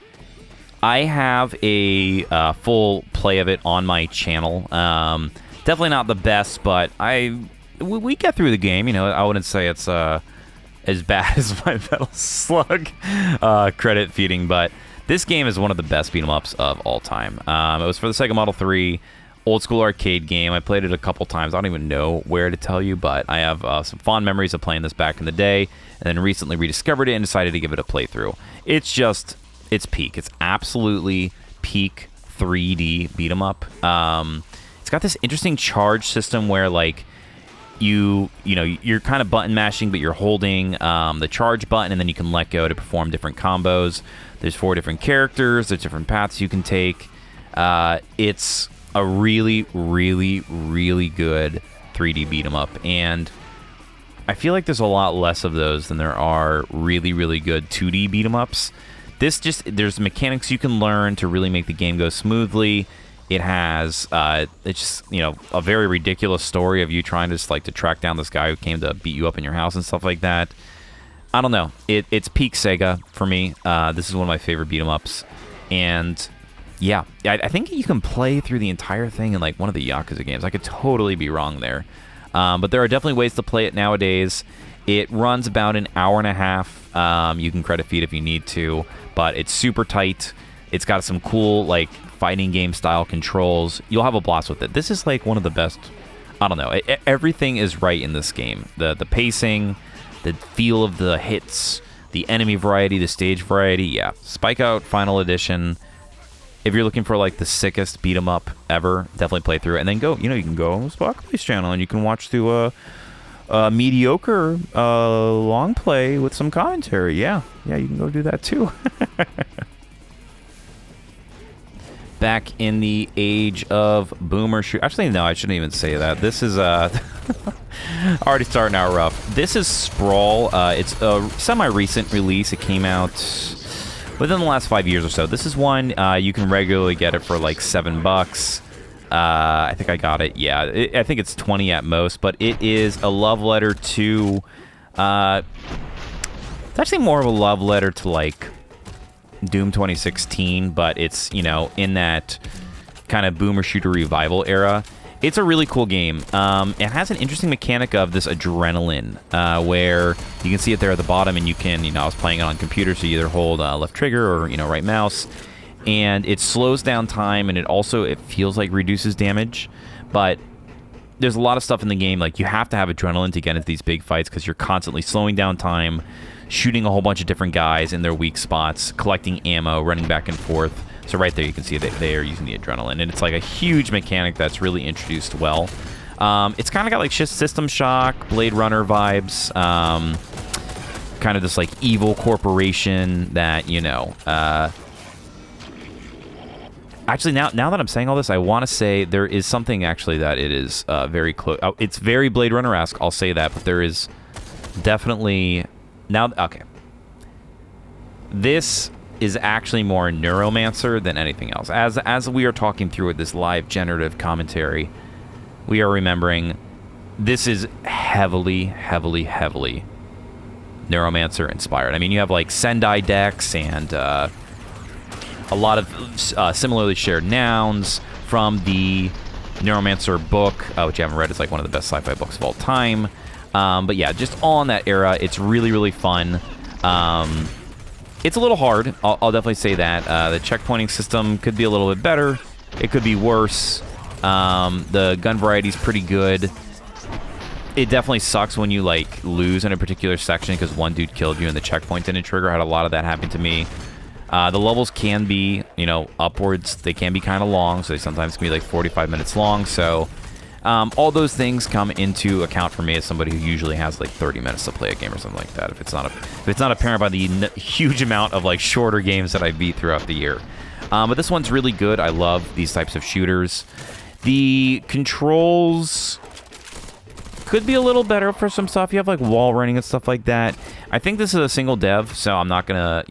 have a full play of it on my channel. Definitely not the best, but we get through the game. You know, I wouldn't say it's as bad as my Metal Slug credit feeding, but this game is one of the best beat-em-ups of all time. It was for the Sega Model 3, old school arcade game. I played it a couple times. I don't even know where to tell you, but I have some fond memories of playing this back in the day, and then recently rediscovered it and decided to give it a playthrough. It's peak. It's absolutely peak 3D beat-em-up. It's got this interesting charge system where, like, you're kind of button mashing, but you're holding the charge button, and then you can let go to perform different combos. There's 4 different characters. There's different paths you can take. It's a really, really, really good 3D beat 'em up, and I feel like there's a lot less of those than there are really, really good 2D beat 'em ups. There's mechanics you can learn to really make the game go smoothly. It has, it's just, a very ridiculous story of you trying to to track down this guy who came to beat you up in your house and stuff like that. I don't know. It's peak Sega for me. This is one of my favorite beat 'em ups, and yeah, I think you can play through the entire thing in like one of the Yakuza games. I could totally be wrong there, but there are definitely ways to play it nowadays. It runs about an hour and a half. You can credit feed if you need to, but it's super tight. It's got some cool fighting game style controls. You'll have a blast with it. This is like one of the best. I don't know. Everything is right in this game. The pacing, the feel of the hits, the enemy variety, the stage variety. Yeah, Spike Out Final Edition. If you're looking for the sickest beat 'em up ever, definitely play through it, and then go. You can go on SpockPlays channel and you can watch through a mediocre long play with some commentary. Yeah, you can go do that too. Back in the age of boomer shoot. Actually, no, I shouldn't even say that. This is already starting out rough. This is Sprawl. It's a semi-recent release. It came out within the last 5 years or so. This is one you can regularly get it for $7. I think I got it. Yeah, I think it's 20 at most, but it is a love letter to. It's actually more of a love letter to Doom 2016, but it's, in that kind of boomer shooter revival era. It's a really cool game. It has an interesting mechanic of this adrenaline, where you can see it there at the bottom, and you can, I was playing it on computer, so you either hold left trigger or, right mouse, and it slows down time, and it feels like reduces damage, but there's a lot of stuff in the game, you have to have adrenaline to get into these big fights, because you're constantly slowing down time, shooting a whole bunch of different guys in their weak spots, collecting ammo, running back and forth. So right there you can see they are using the adrenaline, and it's a huge mechanic that's really introduced well. It's kind of got System Shock, Blade Runner vibes, kind of this evil corporation that, actually, now that I'm saying all this, I want to say there is something actually that it is very close. Oh, it's very Blade Runner-esque, I'll say that, but there is definitely... Okay. This is actually more Neuromancer than anything else. As we are talking through this live generative commentary, we are remembering this is heavily, heavily, heavily Neuromancer inspired. I mean, you have Sendai decks and a lot of similarly shared nouns from the Neuromancer book, which I haven't read. It's like one of the best sci-fi books of all time. But yeah, just all in that era. It's really, really fun. It's a little hard. I'll definitely say that. The checkpointing system could be a little bit better. It could be worse. The gun variety is pretty good. It definitely sucks when you like lose in a particular section because one dude killed you and the checkpoint didn't trigger. I had a lot of that happen to me. The levels can be, upwards. They can be kind of long, so they sometimes can be like 45 minutes long. So all those things come into account for me as somebody who usually has like 30 minutes to play a game or something like that. If it's not apparent by the huge amount of like shorter games that I beat throughout the year. But this one's really good. I love these types of shooters. The controls could be a little better for some stuff. You have like wall running and stuff like that. I think this is a single dev, so I'm not gonna,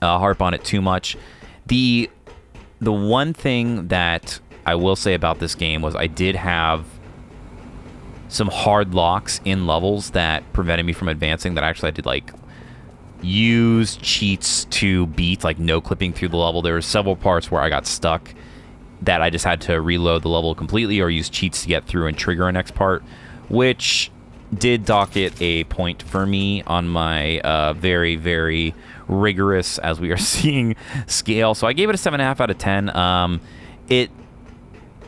harp on it too much. The one thing that I will say about this game was I did have some hard locks in levels that prevented me from advancing, that actually I did like use cheats to beat, like no clipping through the level. There were several parts where I got stuck that I just had to reload the level completely or use cheats to get through and trigger a next part, which did dock it a point for me on my very, very rigorous, as we are seeing, scale. So I gave it a 7.5 out of 10.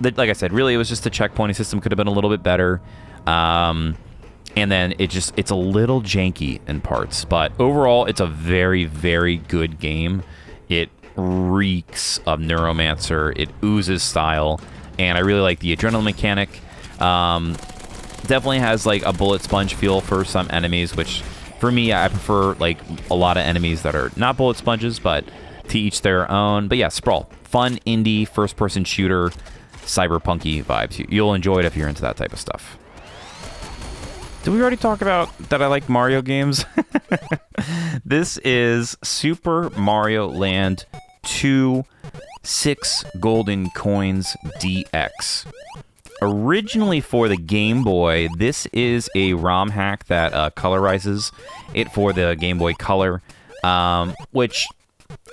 Like I said, really, it was just the checkpointing system could have been a little bit better. And then it's a little janky in parts. But overall, it's a very, very good game. It reeks of Neuromancer. It oozes style. And I really like the adrenaline mechanic. Definitely has like a bullet sponge feel for some enemies, which for me, I prefer like a lot of enemies that are not bullet sponges, but to each their own. But yeah, Sprawl. Fun, indie, first-person shooter, cyberpunky vibes. You'll enjoy it if you're into that type of stuff. Did we already talk about that I like Mario games? This is Super Mario Land 2 6 Golden Coins DX. Originally for the Game Boy, this is a ROM hack that colorizes it for the Game Boy Color, which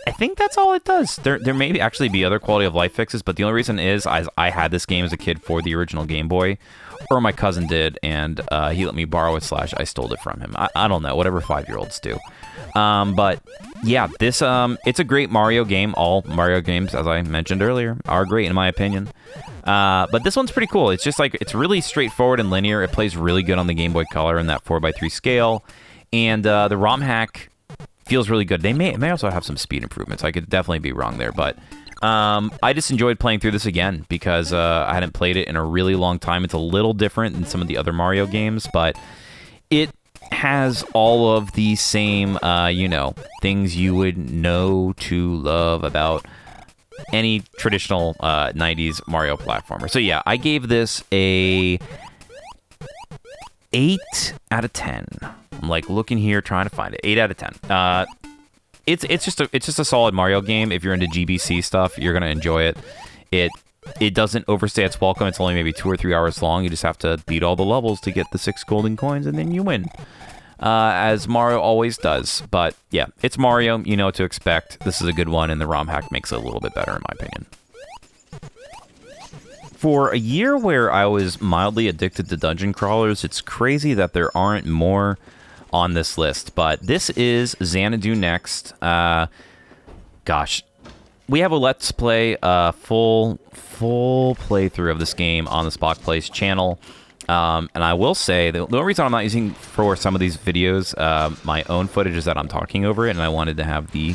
I think that's all it does. There may actually be other quality of life fixes, but the only reason is I had this game as a kid for the original Game Boy, or my cousin did, and he let me borrow it / I stole it from him. I don't know, whatever 5-year-olds do. But yeah, this it's a great Mario game. All Mario games, as I mentioned earlier, are great in my opinion. But this one's pretty cool. It's just like, it's really straightforward and linear. It plays really good on the Game Boy Color in that 4:3 scale, and the ROM hack feels really good. They may also have some speed improvements. I could definitely be wrong there, but I just enjoyed playing through this again because I hadn't played it in a really long time. It's a little different than some of the other Mario games, but it has all of the same, things you would know to love about any traditional 90s Mario platformer. So yeah, I gave this a 8 out of 10. I'm like looking here, trying to find it. 8 out of 10. It's just a solid Mario game. If you're into GBC stuff, you're gonna enjoy it. It doesn't overstay its welcome. It's only maybe 2 or 3 hours long. You just have to beat all the levels to get the 6 golden coins, and then you win. As Mario always does. But yeah, it's Mario. You know what to expect. This is a good one, and the ROM hack makes it a little bit better, in my opinion. For a year where I was mildly addicted to dungeon crawlers, it's crazy that there aren't more on this list. But this is Xanadu Next. Gosh, we have a Let's Play, full playthrough of this game on the SpockPlays channel. And I will say, the only reason I'm not using for some of these videos my own footage is that I'm talking over it, and I wanted to have the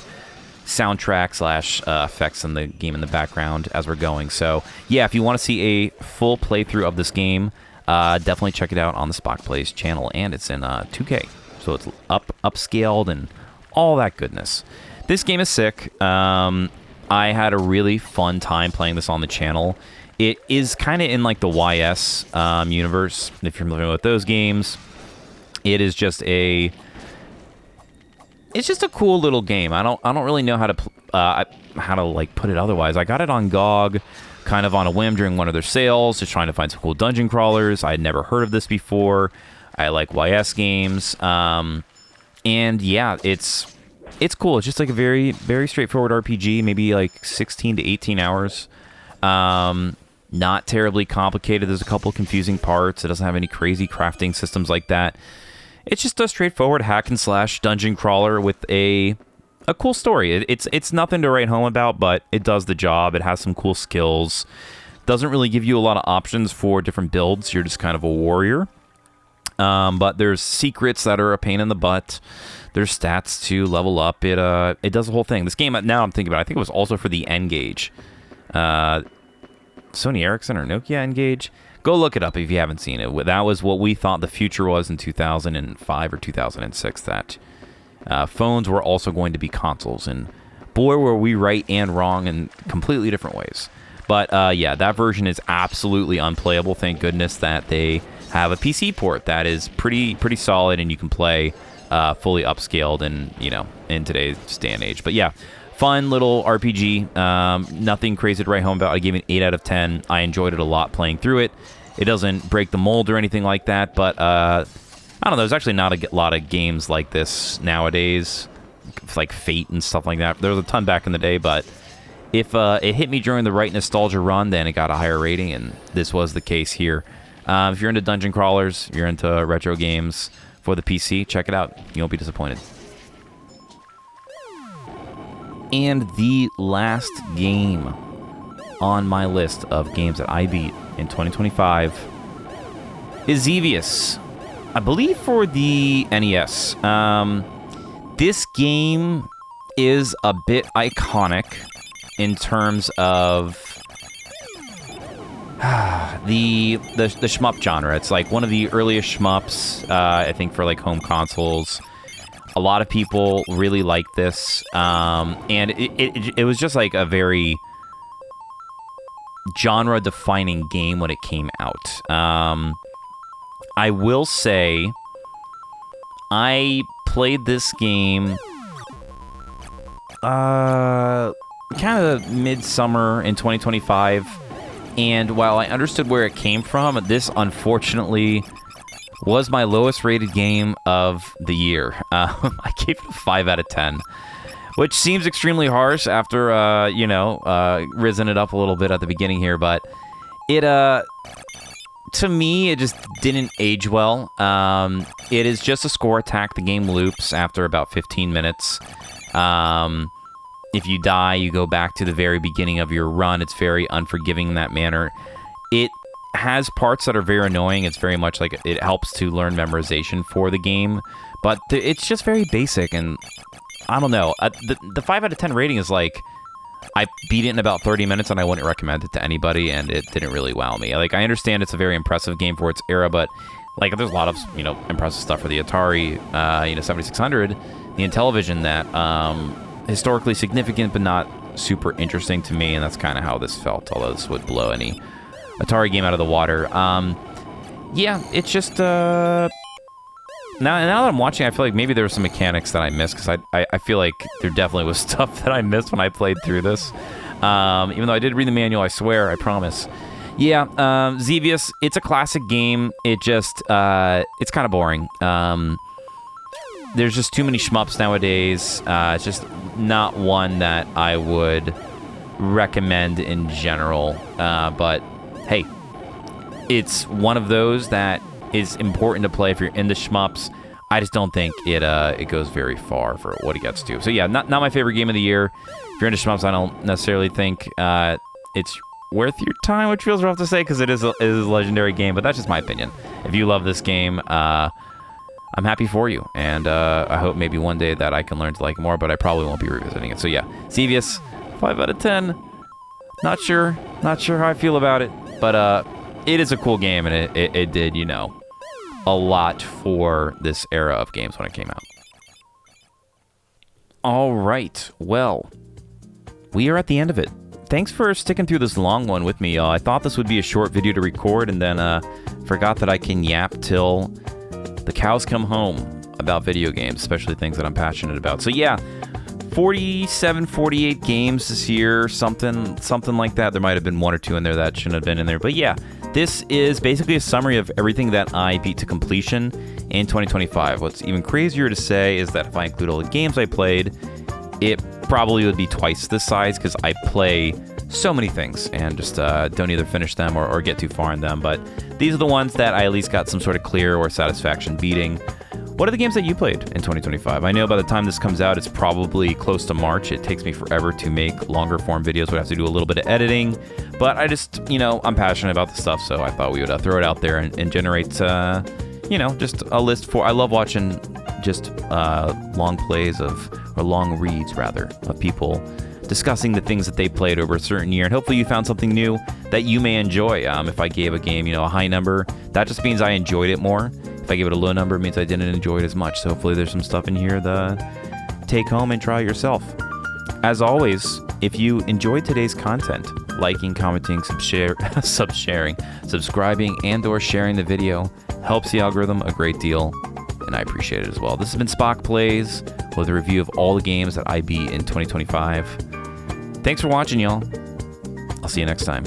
soundtrack / effects in the game in the background as we're going. So yeah, if you want to see a full playthrough of this game, definitely check it out on the SpockPlays channel, and it's in 2K, so it's upscaled and all that goodness. This game is sick. I had a really fun time playing this on the channel. It is kind of in like the YS universe, if you're familiar with those games. It is just a cool little game. I don't really know how to like put it otherwise. I got it on GOG kind of on a whim during one of their sales, just trying to find some cool dungeon crawlers. I had never heard of this before. I like YS games. And yeah, it's It's cool. It's just like a very, very straightforward RPG, maybe like 16 to 18 hours. Not terribly complicated. There's a couple confusing parts. It doesn't have any crazy crafting systems like that. It's just a straightforward hack and slash dungeon crawler with a cool story. It's nothing to write home about, but it does the job. It has some cool skills. Doesn't really give you a lot of options for different builds. You're just kind of a warrior. But there's secrets that are a pain in the butt. There's stats to level up. It does the whole thing. This game, now I'm thinking about it, I think it was also for the N-Gage. Sony Ericsson or Nokia N-Gage. Go look it up if you haven't seen it. That was what we thought the future was in 2005 or 2006, that phones were also going to be consoles. And boy, were we right and wrong in completely different ways. But yeah, that version is absolutely unplayable. Thank goodness that they have a PC port that is pretty solid and you can play fully upscaled in today's day and age. But yeah, fun little RPG. Nothing crazy to write home about. I gave it an 8 out of 10. I enjoyed it a lot playing through it. It doesn't break the mold or anything like that, but I don't know. There's actually not a lot of games like this nowadays, like Fate and stuff like that. There was a ton back in the day, but if it hit me during the right nostalgia run, then it got a higher rating, and this was the case here. If you're into dungeon crawlers, you're into retro games for the PC, check it out. You won't be disappointed. And the last game on my list of games that I beat in 2025 is Xevious. I believe for the NES. This game is a bit iconic in terms of the shmup genre. It's like one of the earliest shmups, I think, for like home consoles. A lot of people really like this, and it was just like a very genre-defining game when it came out. I will say, I played this game kind of midsummer in 2025, and while I understood where it came from, this unfortunately was my lowest rated game of the year. I gave it a 5 out of 10, which seems extremely harsh after, risen it up a little bit at the beginning here, but it, to me, it just didn't age well. It is just a score attack. The game loops after about 15 minutes. If you die, you go back to the very beginning of your run. It's very unforgiving in that manner. It has parts that are very annoying. It's very much like it helps to learn memorization for the game, but it's just very basic, and I don't know. The 5 out of 10 rating is like, I beat it in about 30 minutes, and I wouldn't recommend it to anybody, and it didn't really wow me. Like, I understand it's a very impressive game for its era, but like, there's a lot of, impressive stuff for the Atari, 7600, the Intellivision that, historically significant, but not super interesting to me, and that's kind of how this felt, although this would blow any Atari game out of the water. Yeah, it's just, now that I'm watching, I feel like maybe there were some mechanics that I missed, because I feel like there definitely was stuff that I missed when I played through this. Even though I did read the manual, I swear, I promise. Yeah, Xevious, it's a classic game. It just, it's kind of boring. There's just too many shmups nowadays. It's just not one that I would recommend in general. But hey, it's one of those that is important to play if you're into shmups. I just don't think it goes very far for what it gets to. So yeah, not my favorite game of the year. If you're into shmups, I don't necessarily think it's worth your time, which feels rough to say because it is a legendary game, but that's just my opinion. If you love this game, I'm happy for you, and I hope maybe one day that I can learn to like it more, but I probably won't be revisiting it. So yeah, Xevious, 5 out of 10. Not sure how I feel about it, but it is a cool game, and it did, a lot for this era of games when it came out. All right, well, we are at the end of it. Thanks for sticking through this long one with me, y'all. I thought this would be a short video to record, and then forgot that I can yap till the cows come home about video games, especially things that I'm passionate about. So yeah, 47, 48 games this year, something like that. There might have been one or two in there that shouldn't have been in there. But yeah, this is basically a summary of everything that I beat to completion in 2025. What's even crazier to say is that if I include all the games I played, it probably would be twice this size because I play so many things and just don't either finish them or get too far in them. But these are the ones that I at least got some sort of clear or satisfaction beating. What are the games that you played in 2025? I know by the time this comes out, it's probably close to March. It takes me forever to make longer form videos. We have to do a little bit of editing, but I just, I'm passionate about the stuff, so I thought we would throw it out there and generate, just a list for. I love watching just long plays or long reads rather of people discussing the things that they played over a certain year, and hopefully you found something new that you may enjoy. If I gave a game, a high number, that just means I enjoyed it more. If I give it a low number, it means I didn't enjoy it as much. So hopefully there's some stuff in here to take home and try yourself. As always, if you enjoyed today's content, liking, commenting, subscribing, and or sharing the video helps the algorithm a great deal, and I appreciate it as well. This has been SpockPlays with a review of all the games that I beat in 2025. Thanks for watching, y'all. I'll see you next time.